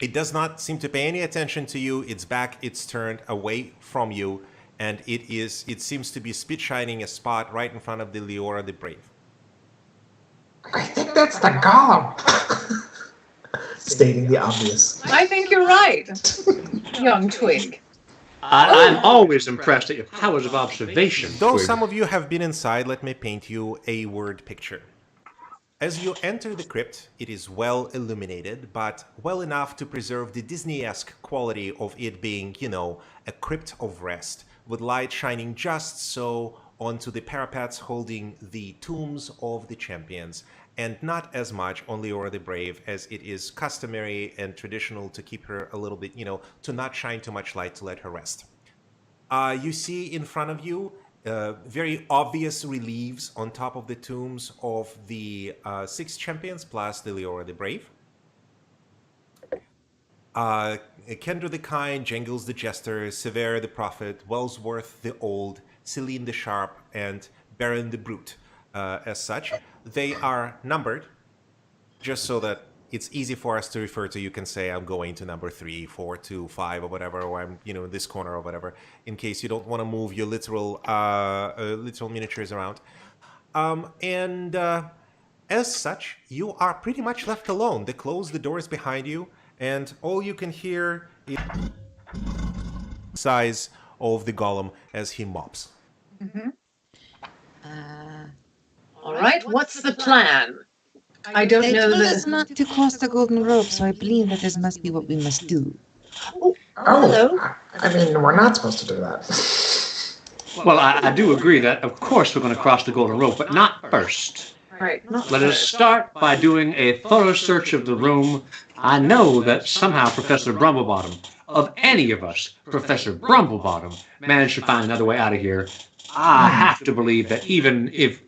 It does not seem to pay any attention to you. Its back, it's turned away from you, and it seems to be spit shining a spot right in front of the Leora the Brave. I think that's the golem. Stating the obvious. I think you're right, young twig. I'm always impressed at your powers of observation. Though Twig. some of you have been inside, let me paint you a word picture. As you enter the crypt, it is well illuminated, but well enough to preserve the Disney-esque quality of it being, a crypt of rest, with light shining just so onto the parapets holding the tombs of the champions, and not as much on Leora the Brave as it is customary and traditional to keep her a little bit, to not shine too much light to let her rest. You see in front of you very obvious reliefs on top of the tombs of the 6 champions plus the Leora the Brave. Kendra the Kind, Jangles the Jester, Severe the Prophet, Wellsworth the Old, Celine the Sharp, and Baron the Brute. As such, they are numbered just so that it's easy for us to refer to. You can say I'm going to number 3, 4, 2, 5, or whatever, or I'm in this corner or whatever, in case you don't want to move your literal miniatures around. As such, you are pretty much left alone. They close the doors behind you, and all you can hear is the size of the golem as he mops. All right, what's the plan? I don't They know told us the. not to cross the golden rope, so I believe that this must be what we must do. Oh, hello. I mean, we're not supposed to do that. Well, I do agree that, of course, we're going to cross the golden rope, but not first. Right. Let us start by doing a thorough search of the room. I know that somehow Professor Brumblebottom, of any of us, Professor Brumblebottom, managed to find another way out of here. I have to believe that even if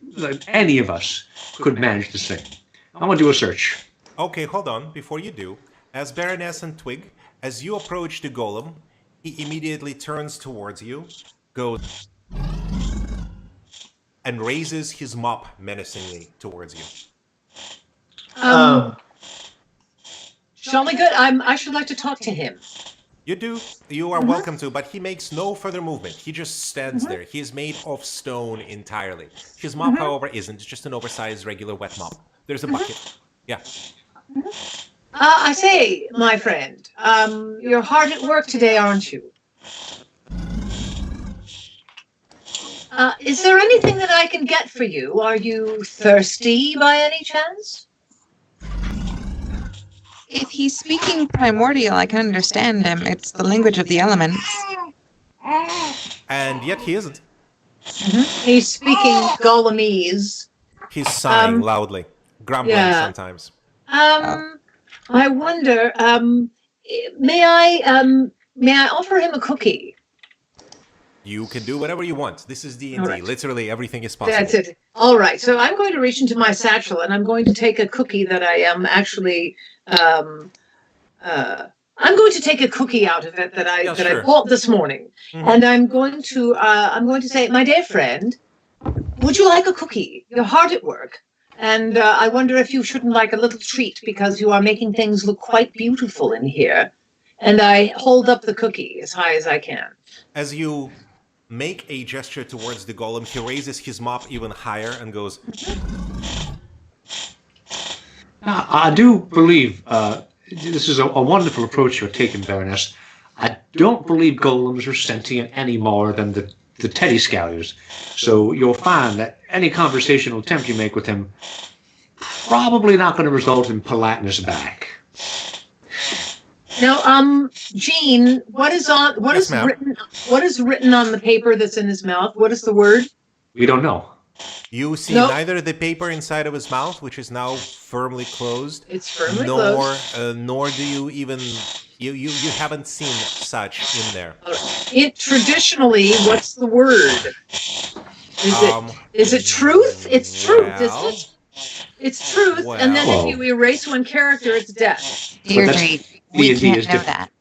any of us could manage this thing. I want to do a search. Okay, hold on. Before you do, as Baroness and Twig, as you approach the golem, he immediately turns towards you, goes, and raises his mop menacingly towards you. Jolly good. I should like to talk to him. You do. You are welcome to, but he makes no further movement. He just stands there. He is made of stone entirely. His mop, however, isn't. It's just an oversized, regular wet mop. There's a bucket. Yeah. I say, my friend, you're hard at work today, aren't you? Is there anything that I can get for you? Are you thirsty by any chance? If he's speaking primordial, I can understand him. It's the language of the elements. And yet he isn't. He's speaking Golemese. He's sighing loudly. grumbling Yeah. sometimes. I wonder. May I offer him a cookie? You can do whatever you want. This is D&D. All right. Literally everything is possible. That's it. All right. So I'm going to reach into my satchel and I'm going to take a cookie that I am actually. I'm going to take a cookie out of it that I I bought this morning, and I'm going to say, my dear friend, would you like a cookie? You're hard at work, and I wonder if you shouldn't like a little treat because you are making things look quite beautiful in here. And I hold up the cookie as high as I can. As you make a gesture towards the golem, he raises his mop even higher and goes, I do believe this is a wonderful approach you're taking, Baroness. I don't believe golems are sentient any more than the teddy scallions. So you'll find that any conversational attempt you make with him probably not going to result in politeness back. Now, Jean, what is ma'am. written on the paper that's in his mouth? What is the word? We don't know. You see Nope. neither the paper inside of his mouth, which is now firmly closed, It's firmly nor closed. nor do you even you haven't seen such in there. It traditionally, what's the word? Is it truth? It's truth, well, isn't it? It's truth, and then if you erase one character, it's death. Deirdre, we D&D can't is know different. that.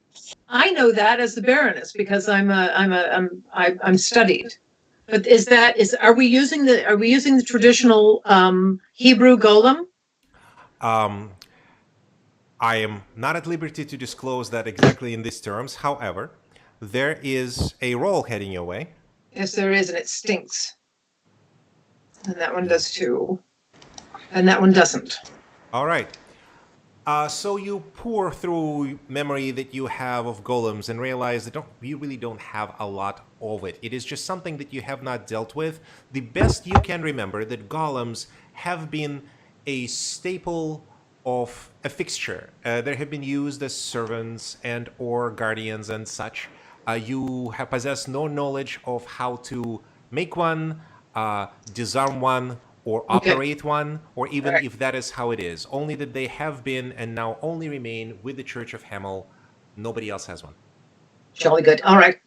I know that as the Baroness because I'm studied. But are we using the traditional Hebrew golem? I am not at liberty to disclose that exactly in these terms. However, there is a roll heading your way. Yes, there is, and it stinks. And that one does too. And that one doesn't. All right. So you pour through memory that you have of golems and realize that you really don't have a lot of it. It is just something that you have not dealt with. The best you can remember that golems have been a staple of a fixture. They have been used as servants and or guardians and such. You have possessed no knowledge of how to make one, disarm one, or operate one, or even if that is how it is. Only that they have been and now only remain with the Church of Hamel. Nobody else has one. Jolly good. All right.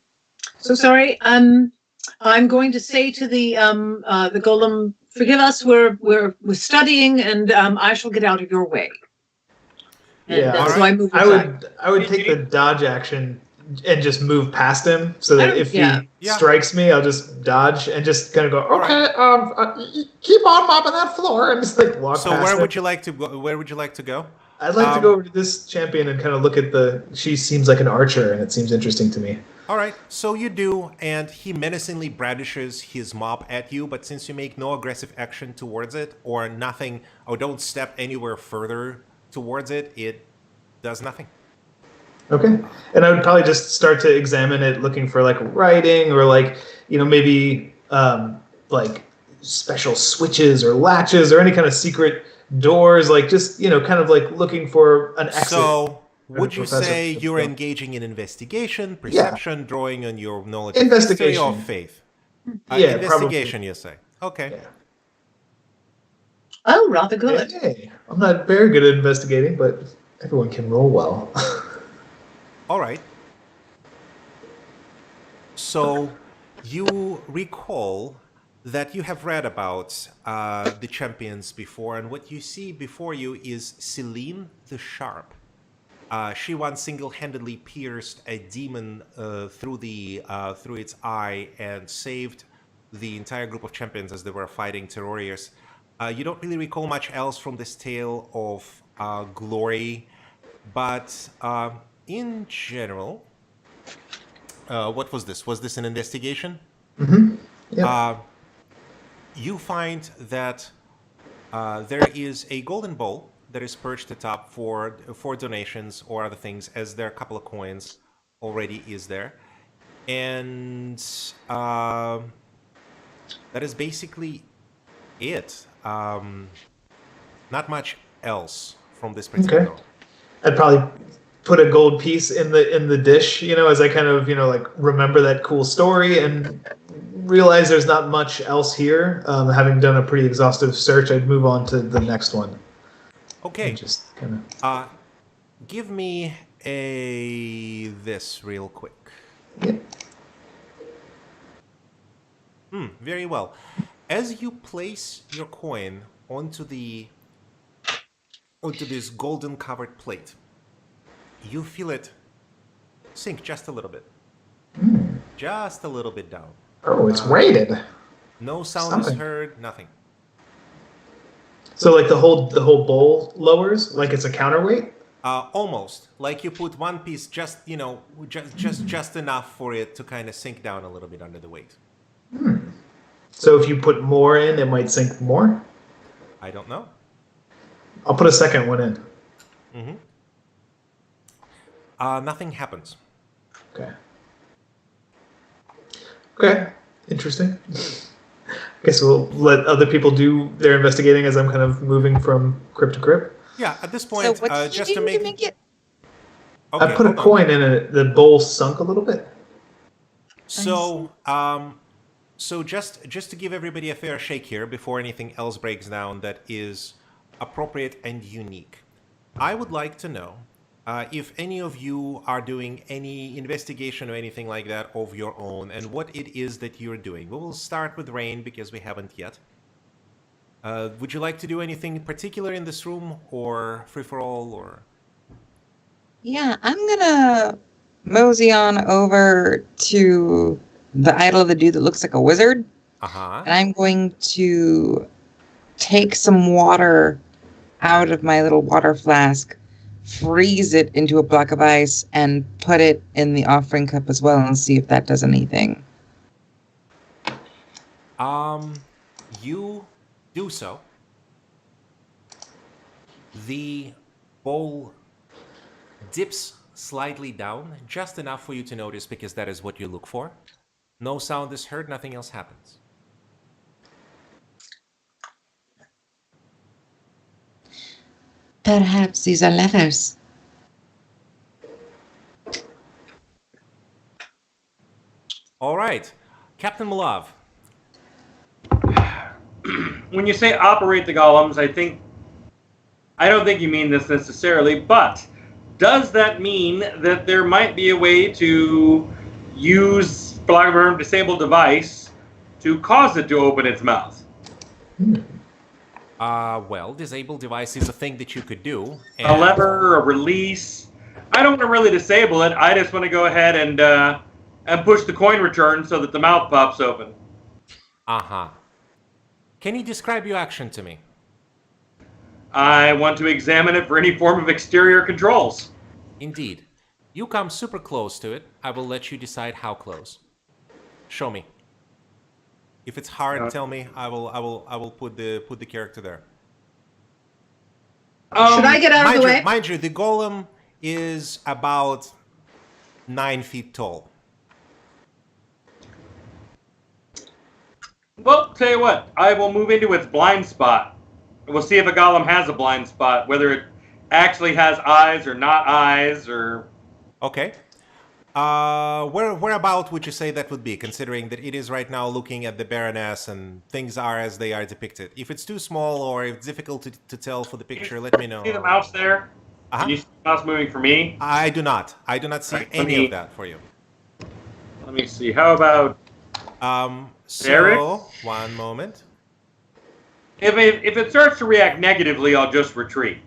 So sorry. I'm going to say to the golem, forgive us. We're studying, and I shall get out of your way. And Yeah, so I move aside. I would take the dodge action and just move past him so that if he Yeah. strikes me, I'll just dodge and just kind of go, okay, Keep on mopping that floor and just like walk So past where him. would you like to go? Where would you like to go? I'd like to go over to this champion and kind of look at she seems like an archer and it seems interesting to me. All right, so you do, and he menacingly brandishes his mop at you, but since you make no aggressive action towards it, or nothing, or don't step anywhere further towards it, it does nothing. Okay. And I would probably just start to examine it, looking for like writing or like, maybe like special switches or latches or any kind of secret doors, like just, kind of like looking for an exit. So would you Professor. say you're engaging in investigation, perception, drawing on your knowledge of Investigation. history, or faith? Yeah, investigation, you say. Okay. Yeah. Oh, rather good. Hey, I'm not very good at investigating, but everyone can roll well. All right. So you recall that you have read about the champions before, and what you see before you is Celine the Sharp. She once single-handedly pierced a demon through its eye and saved the entire group of champions as they were fighting terrorists. You don't really recall much else from this tale of glory, but in general, what was this? Was this an investigation? Mm-hmm. Yeah. You find that there is a golden bowl that is perched atop for donations or other things, as there are a couple of coins already is there. And that is basically it. Not much else from this particular. Okay. I'd probably put a gold piece in the dish, as I kind of, like remember that cool story and realize there's not much else here. Having done a pretty exhaustive search, I'd move on to the next one. Okay. And just kind Give me this real quick. of. Yeah. Very well. As you place your coin onto this golden covered plate, you feel it sink just a little bit. Just a little bit down. Oh, it's weighted. No sound is Something. heard, nothing. So like the whole bowl lowers, like it's a counterweight. Almost. Like you put one piece just enough for it to kind of sink down a little bit under the weight. So if you put more in, it might sink more. I don't know. I'll put a second one in. Nothing happens. Okay. Okay. Interesting. I guess we'll let other people do their investigating as I'm kind of moving from crypt to crypt. Yeah, at this So point, what did just you to do make, to make it? Okay, I put a hold on. coin in it. The bowl sunk a little bit. So, so just to give everybody a fair shake here before anything else breaks down that is appropriate and unique, I would like to know if any of you are doing any investigation or anything like that of your own, and what it is that you're doing. We will start with Rain because we haven't yet. Would you like to do anything particular in this room, or free for all, or? Yeah, I'm gonna mosey on over to the idol of the dude that looks like a wizard, and I'm going to take some water out of my little water flask, freeze it into a block of ice, and put it in the offering cup as well, and see if that does anything. You do so. The bowl dips slightly down, just enough for you to notice because that is what you look for. No sound is heard, nothing else happens. Perhaps these are letters. All right, Captain Malav. When you say operate the golems, I don't think you mean this necessarily, but does that mean that there might be a way to use, for lack of a term, disable device to cause it to open its mouth? Well, disable device is a thing that you could do. A lever, a release. I don't want to really disable it. I just want to go ahead and push the coin return so that the mouth pops open. Can you describe your action to me? I want to examine it for any form of exterior controls. Indeed. You come super close to it. I will let you decide how close. Show me. If it's hard, tell me. I will put the character there. Should I get out of the way? Mind you, the golem is about 9 feet tall. Well, tell you what, I will move into its blind spot. We'll see if a golem has a blind spot, whether it actually has eyes or not eyes, or... Okay. Where about would you say that would be, considering that it is right now looking at the Baroness and things are as they are depicted? If it's too small or if it's difficult to tell for the picture, let me know. See the mouse there? Can you see the mouse moving for me? I do not. I do not see any of that for you. Let me see. How about... So, one moment. If it starts to react negatively, I'll just retreat.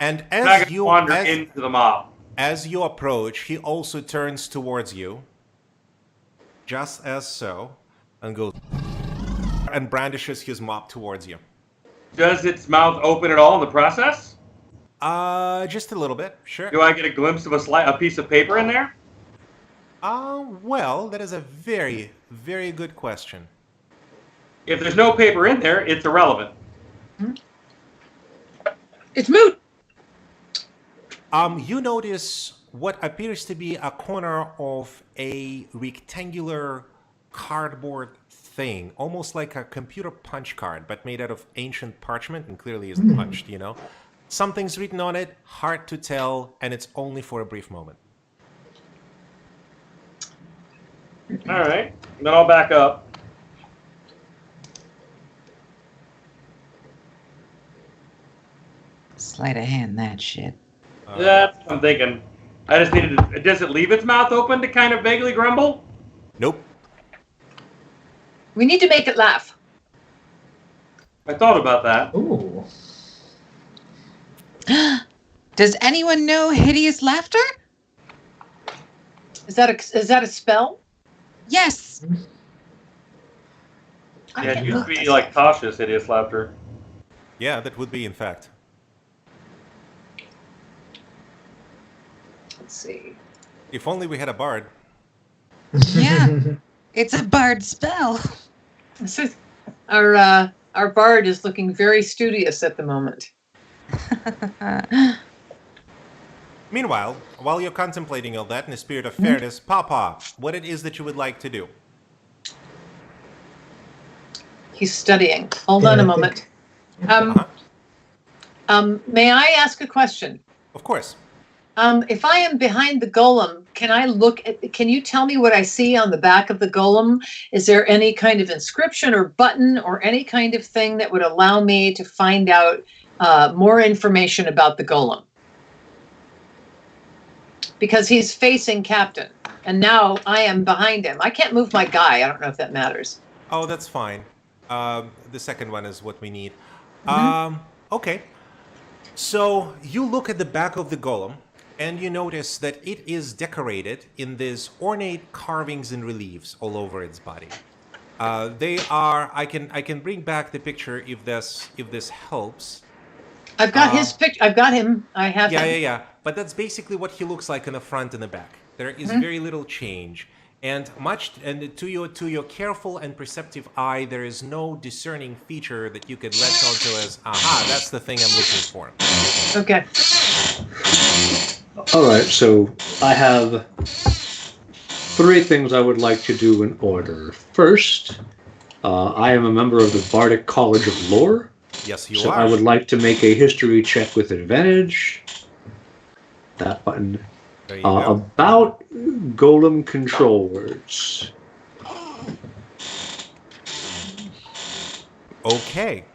And as you wander into the mob. As you approach, he also turns towards you, just as so, and goes and brandishes his mop towards you. Does its mouth open at all in the process? Just a little bit, sure. Do I get a glimpse of a piece of paper in there? Well, that is a very, very good question. If there's no paper in there, it's irrelevant. It's moot. You notice what appears to be a corner of a rectangular cardboard thing, almost like a computer punch card, but made out of ancient parchment and clearly isn't punched, you know? Something's written on it, hard to tell, and it's only for a brief moment. All right, then I'll back up. Sleight of hand, that shit. That's what I'm thinking. I just needed to... Does it leave its mouth open to kind of vaguely grumble? Nope. We need to make it laugh. I thought about that. Ooh. Does anyone know hideous laughter? Is that a spell? Yes. Yeah, it used to be like cautious, hideous laughter. Yeah, that would be, in fact. Let's see. If only we had a bard. Yeah. It's a bard spell. Our bard is looking very studious at the moment. Meanwhile, while you're contemplating all that in the spirit of fairness, Papa, what it is that you would like to do? He's studying. Hold on a moment. May I ask a question? Of course. If I am behind the golem, can you tell me what I see on the back of the golem? Is there any kind of inscription or button or any kind of thing that would allow me to find out more information about the golem? Because he's facing Captain, and now I am behind him. I can't move my guy. I don't know if that matters. Oh, that's fine. The second one is what we need. Okay. So you look at the back of the golem, and you notice that it is decorated in these ornate carvings and reliefs all over its body. They are. I can bring back the picture if this helps. I've got his picture. I've got him. I have him. Yeah. But that's basically what he looks like in the front and the back. There is very little change, and to your careful and perceptive eye, there is no discerning feature that you could latch onto as, aha, that's the thing I'm looking for. Okay. All right, so I have 3 things I would like to do in order. First, I am a member of the Bardic College of Lore. Yes, you so are. I would like to make a history check with advantage. That button. There you go. About golem control words. Okay.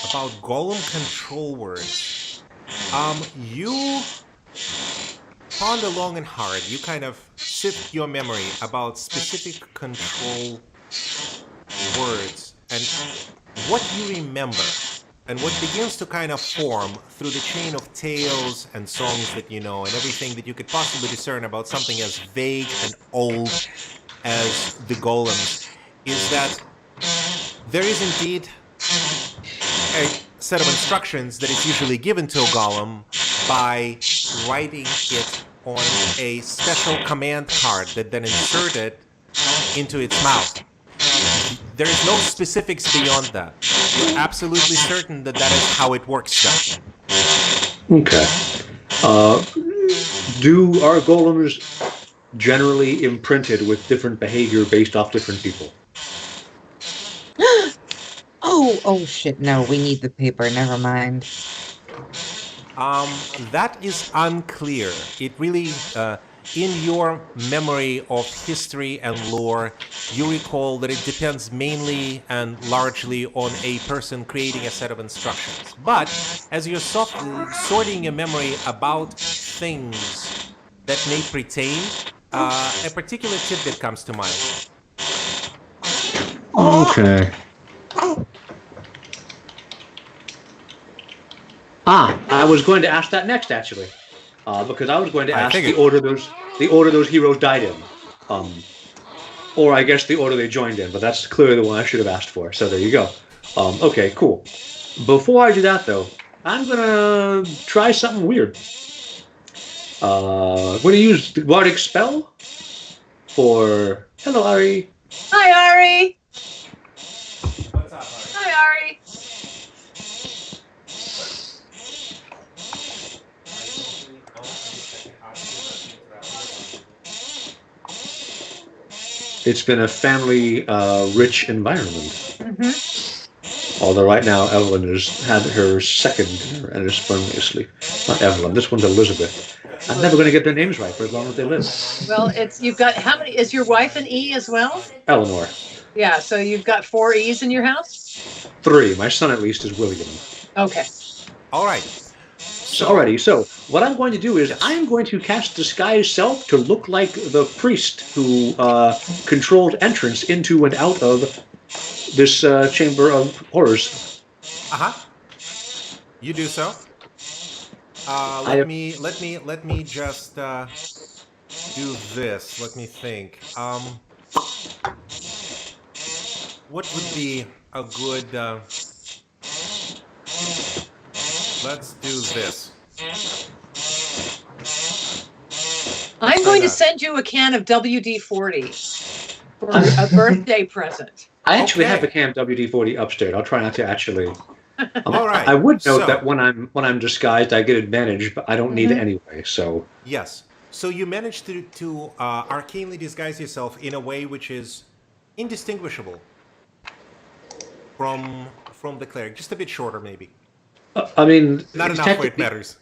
About golem control words. You ponder long and hard. You kind of sift your memory about specific control words and what you remember. And what begins to kind of form through the chain of tales and songs that you know and everything that you could possibly discern about something as vague and old as the golems is that there is indeed a set of instructions that is usually given to a golem by writing it on a special command card that then inserted into its mouth. There is no specifics beyond that. You're absolutely certain that that is how it works, though. Okay. Do our golems generally imprinted with different behavior based off different people? Oh shit, no, we need the paper, never mind. That is unclear. It really, in your memory of history and lore, you recall that it depends mainly and largely on a person creating a set of instructions. But as you're sorting your memory about things that may pertain, a particular tidbit comes to mind. Okay. I was going to ask that next, actually, because I was going to ask the order those heroes died in, or I guess the order they joined in. But that's clearly the one I should have asked for. So there you go. Okay, cool. Before I do that, though, I'm gonna try something weird. I'm gonna use the Bardic spell for. Hello, Ari. Hi, Ari. What's up, Hi, Ari. It's been a family-rich environment. Mm-hmm. Although right now Evelyn has had her second dinner and is firmly asleep. Not Evelyn. This one's Elizabeth. I'm never going to get their names right for as long as they live. Well, you've got how many? Is your wife an E as well? Eleanor. Yeah. So you've got 4 E's in your house. 3. My son at least is William. Okay. All right. So what I'm going to do is I'm going to cast Disguise Self to look like the priest who controlled entrance into and out of this Chamber of Horrors. You do so. Let me just do this. Let me think. What would be a good? Let's do this. I'm going to send you a can of WD-40 for a birthday present. I actually have a can of WD-40 upstairs. I'll try not to actually. All right. I would note that when I'm disguised, I get advantage, but I don't need it anyway. So yes. So you managed to arcanely disguise yourself in a way which is indistinguishable from the cleric. Just a bit shorter, maybe. I mean, not enough where it matters.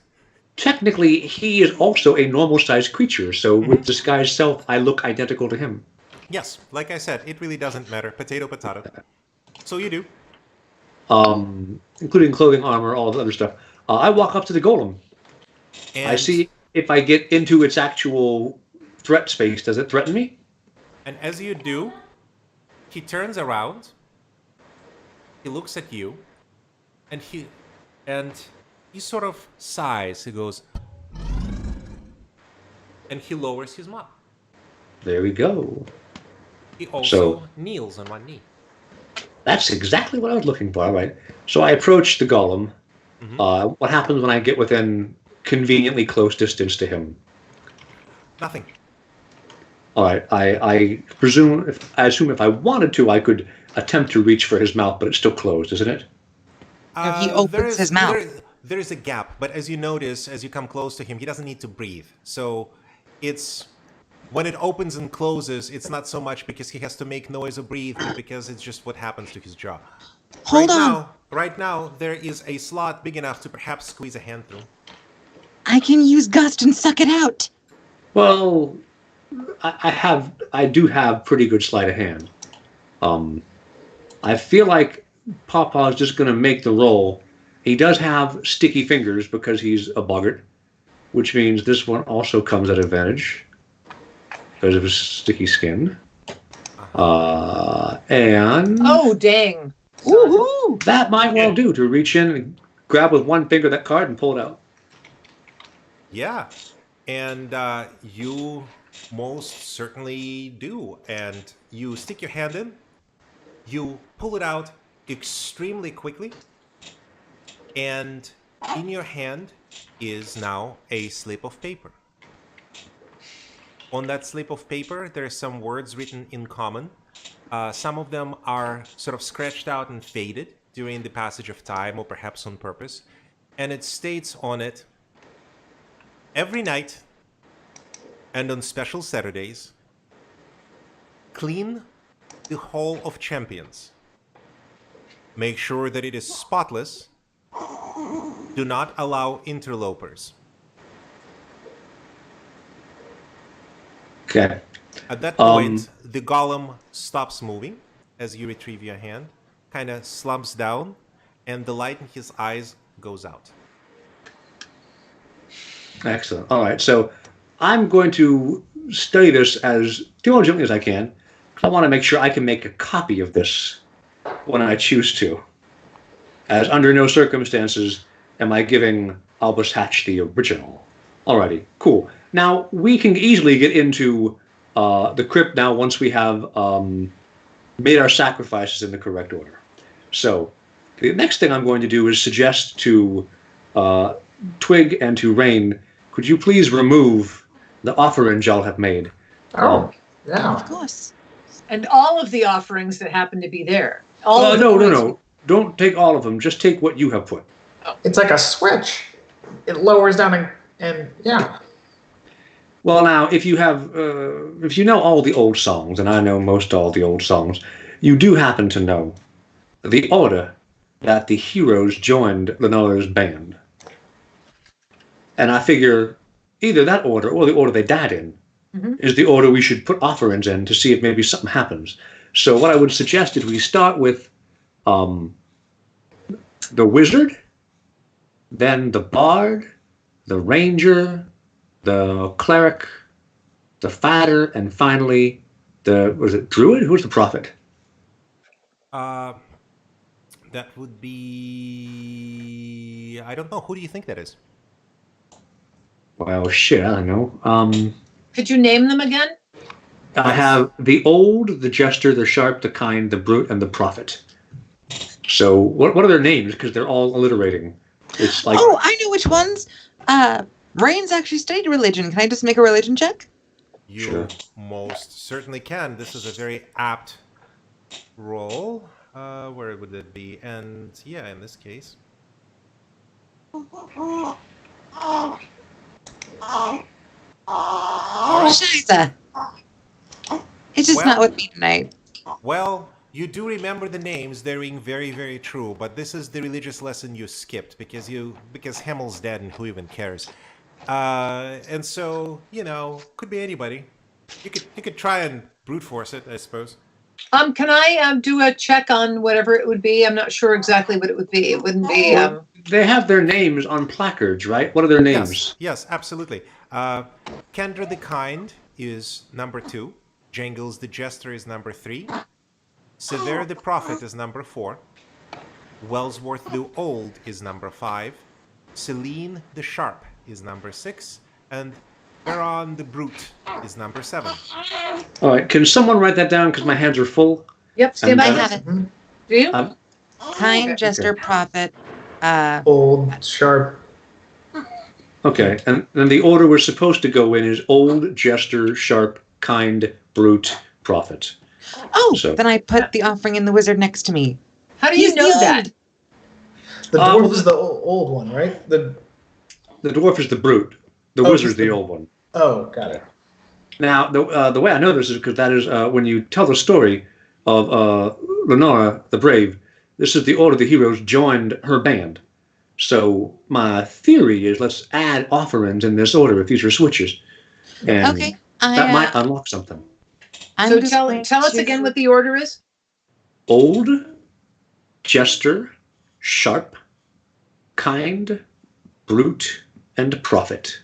Technically, he is also a normal-sized creature, so with Disguised Self, I look identical to him. Yes, like I said, it really doesn't matter. Potato, potato. So you do. Including clothing, armor, all the other stuff. I walk up to the golem. And I see if I get into its actual threat space. Does it threaten me? And as you do, he turns around. He looks at you, and he sort of sighs. He goes, and he lowers his mop. There we go. He also kneels on one knee. That's exactly what I was looking for. All right. So I approach the golem. What happens when I get within conveniently close distance to him? Nothing. All right. I assume if I wanted to, I could attempt to reach for his mouth, but it's still closed, isn't it? He opens his mouth. There is a gap, but as you notice, as you come close to him, he doesn't need to breathe. So it's when it opens and closes, it's not so much because he has to make noise or breathe, but because it's just what happens to his jaw. Hold on. Right now, there is a slot big enough to perhaps squeeze a hand through. I can use Gust and suck it out. Well, I do have pretty good sleight of hand. I feel like Pawpaw is just going to make the roll. He does have sticky fingers because he's a boggart, which means this one also comes at advantage because of his sticky skin. And oh, dang! Woohoo! That might well do to reach in and grab with one finger that card and pull it out. Yeah, and you most certainly do. And you stick your hand in, you pull it out extremely quickly, and in your hand is now a slip of paper. On that slip of paper, there are some words written in common. Some of them are sort of scratched out and faded during the passage of time, or perhaps on purpose. And it states on it, every night and on special Saturdays, clean the Hall of Champions. Make sure that it is spotless. Do not allow interlopers. Okay. At that point, the golem stops moving as you retrieve your hand, kind of slumps down, and the light in his eyes goes out. Excellent. All right. So I'm going to study this as diligently as I can. I want to make sure I can make a copy of this when I choose to. As under no circumstances am I giving Albus Hatch the original. Alrighty, cool. Now we can easily get into the crypt now once we have made our sacrifices in the correct order. So the next thing I'm going to do is suggest to Twig and to Rain, could you please remove the offerings y'all have made? Oh, yeah. Of course. And all of the offerings that happen to be there. No. Don't take all of them. Just take what you have put. It's like a switch. It lowers down and yeah. Well, now, if you have, if you know all the old songs, and I know most all the old songs, you do happen to know the order that the heroes joined Lenola's band. And I figure either that order or the order they died in is the order we should put offerings in to see if maybe something happens. So what I would suggest is we start with the wizard then the bard, the ranger, the cleric, the fighter, and finally was it druid? Who's the prophet? That would be. I don't know. Who do you think that is? Well, shit, I don't know. Could you name them again? I have the old, the jester, the sharp, the kind, the brute, and the prophet. So what are their names? Because they're all alliterating. It's like Oh, I know which ones. Rain's actually studied religion. Can I just make a religion check? You Sure. most certainly can. This is a very apt roll. Where would it be? And yeah, in this case. Shiza. It's just not Well- with me tonight. Well, you do remember the names. They're being very, very true. But this is the religious lesson you skipped because Himmel's dead and who even cares? And so could be anybody. You could try and brute force it, I suppose. Can I do a check on whatever it would be? I'm not sure exactly what it would be. It wouldn't be. they have their names on placards, right? What are their names? Yes, absolutely. Kendra the Kind is number 2. Jangles the Jester is number 3. Sever the Prophet is number 4. Wellsworth the Old is number 5. Celine the Sharp is number 6. And Baron the Brute is number 7. All right, can someone write that down? Because my hands are full. Yep, stand by. I have it. Do you? Kind, jester, prophet. Old, sharp. Okay, and then the order we're supposed to go in is old, jester, sharp, kind, brute, prophet. Oh, So- then I put the offering in the wizard next to me. How do you He's know the that? The dwarf well, is the old one, right? The dwarf is the brute. The Oh, wizard's just the the- old one. Oh, got it. Now, the way I know this is because that is when you tell the story of Lenora the Brave, this is the order the heroes joined her band. So my theory is let's add offerings in this order if these are switches. And Okay. that might unlock something. I'm So just tell going us to- again what the order is. Old, jester, sharp, kind, brute, and prophet.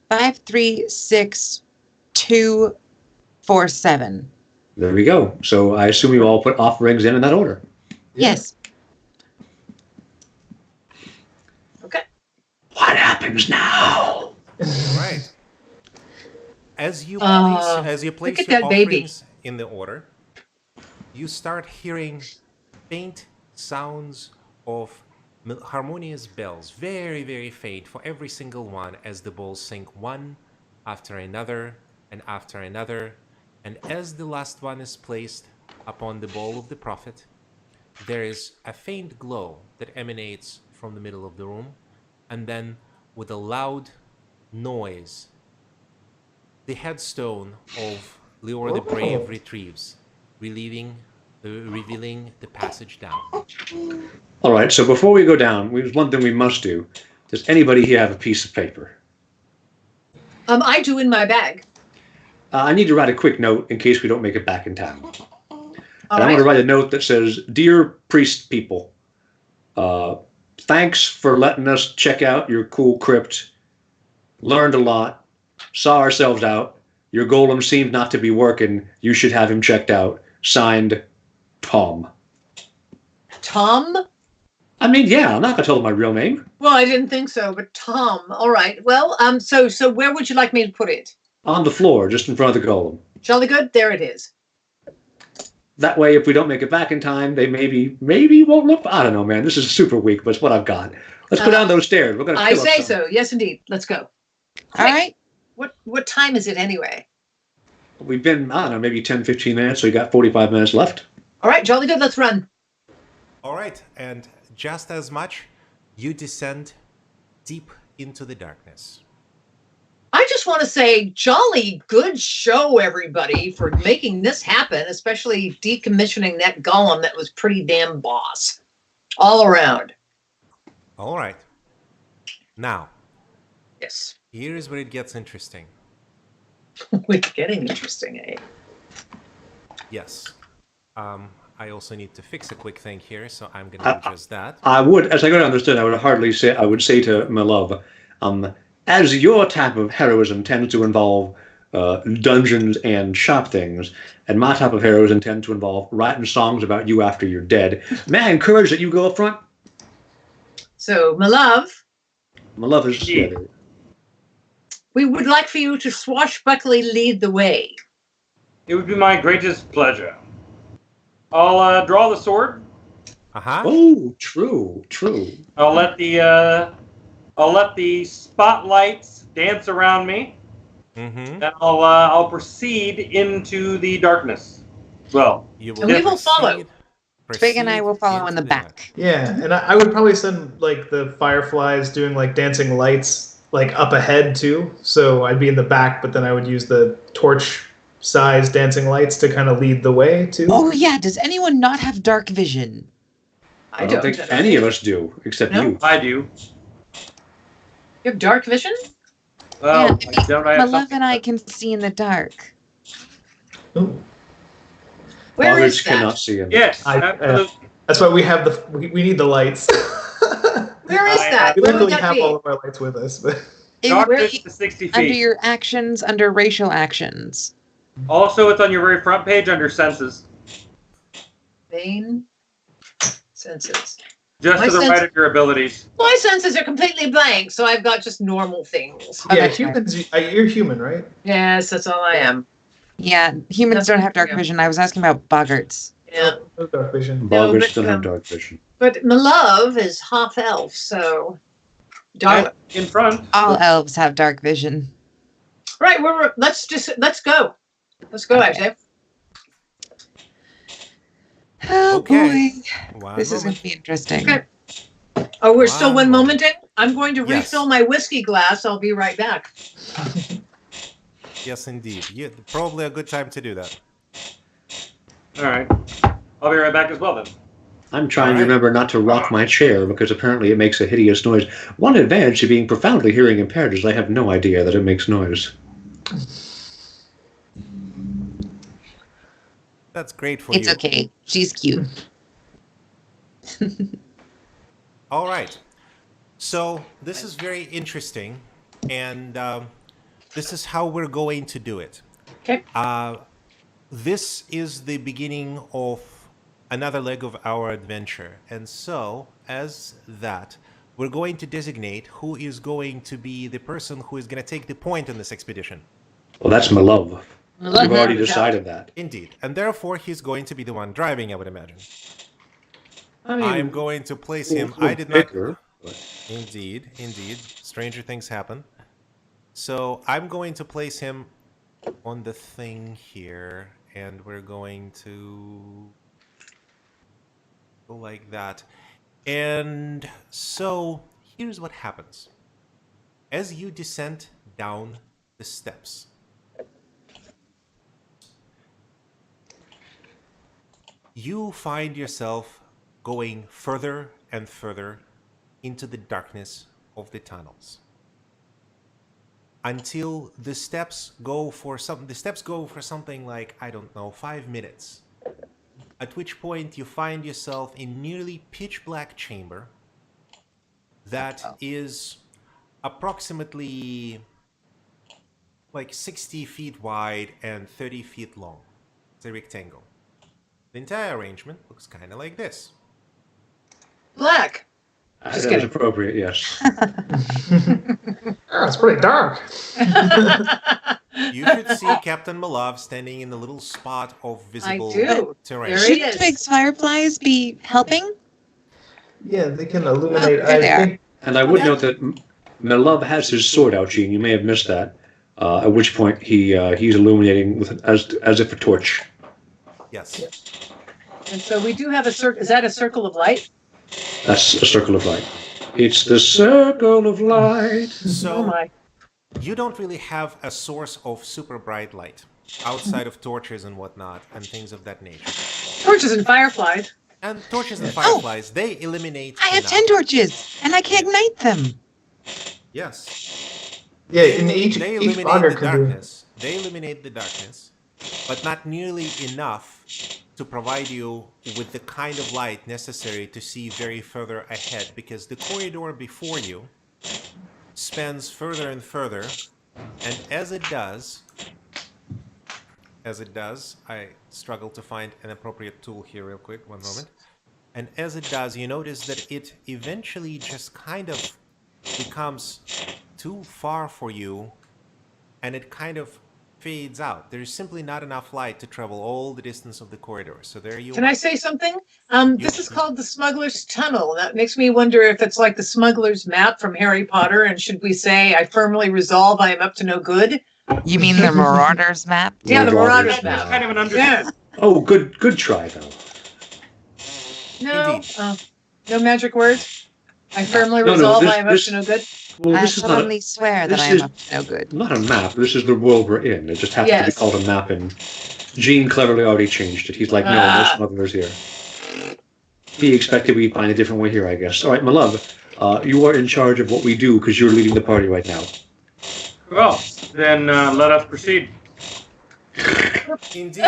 5, 3, 6, 2, 4, 7. There we go. So I assume you all put offerings in that order. Yes. Okay. What happens now? All right. As you Look place at your that baby. offerings in the order, you start hearing faint sounds of harmonious bells, very, very faint for every single one as the bowls sink one after another and after another. And as the last one is placed upon the bowl of the prophet, there is a faint glow that emanates from the middle of the room, and then with a loud noise, the headstone of Leora the Brave retrieves, revealing the passage down. All right, so before we go down, there's one thing we must do. Does anybody here have a piece of paper? I do in my bag. I need to write a quick note in case we don't make it back in time. All And I want to right. write a note that says, "Dear priest people, thanks for letting us check out your cool crypt. Learned a lot. Saw ourselves out. Your golem seemed not to be working. You should have him checked out. Signed, Tom." Tom? I mean, yeah, I'm not going to tell them my real name. Well, I didn't think so, but Tom. All right. Well, so where would you like me to put it? On the floor, just in front of the golem. Jolly good. There it is. That way, if we don't make it back in time, they maybe won't look. I don't know, man. This is super weak, but it's what I've got. Let's go down those stairs. We're going to. I say so. Yes, indeed. Let's go. All right. What time is it anyway? We've been, I don't know, maybe 10, 15 minutes, so we got 45 minutes left. All right, jolly good. Let's run. All right, and just as much, you descend deep into the darkness. I just want to say, jolly good show, everybody, for making this happen, especially decommissioning that golem that was pretty damn boss. All around. All right. Now, Yes. here is where it gets interesting. It's getting interesting, eh? Yes. I also need to fix a quick thing here, so I'm going to do just that. I would, as I got to understand, I would say to my love, as your type of heroism tends to involve dungeons and shop things, and my type of heroism tends to involve writing songs about you after you're dead, may I encourage that you go up front? So, my love, is Yeah. we would like for you to swashbuckly lead the way. It would be my greatest pleasure. I'll draw the sword. Uh-huh. Oh, true. I'll let the spotlights dance around me. Mm-hmm. Then I'll proceed into the darkness. Well, You And we will follow. Twig and I will follow in into the back. Yeah, and I would probably send like the fireflies doing like dancing lights like up ahead too. So I'd be in the back, but then I would use the torch-sized dancing lights to kind of lead the way too. Oh yeah, does anyone not have dark vision? I don't think any of us do, except No. you. I do. You have dark vision? Well, Yeah, don't my I have love something? and I can see in the dark. Ooh. Where Others is that? cannot see him. Yes, I- absolutely. That's why we have we need the lights. Where is that? We Where would luckily that have be? all of our lights with us, but It would Darkness be to 60 under feet. your actions, under racial actions. Also, it's on your very front page under senses. Main senses. Just My to the sense- right of your abilities. My senses are completely blank, so I've got just normal things. Oh, yeah, that's right. humans. You're human, right? Yes, that's all I am. Yeah, humans That's don't have dark yeah. vision. I was asking about boggarts. Yeah. No dark vision. Boggers but, don't have um, dark vision. But my love is half elf, so dark. In front. All elves have dark vision. Right, let's go. Let's go, actually. Oh Okay. boy, One this is going moment. to be interesting. Okay. Oh, we're still One one moment in? I'm going to Yes. refill my whiskey glass. I'll be right back. Yes, indeed. Probably a good time to do that. All right. I'll be right back as well then. I'm trying to Alright. remember not to rock my chair because apparently it makes a hideous noise. One advantage to being profoundly hearing impaired is I have no idea that it makes noise. That's great for It's you. okay. She's cute. All right. So this is very interesting, and this is how we're going to do it. Okay. This is the beginning of another leg of our adventure, and so as that, we're going to designate who is going to be the person who is going to take the point in this expedition. Well, that's my love. Love We've already that. decided that. Indeed, and therefore he's going to be the one driving, I would imagine. I mean, I am going to place him. A little I did not. bigger, Indeed. Stranger things happen. So I'm going to place him on the thing here, and we're going to go like that. And so here's what happens. As you descend down the steps, you find yourself going further and further into the darkness of the tunnels until the steps go for something like, I don't know, 5 minutes, at which point you find yourself in nearly pitch black chamber that is approximately like 60 feet wide and 30 feet long. It's a rectangle. The entire arrangement looks kind of like this. black. That is appropriate, yes. Oh, it's pretty dark. You should see Captain Malov standing in the little spot of visible do. terrain. There it Shouldn't is. Twig's fireflies be helping? Yeah, they can illuminate. there they I are. think And I would note that my love has his sword out, Gene. You may have missed that. At which point he's illuminating with as if a torch. Yes. And so we do have a circle. Is that a circle of light? That's a circle of light. It's the circle of light. Oh So my. you don't really have a source of super bright light outside of torches and whatnot and things of that nature. Torches and fireflies. And torches and fireflies, they eliminate I have enough. 10 torches, and I can ignite them. Yes. yeah, in They each eliminate fogger the can do. darkness. They eliminate the darkness, but not nearly enough to provide you with the kind of light necessary to see very further ahead, because the corridor before you spans further and further, and as it does, I struggle to find an appropriate tool here real quick, one moment. And as it does, you notice that it eventually just kind of becomes too far for you, and it kind of fades out. There's simply not enough light to travel all the distance of the corridor. So there you Can are. I say something? This is called the Smuggler's Tunnel. That makes me wonder if it's like the Smuggler's Map from Harry Potter, and should we say, I firmly resolve I am up to no good? You mean the Marauders map? Yeah, the Marauders Marauders That's Map. kind of an understanding. Yeah. Oh, good try, though. No, Indeed. no magic words. I firmly No, resolve this- I am up this- to no good. Well, I this is not solemnly swear that this I am is- up to no good. not a map. This is the world we're in. It just happens to Yes. be called a map, and Gene cleverly already changed it. He's like, no smugglers here. He expected we'd find a different way here, I guess. All right, my love, you are in charge of what we do because you're leading the party right now. Well, then let us proceed. Indeed.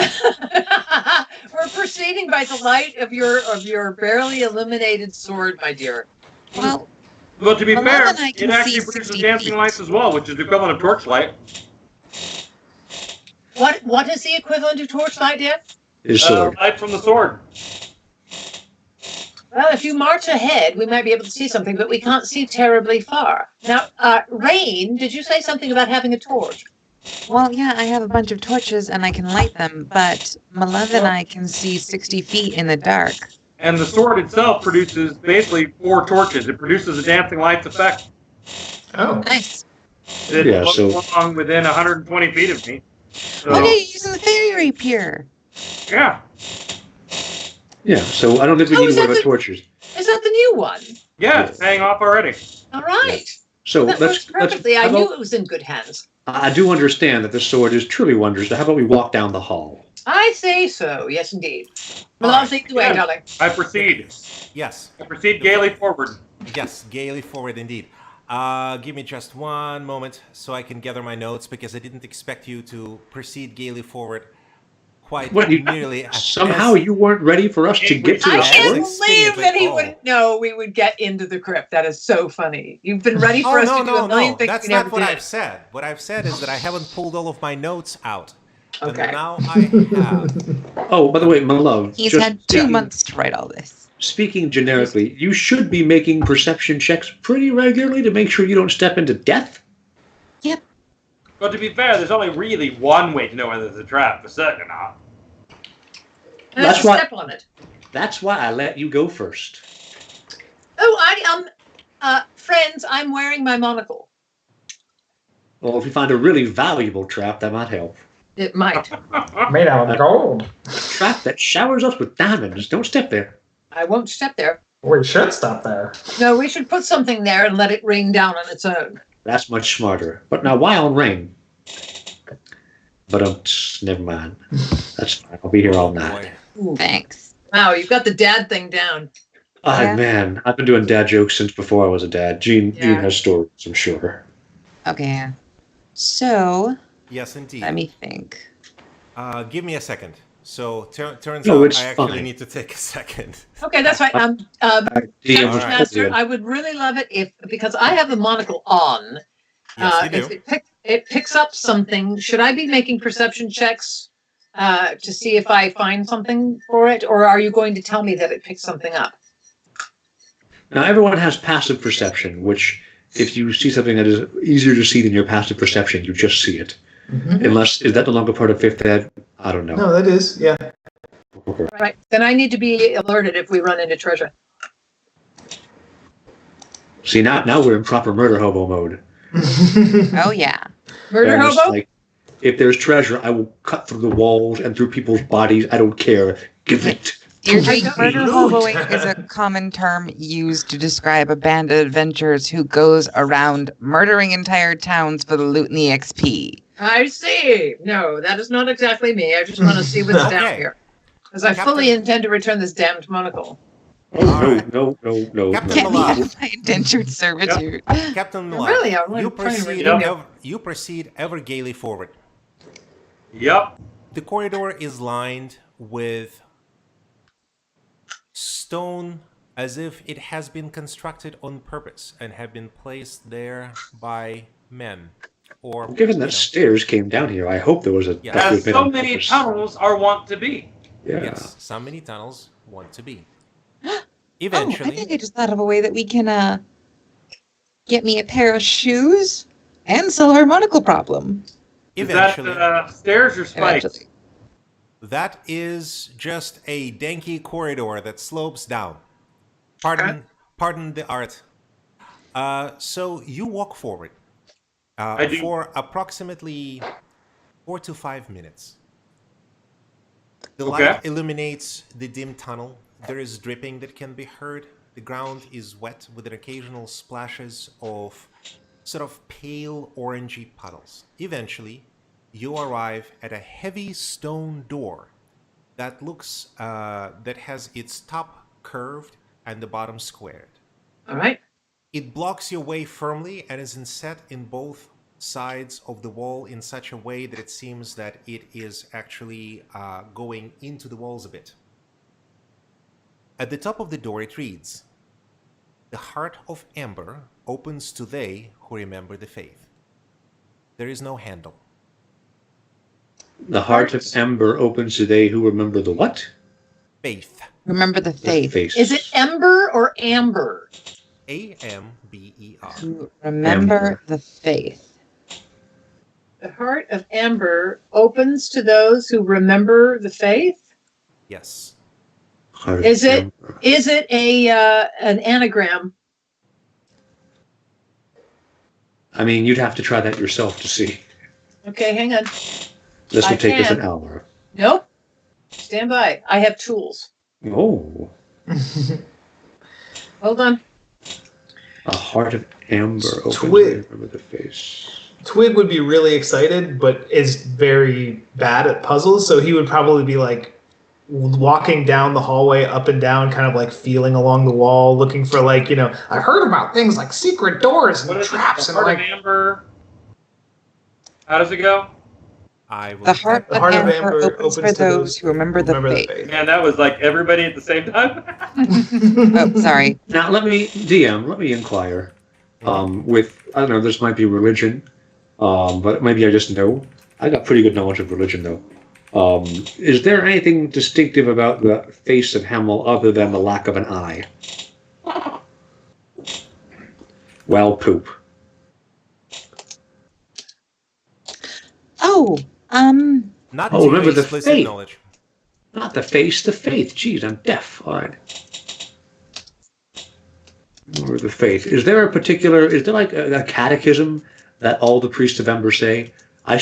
We're proceeding by the light of your barely illuminated sword, my dear. Well, Well, to be Well, fair, then I can it actually see produces 60 dancing feet. lights as well, which is the equivalent of torchlight. What is the equivalent of torchlight, dear? His sword. Light from the sword. Well, if you march ahead, we might be able to see something, but we can't see terribly far. Now, Rain, did you say something about having a torch? well, yeah, I have a bunch of torches and I can light them, but my love and I can see 60 feet in the dark. And the sword itself produces basically 4 torches. It produces a dancing lights effect. Oh. Nice. It Yeah, floats so- along within 120 feet of me. So, What are you using the fairy rapier? yeah. Yeah, so I don't think we Oh, need is one that of the the- torches. Is that the new one? Yeah, it's paying off already. All right. So That let's, works perfectly. I how knew about- it was in good hands. I do understand that the sword is truly wondrous. So how about we walk down the hall? I say so. Yes, indeed. Well, All I'll right. take the way, Yeah. darling. I proceed. Yes. I proceed gaily forward. Yes, gaily forward indeed. Give me just one moment so I can gather my notes, because I didn't expect you to proceed gaily forward quite What, you- nearly. Somehow you weren't ready for us to get to I the Yes. can't story? believe that he Oh. wouldn't know we would get into the crypt. That is so funny. You've been ready Oh, for us no, to do no, a million no. things That's we never not what did. I've said. What I've said is that I haven't pulled all of my notes out. Okay. And now I have. Oh, by the way, my love. He's just had 2 speaking- months to write all this. Speaking generically, you should be making perception checks pretty regularly to make sure you don't step into death. But to be fair, there's only really one way to know whether it's a trap, for certain or not. And That's let's why- step on it. That's why I let you go first. Oh, friends, I'm wearing my monocle. Well, if you find a really valuable trap, that might help. It might. Made out of gold. A trap that showers us with diamonds. Don't step there. I won't step there. We should stop there. No, we should put something there and let it rain down on its own. That's much smarter. But now, why on rain? But never mind. That's fine. I'll be here all night. Boy. Thanks. Wow, you've got the dad thing down. Oh, Yeah. man. I've been doing dad jokes since before I was a dad. Gene Yeah. has stories, I'm sure. Okay. So, Yes, indeed. let me think. Give me a second. So turns No, out it's I actually fine. need to take a second. Okay, that's right. DM Dungeon All right. Master, I would really love it if, because I have the monocle on, Yes, you if do. it picks up something, should I be making perception checks to see if I find something for it, or are you going to tell me that it picks something up? Now, everyone has passive perception, which, if you see something that is easier to see than your passive perception, you just see it. Unless, is that no longer part of 5th Ed? I don't know. No, that is, yeah. Right. Then I need to be alerted if we run into treasure. See, now we're in proper murder hobo mode. Oh, yeah. Murder And I'm just hobo? like, if there's treasure, I will cut through the walls and through people's bodies. I don't care. Give it. Deirdre, I don't- murder Loot. hoboing is a common term used to describe a band of adventurers who goes around murdering entire towns for the loot and the XP. I see. No, that is not exactly me. I just want to see what's down Okay. here. Because I fully intend to return this damned monocle. Oh, Alright. no. Captain Get me out Malak. of my indentured servitude. Captain Well, Malak, really, I'm you trying to proceed. redeem You proceed ever gaily forward. Yep. The corridor is lined with stone as if it has been constructed on purpose and have been placed there by men. Or, Given that stairs came down here, I hope there was a Yes. that As was made so on many purpose. tunnels are wont to be. Yeah. Yes, so many tunnels want to be. Oh, I Eventually, think I just thought of a way that we can get me a pair of shoes and solve our monocle problem. eventually, Is that stairs or spikes? Eventually. that is just a danky corridor that slopes down. Pardon the art. So you walk forward I do. for approximately 4 to 5 minutes. The Okay. light illuminates the dim tunnel. There is dripping that can be heard. The ground is wet with occasional splashes of sort of pale orangey puddles. Eventually, you arrive at a heavy stone door that looks that has its top curved and the bottom squared. All right. It blocks your way firmly and is inset in both sides of the wall in such a way that it seems that it is actually going into the walls a bit. At the top of the door it reads, "The heart of amber opens to they who remember the faith." There is no handle. The heart of ember opens to they who remember the what? Faith. Remember the The faith. face. Is it ember or amber? Amber. Who remember Amber. the faith. The heart of amber opens to those who remember the faith. Yes. Heart of Is it ember. is it a an anagram? I mean, you'd have to try that yourself to see. Okay, hang on. This I would take us an can. hour. Nope. Stand by. I have tools. Oh, Hold on. a heart of amber opens to Twig. they remember the face. Twig would be really excited, but is very bad at puzzles, so he would probably be like walking down the hallway up and down, kind of like feeling along the wall, looking for like, I've heard about things like secret doors What and is it? traps The and heart like. of amber. How does it go? I will The heart, The of, heart of amber amber opens for opens to those who remember the faith. Man, that was like everybody at the same time. Oh, sorry. Now, let me inquire. With, I don't know, this might be religion, but maybe I just know. I got pretty good knowledge of religion, though. Is there anything distinctive about the face of Hamel other than the lack of an eye? Well, poop. Oh, not Oh, to remember the explicit faith. knowledge. Not the face, the faith. Jeez, I'm deaf. All right. Remember the faith. Is there like a catechism that all the priests of Ember say? A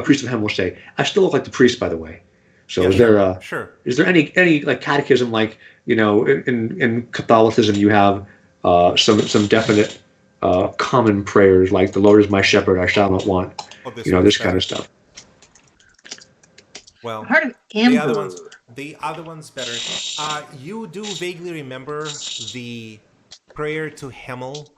priest of Hem will say, I still look like the priest, by the way. So Yeah, is there sure. is there any like catechism, like, in Catholicism you have some definite common prayers like the Lord is my shepherd, I shall not want. Oh, this This one's kind better. of stuff. Well, Heart of the amber. other one's better. You do vaguely remember the prayer to Hemel,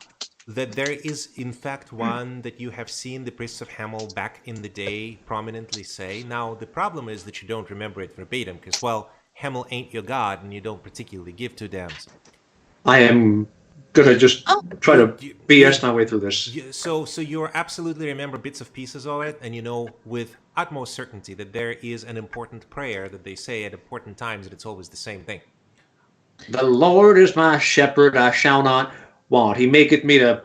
that there is in fact one that you have seen the priests of Hemel back in the day prominently say. Now, the problem is that you don't remember it verbatim, because, well, Hemel ain't your god, and you don't particularly give two damns. I am gonna just try to You- BS my way through this. So you absolutely remember bits of pieces of it, and you know with utmost certainty that there is an important prayer that they say at important times, and it's always the same thing. The Lord is my shepherd, I shall not want. He maketh me to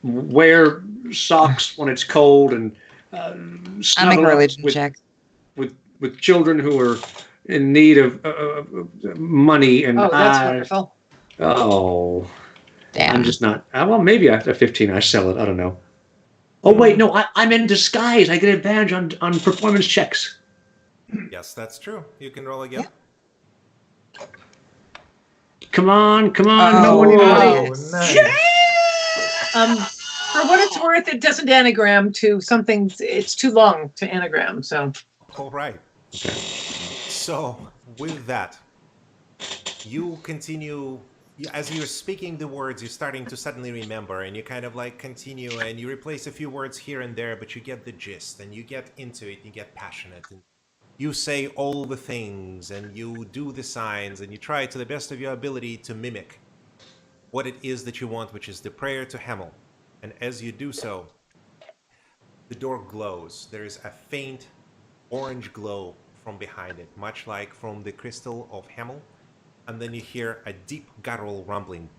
wear socks when it's cold and I'll make snuggle a up religion check. with children who are in need of money. And Oh, that's wonderful. Oh, Damn. I'm just not. Well, maybe after 15 I sell it. I don't know. Oh wait, no, I'm in disguise. I get advantage on performance checks. Yes, that's true. You can roll again. Come on, Oh, no one Oh, nice. For what it's worth, it doesn't anagram to something. It's too long to anagram. So All right. So with that, you continue. As you're speaking the words, you're starting to suddenly remember, and you kind of like continue, and you replace a few words here and there, but you get the gist, and you get into it, you get passionate. And You say all the things, and you do the signs, and you try to the best of your ability to mimic what it is that you want, which is the prayer to Hamel. And as you do so, the door glows. There is a faint orange glow from behind it, much like from the crystal of Hamel. And then you hear a deep guttural rumbling.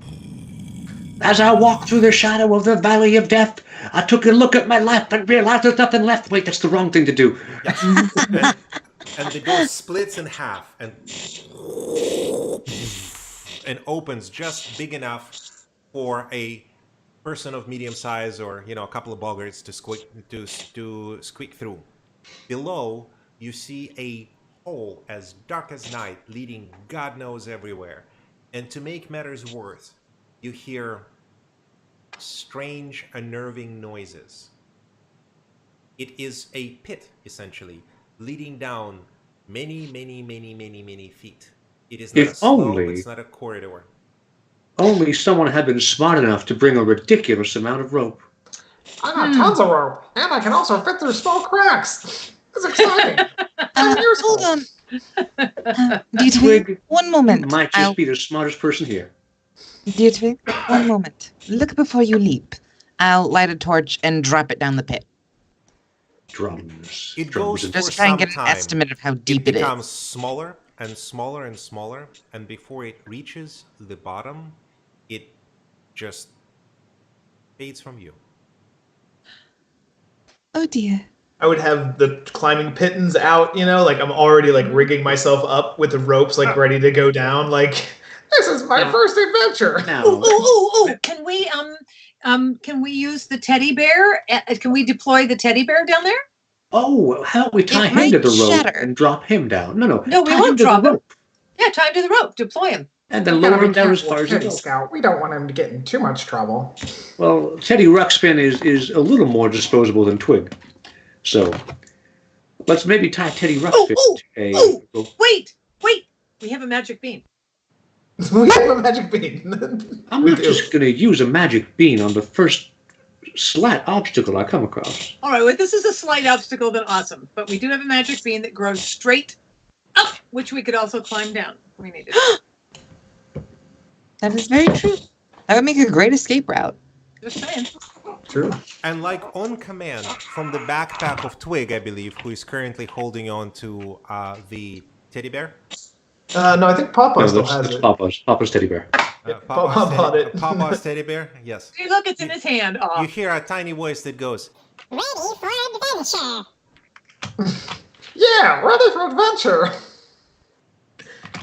As I walked through the shadow of the valley of death, I took a look at my left and realized there's nothing left. Wait, that's the wrong thing to do. Yeah. and the door splits in half and opens just big enough for a person of medium size, or a couple of boggarts to squeak through. Below, you see a hole as dark as night, leading God knows everywhere. And to make matters worse, you hear strange, unnerving noises. It is a pit, essentially, leading down many feet. It is not a slope, it's not a corridor. Only someone had been smart enough to bring a ridiculous amount of rope. I got tons of rope, and I can also fit through small cracks. It's exciting. Hold on. Dietrich, one moment. Might just be the smartest person here. Dietrich, one moment. Look before you leap. I'll light a torch and drop it down the pit. Drums. It goes for Just try and get some an time. estimate of how deep It it becomes is. smaller and smaller and smaller, and before it reaches the bottom, it just fades from view. Oh dear. I would have the climbing pittons out, like I'm already like rigging myself up with the ropes, like ready to go down. Like, This is my first adventure. Can we use the teddy bear? Can we deploy the teddy bear down there? Oh, how about we tie It him to might the rope shatter. and drop him down? No, No, we tie won't him to drop the him. rope. Yeah, tie him to the rope. Deploy him. And then We gotta lower him be down as careful, far as Teddy he goes. Scout. We don't want him to get in too much trouble. Well, Teddy Ruxpin is a little more disposable than Twig. So let's maybe tie Teddy Ruxpin to a rope. Wait. We have a magic bean. we have a magic bean. I'm not just going to use a magic bean on the first slight obstacle I come across. All right, well, this is a slight obstacle, then awesome. But we do have a magic bean that grows straight up, which we could also climb down if we needed. That is very true. That would make a great escape route. Just saying. True. And like on command from the backpack of Twig, I believe, who is currently holding on to the teddy bear. No, I think Papa No, still that's, has that's it. Papa's teddy bear. Papa bought it. Papa's teddy bear, yes. See, look, it's in his hand. Oh. You hear a tiny voice that goes, Ready for adventure. Yeah, ready for adventure.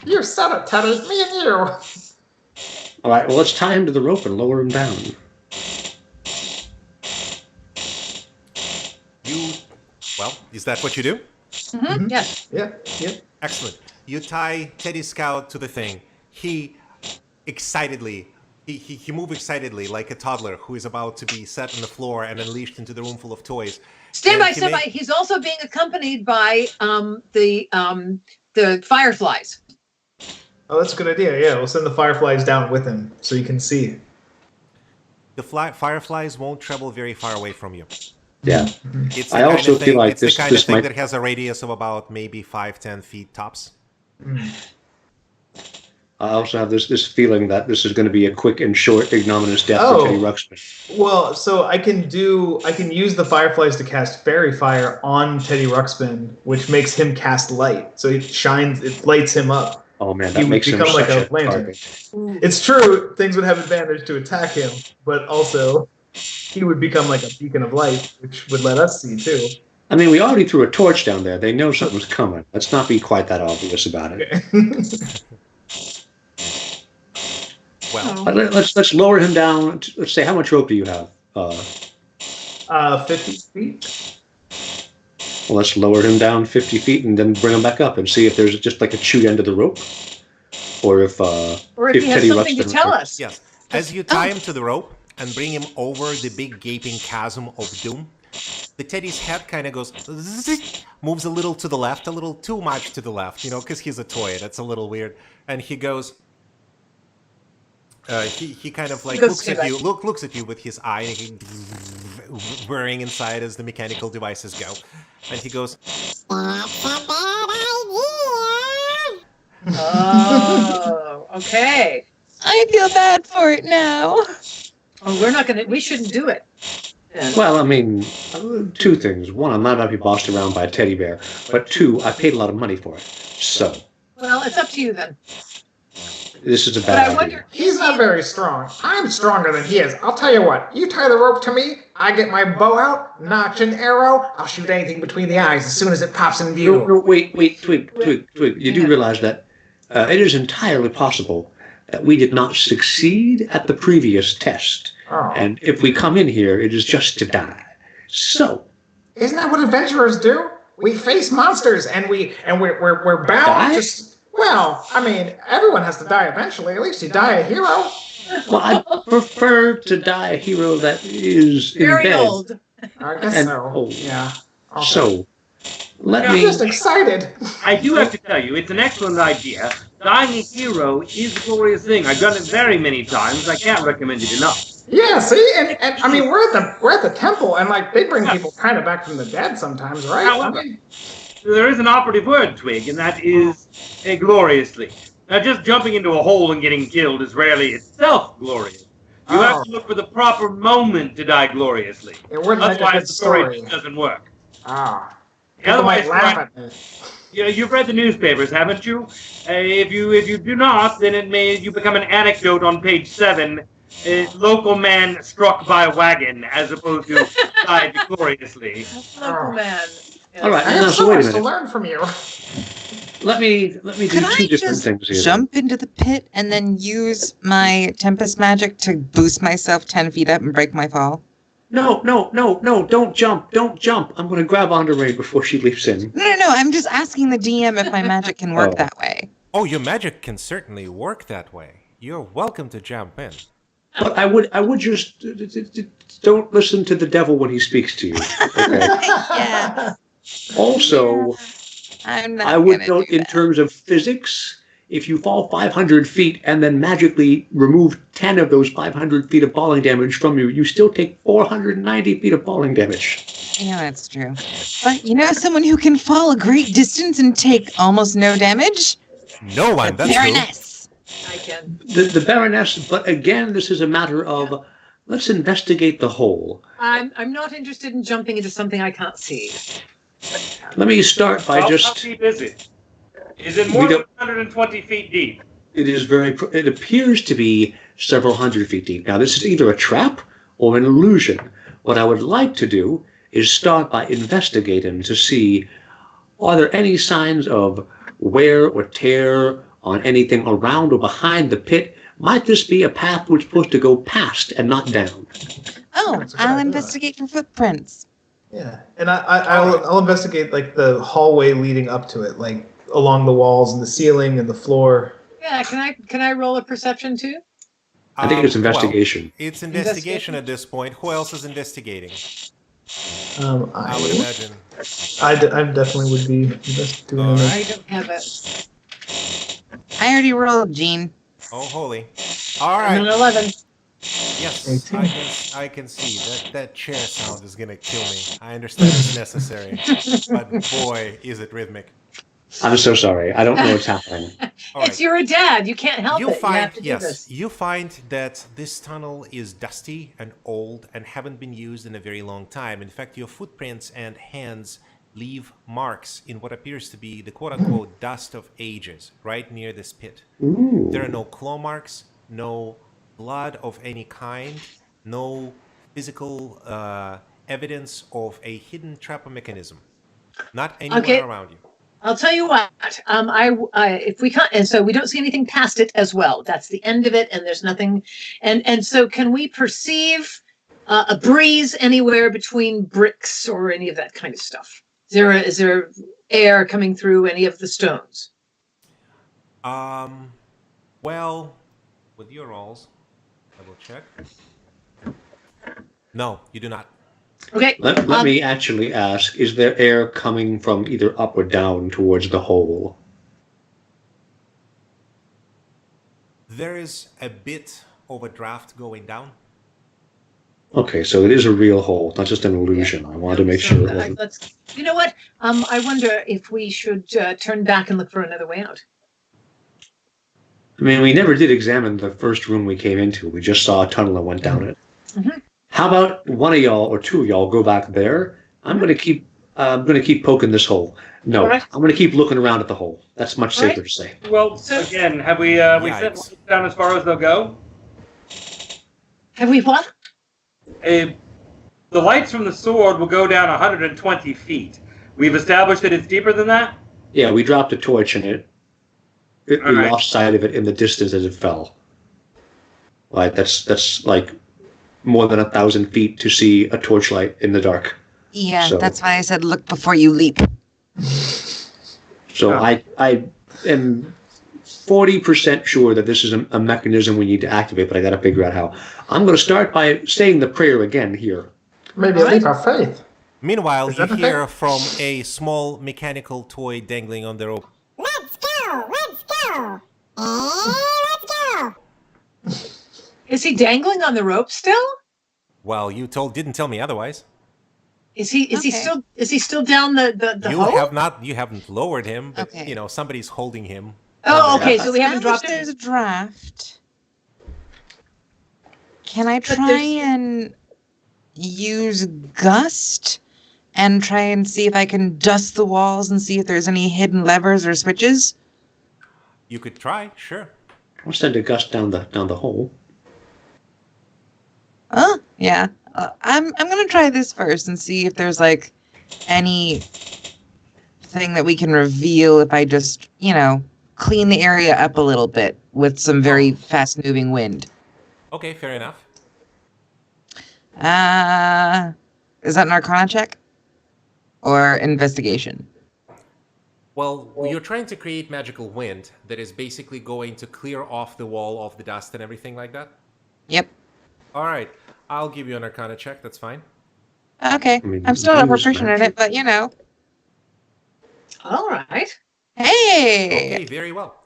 You said it, Teddy. Me and you. All right, well, let's tie him to the rope and lower him down. well, is that what you do? Mm-hmm. Yes. Yeah. Excellent. You tie Teddy Scout to the thing. He excitedly, he moves excitedly like a toddler who is about to be set on the floor and unleashed into the room full of toys. Stand by, And stand by. He's also being accompanied by the fireflies. Oh, that's a good idea. Yeah, we'll send the fireflies down with him so you can see. The fireflies won't travel very far away from you. Yeah. It's the I kind also of thing, feel like it's the this kind of thing might. that has a radius of about maybe 5-10 feet tops. I also have this feeling that this is going to be a quick and short, ignominious death Oh. for Teddy Ruxpin. Well, so I can use the fireflies to cast fairy fire on Teddy Ruxpin, which makes him cast light. So it lights him up. Oh man, He that would makes him become like such a lantern. target. It's true, things would have advantage to attack him, but also he would become like a beacon of light, which would let us see too. I mean, we already threw a torch down there. They know something's coming. Let's not be quite that obvious about it. Well, Let's lower him down. Let's say, how much rope do you have? 50 feet. Well, let's lower him down 50 feet and then bring him back up and see if there's just like a chewed end of the rope, or if he has something to tell us. yes. As you tie him to the rope and bring him over the big gaping chasm of doom, the Teddy's head kind of goes, moves a little to the left, a little too much to the left, because he's a toy. That's a little weird. And he goes, he kind of like looks at you with his eye, and he whirring inside as the mechanical devices go. And he goes, That's a bad Oh, okay. I feel bad for it now. Oh, we shouldn't do it. Then. Well, I mean, two things. One, I'm not about to be bossed around by a teddy bear. But two, I paid a lot of money for it. So. Well, it's up to you then. This is a But bad I idea. wonder. He's not very strong. I'm stronger than he is. I'll tell you what. You tie the rope to me, I get my bow out, notch an arrow, I'll shoot anything between the eyes as soon as it pops in view. No, wait, Twig. You do realize that it is entirely possible that we did not succeed at the previous test. Oh. And if we come in here, it is just to die. So. Isn't that what adventurers do? We face monsters and we're bound Die? to. Well, I mean, everyone has to die eventually. At least you die a hero. Well, I prefer to die a hero that is in Very bed. old. I guess And so. old. Yeah. Okay. So, let I'm me. just excited. I do have to tell you, it's an excellent idea. Dying a hero is a glorious thing. I've done it very many times. I can't recommend it enough. Yeah, see, and I mean, we're at the temple, and like they bring people kind of back from the dead sometimes, right? However, I mean, there is an operative word, Twig, and that is gloriously. Now, just jumping into a hole and getting killed is rarely itself glorious. You have to look for the proper moment to die gloriously. it wouldn't make a Otherwise, good the story story. just doesn't work. Ah, people Otherwise, might laugh at me. you've read the newspapers, haven't you? If you do not, then you become an anecdote on page 7. Local man struck by a wagon, as opposed to died gloriously. Local man. Yeah. All right, I now, have so so wait a much to minute. learn from you. Let me do Could I two different just things here. jump into the pit and then use my Tempest magic to boost myself 10 feet up and break my fall? No, don't jump. I'm going to grab Andre before she leaps in. No. I'm just asking the DM if my magic can work Oh. that way. Oh, your magic can certainly work that way. You're welcome to jump in. But I would just don't listen to the devil when he speaks to you. Okay. Yeah. Also, I'm not I would gonna note do in that. terms of physics, if you fall 500 feet and then magically remove 10 of those 500 feet of falling damage from you, you still take 490 feet of falling damage. Yeah, that's true. But you know someone who can fall a great distance and take almost no damage? No one, that's true. Baroness. I can. The Baroness, but again, this is a matter of let's investigate the hole. I'm not interested in jumping into something I can't see. Let me start by How just. deep is it? Is it more We than don't- 120 feet deep? It appears to be several hundred feet deep. Now, this is either a trap or an illusion. What I would like to do is start by investigating to see, are there any signs of wear or tear on anything around or behind the pit? Might this be a path we're supposed to go past and not down? Oh, That's a good I'll idea. investigate for footprints. Yeah, and I'll investigate like the hallway leading up to it, like along the walls and the ceiling and the floor. Yeah, can I roll a perception too? I think it's Well, investigation. it's investigation at this point. Who else is investigating? I would I imagine. definitely would be doing All it. I don't have it. I already rolled, Gene. Oh, holy. All I'm an right. 11. Yes, I can see that chair sound is gonna kill me. I understand it's necessary, but boy, is it rhythmic. I'm so sorry. I don't know what's happening. All It's you're a dad. You can't help you it. find you have to do yes, this. you find that this tunnel is dusty and old and haven't been used in a very long time. In fact, your footprints and hands leave marks in what appears to be the quote-unquote dust of ages right near this pit. Ooh. There are no claw marks, no blood of any kind, no physical evidence of a hidden trap mechanism. Not anywhere Okay. around you. I'll tell you what. If we can't, and so we don't see anything past it as well. That's the end of it, and there's nothing. And so, can we perceive a breeze anywhere between bricks or any of that kind of stuff? Is there air coming through any of the stones? Well, with your rolls, double check. No, you do not. Okay. Let me actually ask, is there air coming from either up or down towards the hole? There is a bit of a draft going down. Okay, so it is a real hole, not just an illusion. I wanted to make sure it wasn't. You know what? I wonder if we should turn back and look for another way out. I mean, we never did examine the first room we came into. We just saw a tunnel and went down it. Mhm. How about one of y'all or two of y'all go back there? I'm going to keep poking this hole. No, All right. I'm going to keep looking around at the hole. That's much All right. safer to say. Well, So- again, have we sent Yikes. lights down as far as they'll go? Have we what? The lights from the sword will go down 120 feet. We've established that it's deeper than that? Yeah, we dropped a torch and we All right. lost sight of it in the distance as it fell. Like that's like more than 1,000 feet to see a torchlight in the dark. Yeah, So- that's why I said look before you leap. So Yeah. I am 40% sure that this is a mechanism we need to activate, but I got to figure out how. I'm going to start by saying the prayer again here. Maybe a leap of faith. Meanwhile, Is you that a hear thing? from a small mechanical toy dangling on the rope. Let's go! Let's go! Let's go! Is he dangling on the rope still? Well, you didn't tell me otherwise. Is he Okay. still down the You hole? you haven't lowered him, but Okay. somebody's holding him. Oh, on the okay. raft. So we haven't Established dropped there's it. a draft. Can I But try there's- and use gust and try and see if I can dust the walls and see if there's any hidden levers or switches? You could try, sure. I'll send a gust down the hole. Oh, yeah. I'm gonna try this first and see if there's like any thing that we can reveal if I just clean the area up a little bit with some very fast moving wind. Okay, fair enough. Is that an Arcana check or investigation? Well, you're trying to create magical wind that is basically going to clear off the wall of the dust and everything like that. Yep. All right, I'll give you an Arcana check. That's fine. Okay. I mean, I'm still you not use proficient in it, but All right. Hey. Okay, very well.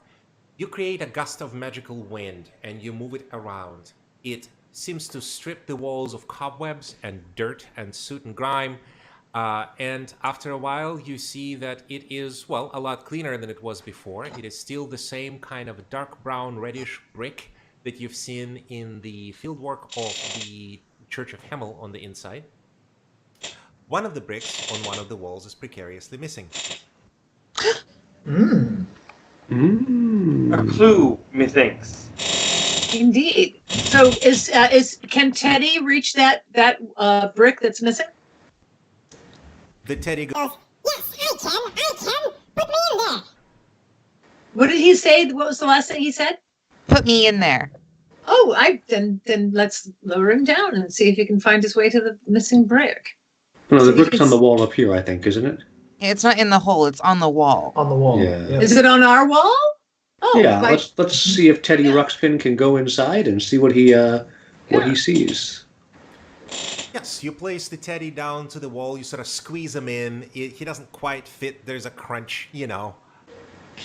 You create a gust of magical wind and you move it around. It seems to strip the walls of cobwebs and dirt and soot and grime. And after a while, you see that it is, well, a lot cleaner than it was before. It is still the same kind of dark brown, reddish brick that you've seen in the fieldwork of the Church of Hemel on the inside. One of the bricks on one of the walls is precariously missing. Mm. A clue, methinks. Indeed. So can Teddy reach that brick that's missing? The teddy goes, Yes, I can! Put me in there! What did he say? What was the last thing he said? Put me in there. Oh, then let's lower him down and see if he can find his way to the missing brick. No, So the you brick's can on the wall up here, I think, isn't it? It's not in the hole, it's on the wall. On the wall. Yeah. Is it on our wall? Oh, Yeah, like- let's see if Teddy Yeah. Ruxpin can go inside and see what he sees. yes, you place the teddy down to the wall. You sort of squeeze him in. He doesn't quite fit. There's a crunch,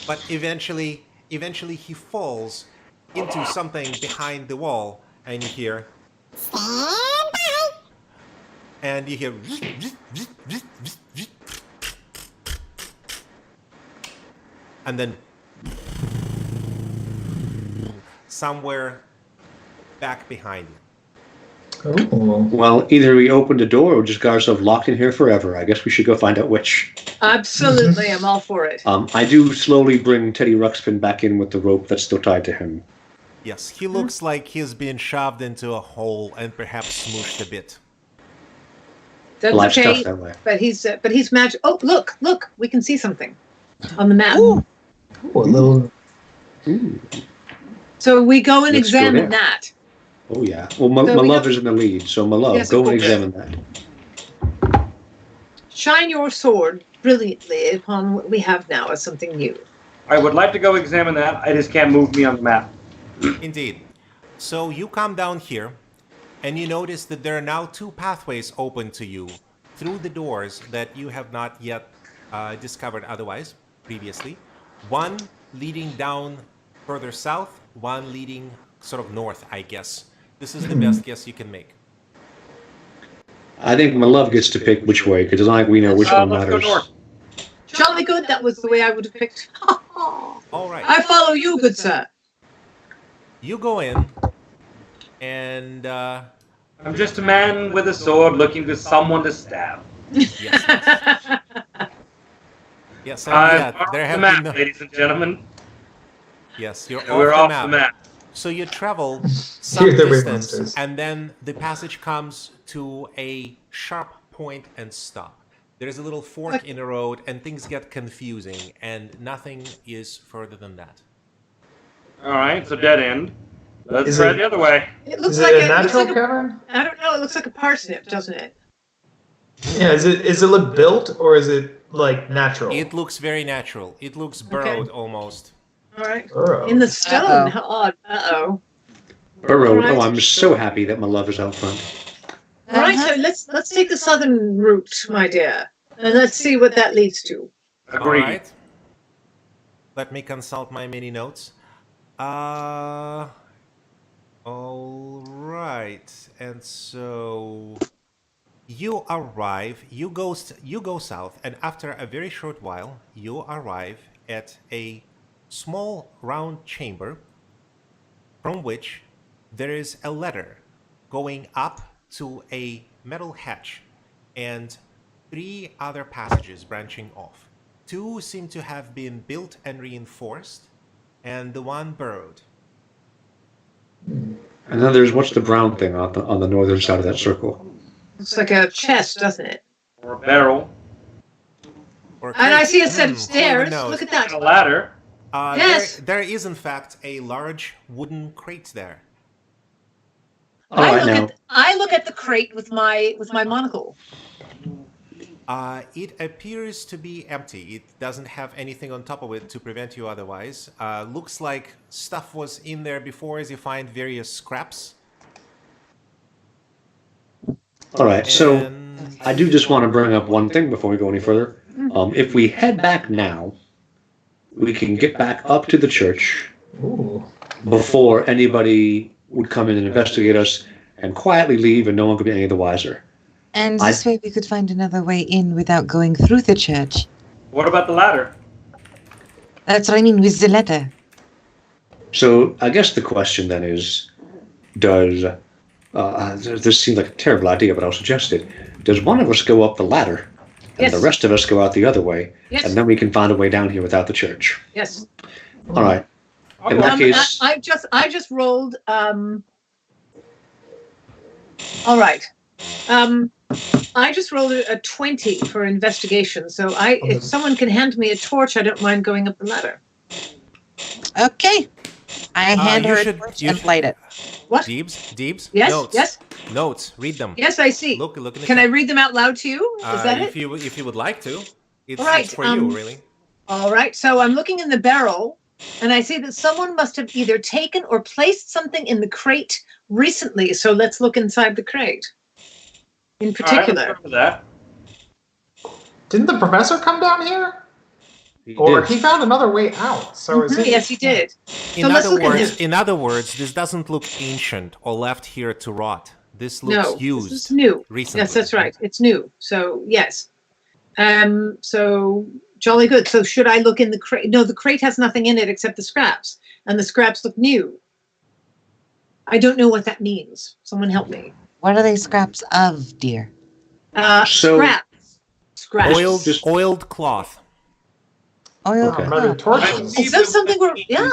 But eventually he falls into something behind the wall, and you hear, Stand by! and you hear, and then somewhere back behind you. Oh. Well, either we opened a door or just got ourselves locked in here forever. I guess we should go find out which. Absolutely, I'm all for it. I do slowly bring Teddy Ruxpin back in with the rope that's still tied to him. Yes, he looks like he's been shoved into a hole and perhaps smooshed a bit. That's Life's okay. tough that way. But he's magic. Oh, look, we can see something on the map. Ooh, a little. Ooh. So we go and Let's go examine there. that. Oh, yeah. Well, my So we love have- is in the lead, so my love, Yes, go of and course. examine that. Shine your sword brilliantly upon what we have now as something new. I would like to go examine that. I just can't move me on the map. Indeed. So you come down here, and you notice that there are now two pathways open to you through the doors that you have not yet discovered otherwise previously. One leading down further south, one leading sort of north, I guess. This is the best guess you can make. I think my love gets to pick which way, because it's not like we know which one Let's go matters. north. Jolly good. That was the way I would have picked. All right. I follow you, good sir. You go in, and I'm just a man with a sword looking for someone to stab. yes, yes, I'm yeah, off there the have map, been ladies and gentlemen. yes, you're We're off off the the map. map. So you travel some You're the distance, ringmasters. and then the passage comes to a sharp point and stop. There's a little fork in the road, and things get confusing, and nothing is further than that. All right, it's a dead end. Let's Is try it- the other way. It looks Is like it a it looks natural like cavern? I don't know. It looks like a parsnip, doesn't it? Yeah, is it look built or is it like natural? It looks very natural. It looks burrowed almost. All right. Burrow. In the stone. Uh-oh. How odd. Uh-oh. Burrow. Right. Oh, I'm so happy that my love is out front. All right, so let's take the southern route, my dear, and let's see what that leads to. All Agreed. right. Let me consult my mini notes. All right. And so you arrive. You go south, and after a very short while, you arrive at a small round chamber from which there is a ladder going up to a metal hatch and 3 other passages branching off. 2 seem to have been built and reinforced, and the one burrowed. And then there's what's the brown thing on the northern side of that circle? Looks like a chest, doesn't it? Or a barrel. Or And I see a Hmm, set of who even stairs. knows? Look at that. A ladder. Yes. There is, in fact, a large wooden crate there. All right, now. I look at the crate with my monocle. It appears to be empty. It doesn't have anything on top of it to prevent you otherwise. Looks like stuff was in there before, as you find various scraps. All right, so And I do just want to bring up one thing before we go any further. If we head back now, we can get back up to the church Ooh. before anybody would come in and investigate us and quietly leave and no one could be any the wiser. And this way we could find another way in without going through the church. What about the ladder? That's what I mean with the ladder. So I guess the question then is, does, this seems like a terrible idea, but I'll suggest it. Does one of us go up the ladder and the Yes. rest of us go out the other way, Yes. and then we can find a way down here without the church? Yes. All right. In that case, I just rolled. All right. I just rolled a 20 for investigation. So if someone can hand me a torch, I don't mind going up the ladder. Okay. I hand you her a should- torch you and should- light it. What? Deebs? Yes. Notes. Yes. Notes. Read them. Yes, I see. Look in the Can I chat. read them out loud to you? Is that if it? you would like to. It's, All right, it's for you, really. All right. So I'm looking in the barrel, and I see that someone must have either taken or placed something in the crate recently. So let's look inside the crate. In All right, particular. let's go for that. Didn't the professor come down here? he Or did. he found another way out. So is it? Yes, he did. In So let's other look at words, this. in other words, this doesn't look ancient or left here to rot. This looks No, used. this is new. recently. Yes, that's right. It's new. So yes. So jolly good. So should I look in the crate? No, the crate has nothing in it except the scraps, and the scraps look new. I don't know what that means. Someone help me. What are they scraps of, dear? So- Scraps. Scraps. Oiled cloth. Oil. Okay. Maybe Oh. torches. Is that something we're? Yeah.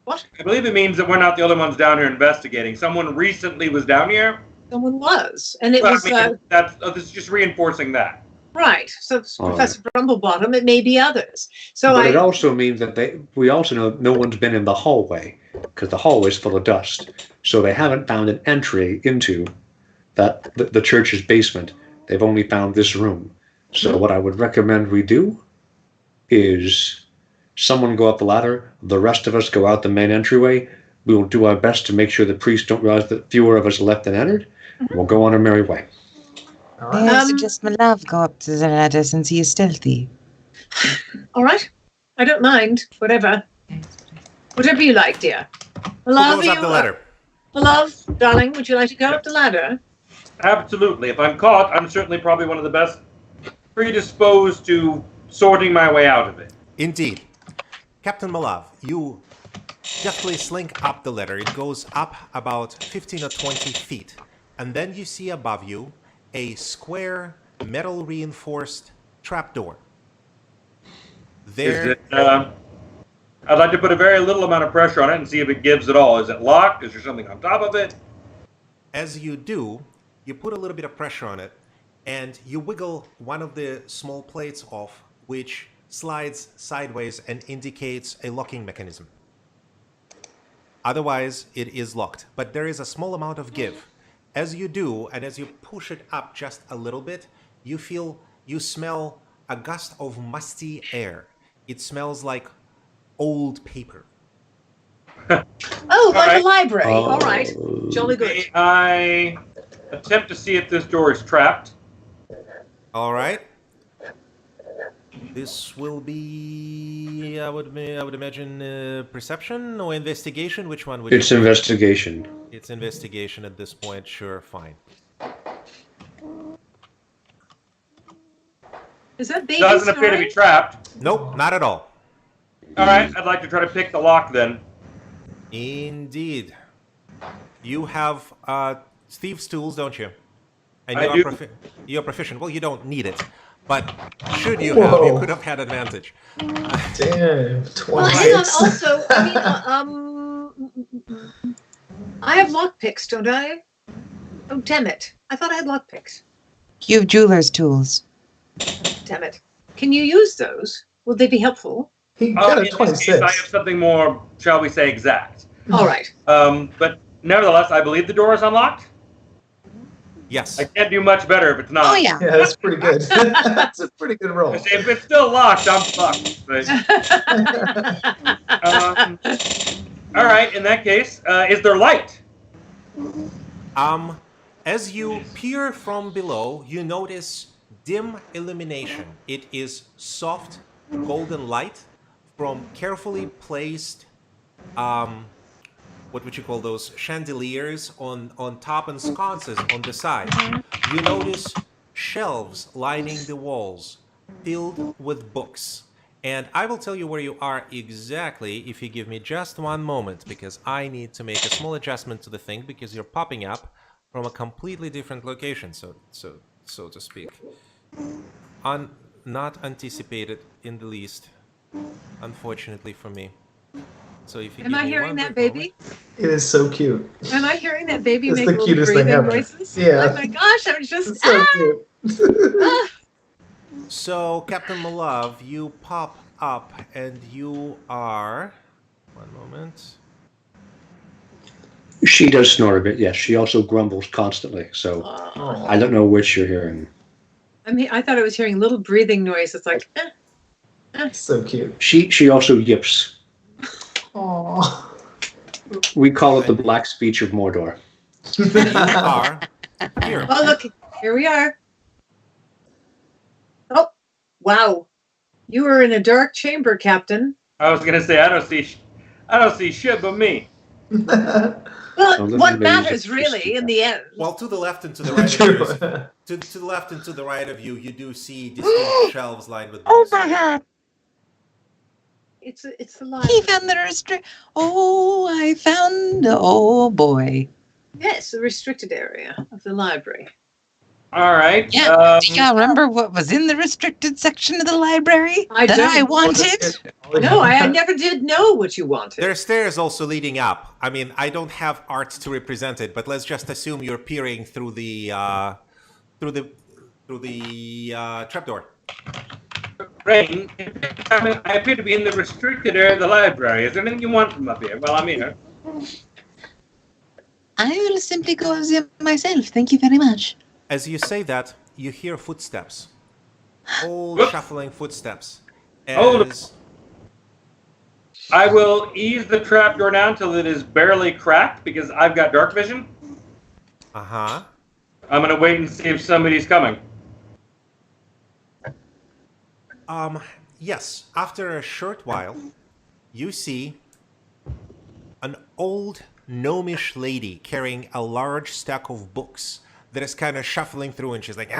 What? I believe it means that we're not the only ones down here investigating. Someone recently was down here. Someone was, and it Well, was I mean, this is just reinforcing that. right. So it's All Professor Brumblebottom. It may be others. So But it I. also means that we also know no one's been in the hallway because the hallway's full of dust. So they haven't found an entry into the church's basement. They've only found this room. So what I would recommend we do is someone go up the ladder, the rest of us go out the main entryway. We will do our best to make sure the priests don't realize that fewer of us left than entered. We'll go on our merry way. All May right. I suggest my love go up to the ladder since he is stealthy? All right. I don't mind. Whatever. Whatever you like, dear. Who Love goes up the ladder? Love, darling. Would you like to go up the ladder? Absolutely. If I'm caught, I'm certainly probably one of the best predisposed to sorting my way out of it. Indeed. Captain Malav, you deftly slink up the ladder. It goes up about 15 or 20 feet. And then you see above you a square, metal reinforced trapdoor. Is it? I'd like to put a very little amount of pressure on it and see if it gives at all. Is it locked? Is there something on top of it? As you do, you put a little bit of pressure on it, and you wiggle one of the small plates off, which slides sideways and indicates a locking mechanism. Otherwise, it is locked, but there is a small amount of give. As you do, and as you push it up just a little bit, you smell a gust of musty air. It smells like old paper. Oh, like right. a library. All right. Jolly good. May I attempt to see if this door is trapped? All right. This will be, I would imagine, perception or investigation. Which one would It's you? investigation. It's investigation at this point. Sure, fine. Is that baby Doesn't appear to snoring? be trapped. Nope, not at all. All right, I'd like to try to pick the lock then. Indeed. You have thieves' tools, don't you? And I you're do. You're proficient. Well, you don't need it, but should you have, you Whoa. could have had advantage. Damn, 20. Well, hang on. Also, I mean, I have lockpicks, don't I? Oh, damn it! I thought I had lockpicks. You have jeweler's tools. Damn it! Can you use those? Will they be helpful? He got a In this case, I 26. have something more, shall we say, exact. All right. But nevertheless, I believe the door is unlocked. Yes. I can't do much better if it's not. Oh, yeah. Yeah, that's pretty good. That's a pretty good roll. If it's still locked, I'm fucked. But, all right, in that case, is there light? As you peer from below, you notice dim illumination. It is soft golden light from carefully placed, what would you call those, chandeliers on top and sconces on the side. You notice shelves lining the walls filled with books. And I will tell you where you are exactly if you give me just one moment, because I need to make a small adjustment to the thing, because you're popping up from a completely different location, so to speak. Not anticipated in the least, unfortunately for me. So if you Am give I me hearing one that brief baby? It is so cute. Am I hearing that baby It's make the little cutest thing breathing ever. noises? Yeah. Oh my gosh! I'm just It's so cute. ah! So, Captain Malov, you pop up and you are... One moment. She does snore a bit, yes. She also grumbles constantly, so Aw. I don't know which you're hearing. I thought I was hearing little breathing noise. It's like, So cute. She also yips. Aww. We call it the black speech of Mordor. You are here. oh look, here we are. Oh, wow! You were in a dark chamber, Captain. I was gonna say I don't see shit but me. Well, Oh, look what at the baby matters just really speak in up. the end? Well, to the left and to the right True. of you, to the left and to the right of you, you do see distinct shelves lined with books. Oh my god. It's the He library. found the restrict. Oh, I found. Oh boy. Yes, the restricted area of the library. All right. Yeah. Do y'all remember what was in the restricted section of the library I that don't. I wanted? No, I never did know what you wanted. There are stairs also leading up. I mean, I don't have art to represent it, but let's just assume you're peering through the trapdoor. Rain, I appear to be in the restricted area of the library. Is there anything you want from up here? Well, I'm here. I will simply go there myself. Thank you very much. As you say that, you hear footsteps, old Whoops. shuffling footsteps. Hold As I will ease the trapdoor down till it is barely cracked because I've got dark vision. uh-huh. I'm gonna wait and see if somebody's coming. Yes, after a short while, you see an old gnomish lady carrying a large stack of books that is kind of shuffling through, and she's like,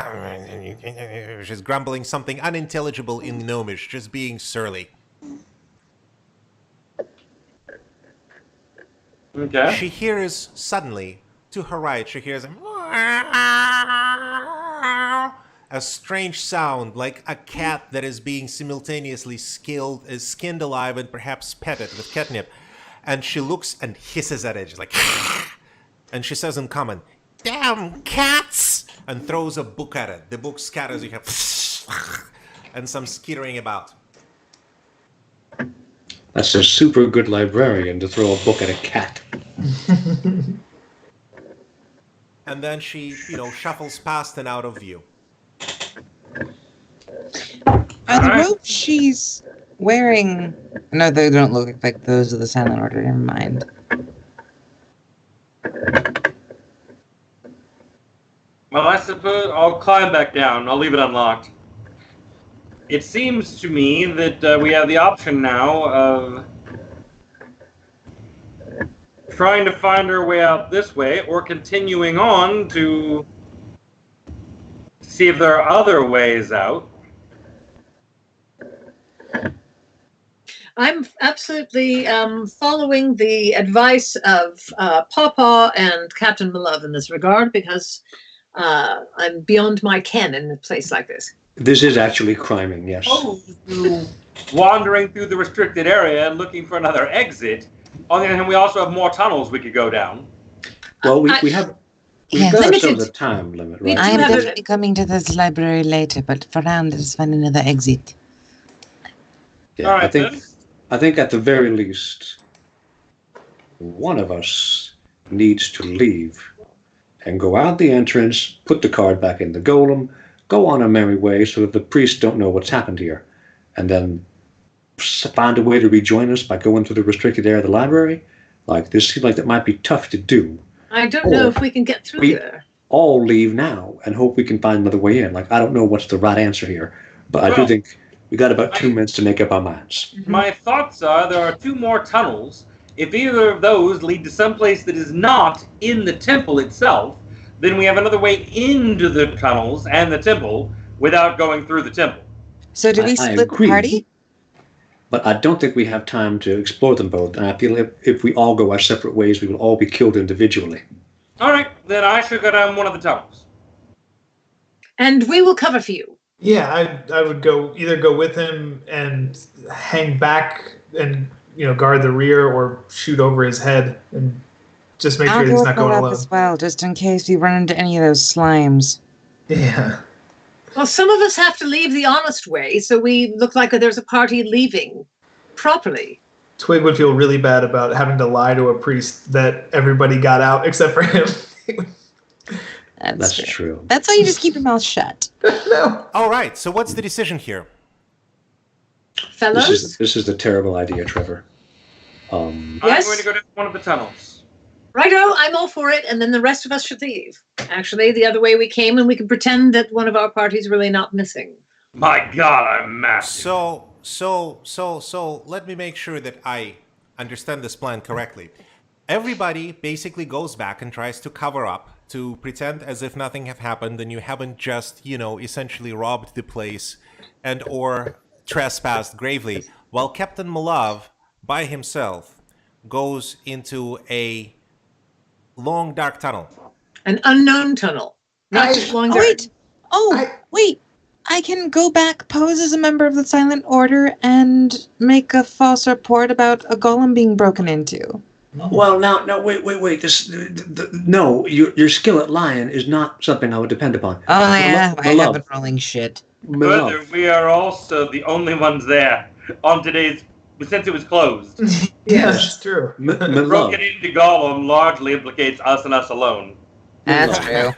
she's grumbling something unintelligible in gnomish, just being surly. Okay. She hears suddenly, to her right, she hears a strange sound, like a cat that is being simultaneously skinned alive and perhaps petted with catnip. And she looks and hisses at it, she's like, and she says in common, "Damn cats!" and throws a book at it. The book scatters, you have and some skittering about. That's a super good librarian to throw a book at a cat. And then she, shuffles past and out of view. Are the robes she's wearing... No, they don't look like those of the Silent Order. Never mind. Well, I suppose I'll climb back down. I'll leave it unlocked. It seems to me that we have the option now of trying to find our way out this way or continuing on to see if there are other ways out. I'm absolutely following the advice of Pawpaw and Captain Malove in this regard because I'm beyond my ken in a place like this. This is actually criming, yes. Wandering through the restricted area and looking for another exit. On the other hand, we also have more tunnels we could go down. Well, we've got limited. ourselves a time limit, right? I'm definitely coming to this library later, but for now, let's find another exit. Yeah, All right, I think at the very least, one of us needs to leave and go out the entrance, put the card back in the golem, go on our merry way so that the priests don't know what's happened here, and then find a way to rejoin us by going through the restricted area of the library. Like, this seems like that might be tough to do. I don't know if we can get through there. All leave now and hope we can find another way in. Like, I don't know what's the right answer here, but I do think we got about 2 minutes to make up our minds. My thoughts are there are 2 more tunnels. If either of those lead to some place that is not in the temple itself, then we have another way into the tunnels and the temple without going through the temple. So do we I split the agree. party? But I don't think we have time to explore them both, and I feel if we all go our separate ways, we will all be killed individually. All right, then I should go down one of the tunnels. And we will cover for you. Yeah, I would either go with him and hang back and guard the rear, or shoot over his head and just make sure he's not going alone. As well, just in case we run into any of those slimes. Yeah. Well, some of us have to leave the honest way, so we look like there's a party leaving properly. Twig would feel really bad about having to lie to a priest that everybody got out except for him. That's true. That's why you just keep your mouth shut. No. All right, so what's the decision here? Fellows? This is a terrible idea, Trevor. Yes? I'm going to go down one of the tunnels. Righto, I'm all for it, and then the rest of us should leave. Actually, the other way we came, and we can pretend that one of our party's really not missing. My God, I'm massive. So, let me make sure that I understand this plan correctly. Everybody basically goes back and tries to cover up, to pretend as if nothing have happened and you haven't just, essentially robbed the place and or trespassed gravely, while Captain Malove, by himself, goes into a long, dark tunnel. An unknown tunnel. Not just long dark. Wait. I can go back, pose as a member of the Silent Order, and make a false report about a golem being broken into. Well, now, wait. No, your skill at lying is not something I would depend upon. Oh, yeah, I have been rolling shit. Further, we are also the only ones there on today's, since it was closed. Yeah, that's true. Broken into Gollum largely implicates us and us alone. That's true.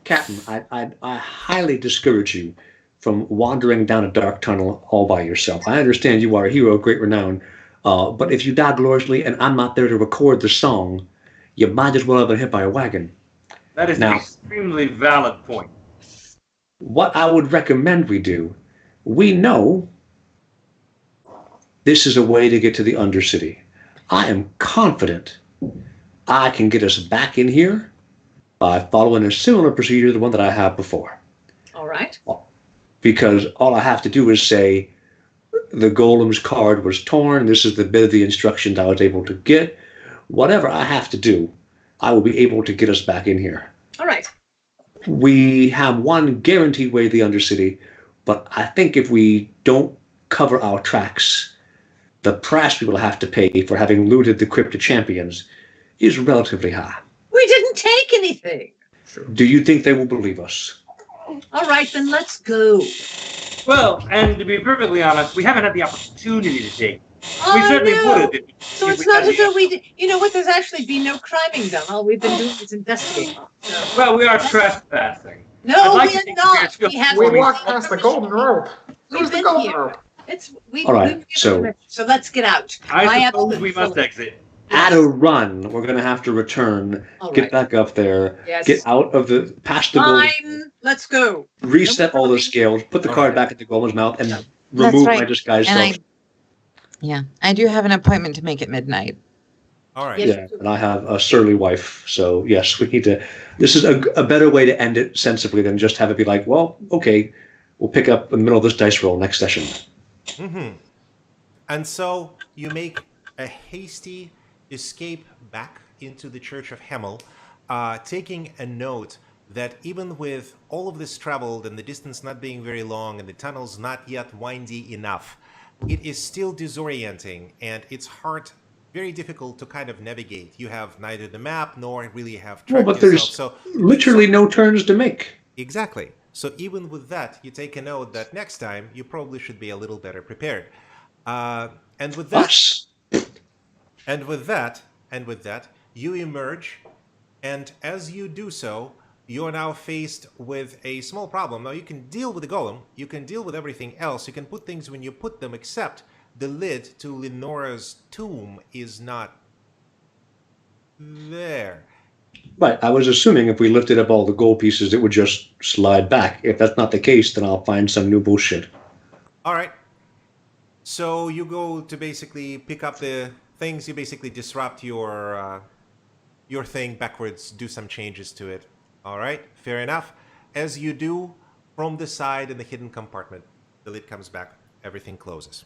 Captain, I highly discourage you from wandering down a dark tunnel all by yourself. I understand you are a hero of great renown, but if you die gloriously and I'm not there to record the song, you might as well have been hit by a wagon. That is an extremely valid point. What I would recommend we do, we know this is a way to get to the Undercity. I am confident I can get us back in here by following a similar procedure to the one that I have before. All right. Because all I have to do is say, the golem's card was torn. This is the bit of the instructions I was able to get. Whatever I have to do, I will be able to get us back in here. All right. We have one guaranteed way to the Undercity, but I think if we don't cover our tracks, the price we will have to pay for having looted the Crypt Champions is relatively high. We didn't take anything. Do you think they will believe us? All right, then let's go. Well, and to be perfectly honest, we haven't had the opportunity to take. Oh, We certainly I know. would have. So it's not as though we did. You know what? There's actually been no criming done. All we've been doing is investigating. So. Well, we are trespassing. No, I'd like we to are think not. we're We have. We walked past the golden rope. We've Who's the been golden here. rope? All right, So let's get out. I suppose we must exit. At a run, we're going to have to return, All get right. back up there, Yes. get out of the, past the golem, Fine. Let's go. reset all the scales, put the All card right. back in the golem's mouth, and That's remove right. my disguise And self. I do have an appointment to make at midnight. All right. Yes. Yeah, and I have a surly wife, so yes, we need to. This is a better way to end it sensibly than just have it be like, well, okay, we'll pick up in the middle of this dice roll next session. Mm-hmm. And so you make a hasty escape back into the Church of Hemel, taking a note that even with all of this traveled and the distance not being very long and the tunnels not yet windy enough, it is still disorienting and it's very difficult to kind of navigate. You have neither the map nor really have Well, tracked but yourself. there's literally no turns to make. Exactly. So even with that, you take a note that next time you probably should be a little better prepared. And with that, Us? and with that, you emerge, and as you do so, you are now faced with a small problem. Now you can deal with the golem, you can deal with everything else, you can put things when you put them, except the lid to Lenora's tomb is not there. Right, I was assuming if we lifted up all the gold pieces, it would just slide back. If that's not the case, then I'll find some new bullshit. All right. So you go to basically pick up the things. You basically disrupt your thing backwards, do some changes to it. All right, fair enough. As you do, from the side in the hidden compartment, the lid comes back. Everything closes.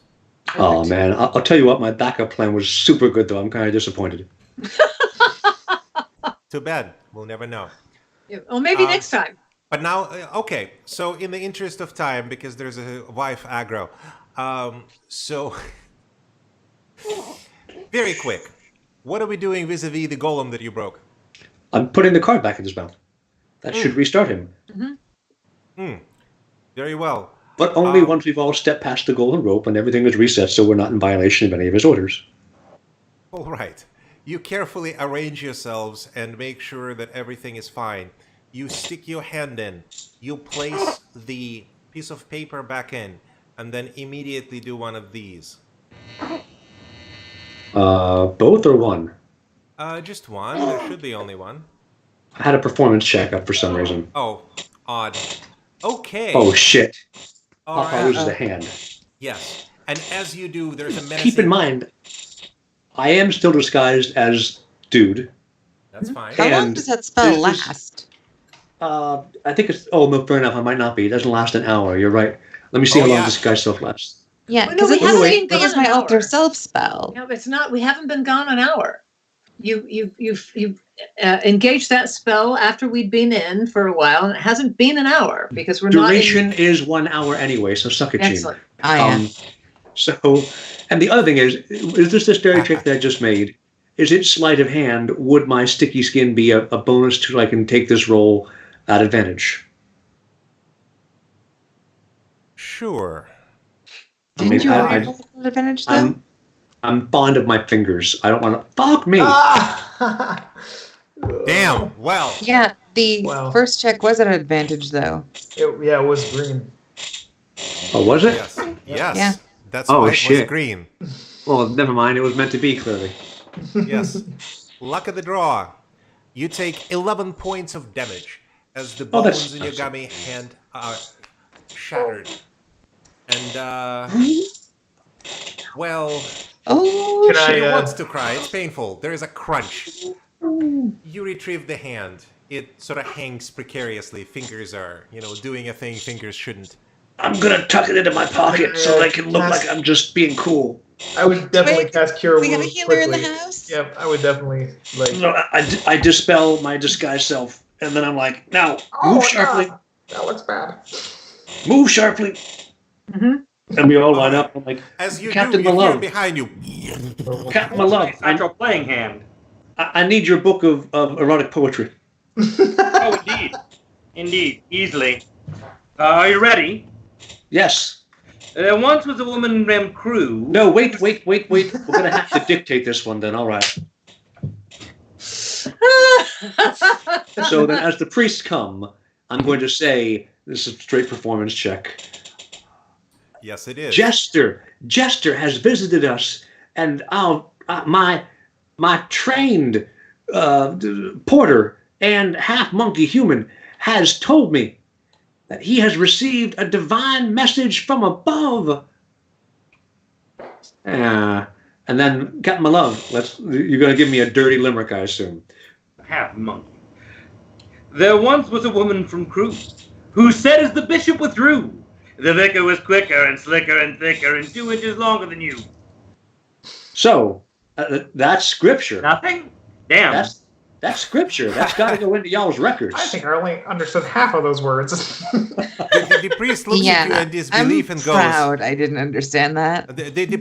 Oh man, I'll tell you what, my backup plan was super good though. I'm kind of disappointed. Too bad. We'll never know. Yeah, well, maybe next time. But now, okay. So in the interest of time, because there's a wife aggro, so very quick. What are we doing vis-a-vis the golem that you broke? I'm putting the card back in his mouth. That should restart him. Very well. But only once we've all stepped past the golden rope and everything is reset, so we're not in violation of any of his orders. All right. You carefully arrange yourselves and make sure that everything is fine. You stick your hand in. You place the piece of paper back in, and then immediately do one of these. Both or one? Just one. There should be only one. I had a performance check up for some reason. Oh, odd. Okay. Oh shit. All Papa right. loses a hand. Yes. And as you do, there's a menacing... Keep in mind, I am still disguised as dude. That's fine. How long And does that spell this is- last? I think it's... Oh, no, fair enough. I might not be. It doesn't last an hour. You're right. Let me see Oh, how long yeah. disguise self lasts. Yeah, Well, no, because we it's the haven't same been thing as gone my an alter hour. self spell. No, it's not. We haven't been gone an hour. You've engaged that spell after we'd been in for a while, and it hasn't been an hour because we're Duration is 1 hour anyway, so suck it, not. Gene. Excellent. Oh, yeah. So, and the other thing is this the stereo trick that I just made? Is it sleight of hand? Would my sticky skin be a bonus to I can take this roll at advantage? Sure. Didn't you I- already roll an advantage though? I'm fond of my fingers. I don't want to. Fuck me. Damn. Well. Yeah, the Wow. first check was at an advantage though. It was green. Oh, was it? Yes. Yes. Yeah. That's Oh, why it shit. was green. Well, never mind. It was meant to be, clearly. Yes. Luck of the draw. You take 11 points of damage as the Oh, that's- bones in your gummy hand are shattered. And, well, Oh, Can she I, wants to cry. It's painful. There is a crunch. You retrieve the hand. It sort of hangs precariously. Fingers are, doing a thing fingers shouldn't. I'm gonna tuck it into my pocket so I can look like I'm just being cool. I would definitely Wait, cast Cure we have a Wounds healer in quickly. the house? Yep, I would definitely like. So I dispel my disguise self, and then I'm like, now Oh, move sharply, that looks bad. move sharply, and we all line up. I'm like, As you Captain do, you hear Malone, behind you. Captain Malone, Satchel playing hand. I need your book of erotic poetry. Oh, indeed. Indeed. Easily. Are you ready? Yes. There once was a woman named Crew. No, wait. We're gonna have to dictate this one then. All right. So then, as the priests come, I'm going to say this is a straight performance check. Yes, it is. Jester has visited us, and my trained porter and half monkey human has told me that he has received a divine message from above. And then, Captain Malone, you're going to give me a dirty limerick, I assume. Half monkey. There once was a woman from Crew who said as the bishop withdrew, the vicar was quicker and slicker and thicker and 2 inches longer than you. So, that's scripture. Nothing? Damn. That's scripture. That's got to go into y'all's records. I think I only understood half of those words. The priest looks at you in disbelief and goes. I'm proud I didn't understand that. The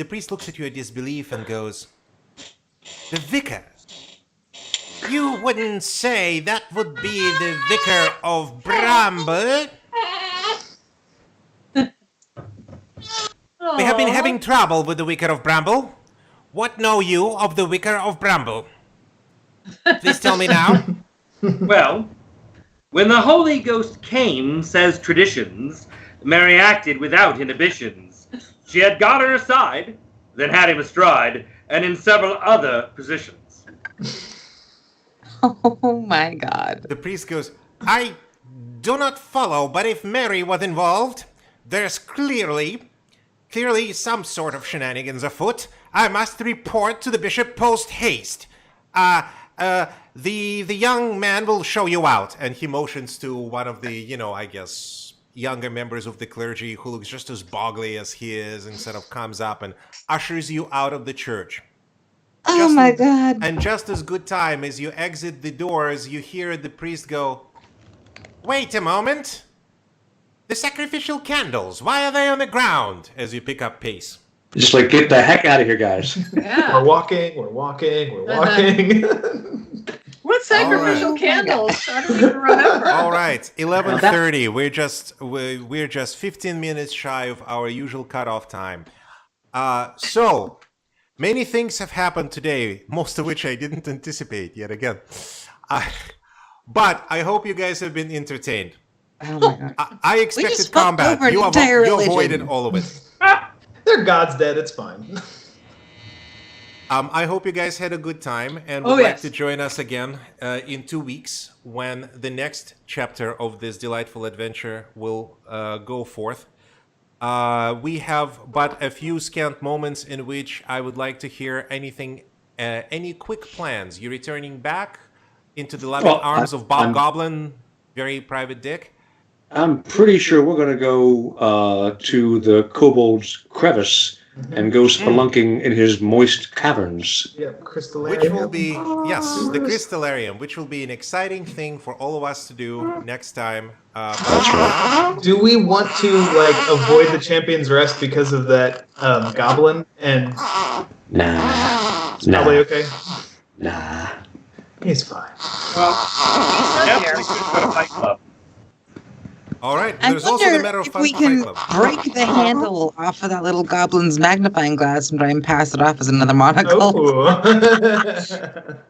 priest looks at you in disbelief and goes, "The vicar? You wouldn't say that would be the vicar of Bramble? We have been having trouble with the vicar of Bramble. What know you of the vicar of Bramble? Please tell me now." Well, when the Holy Ghost came, says traditions, Mary acted without inhibitions. She had God on her side, then had him astride, and in several other positions. Oh my God. The priest goes, "I do not follow, but if Mary was involved, there's clearly some sort of shenanigans afoot. I must report to the bishop post haste. The young man will show you out." And he motions to one of the, I guess, younger members of the clergy who looks just as boggly as he is and sort of comes up and ushers you out of the church. Oh my God. And just as good time as you exit the doors, you hear the priest go, "Wait a moment. The sacrificial candles, why are they on the ground?" as you pick up pace. Just like, get the heck out of here, guys. Yeah. We're walking. What sacrificial candles? I don't even remember. All right, 11:30. We're just 15 minutes shy of our usual cutoff time. So many things have happened today, most of which I didn't anticipate yet again. But I hope you guys have been entertained. Oh my God. I expected just fucked combat. over an You entire religion. avoided all of it. Their god's dead. It's fine. I hope you guys had a good time and Oh, would like yes. to join us again in 2 weeks when the next chapter of this delightful adventure will go forth. We have but a few scant moments in which I would like to hear anything, any quick plans. You returning back into the loving arms of Bob Goblin, very private dick? I'm pretty sure we're going to go to the Kobold's Crevice and go spelunking in his moist caverns. Yep, Crystallarium. Which will be, yes, the Crystallarium, which will be an exciting thing for all of us to do next time. Do we want to avoid the Champion's Rest because of that goblin? And Nah. probably okay. Nah. He's fine. Definitely should go to Fight Club. All right, I there's also the wonder matter of if fun we for can Fight Club. break the handle off of that little goblin's magnifying glass and try and pass it off as another monocle. Oh.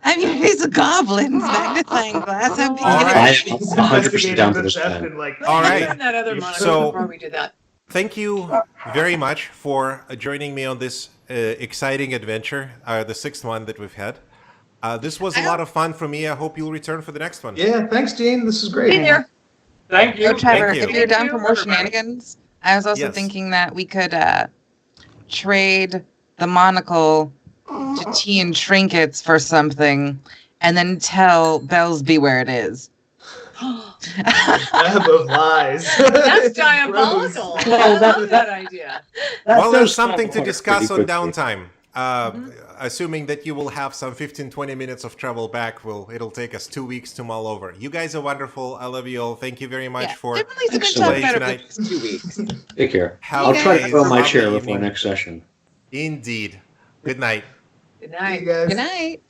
I mean, it's a goblin's magnifying glass. How big All can it right. be? I'm 100% down for this plan. All right. Learn that other monocle So- before we do that. Thank you very much for joining me on this exciting adventure, the 6th one that we've had. This was a lot of fun for me. I hope you'll return for the next one. Yeah, thanks, Gene. This is great. Hey there. Thank you. So, Trevor, Thank you. if you're down Thank for you, more everybody. shenanigans, I was also Yes. thinking that we could trade the monocle to tea and trinkets for something, and then tell Bellsby where it is. Web of lies. That's It's diabolical. gross. I love that idea. Well, there's does something fall to apart discuss pretty on quickly. downtime. Assuming that you will have some 15-20 minutes of travel back, it'll take us 2 weeks to mull over. You guys are wonderful. I love you all. Thank you very much for Definitely some good Excellent. talk about it tonight. for the next 2 weeks. Take care. Have I'll try to a fill my lovely chair before evening. next session. Indeed. Good night. Good You night. guys. Good night.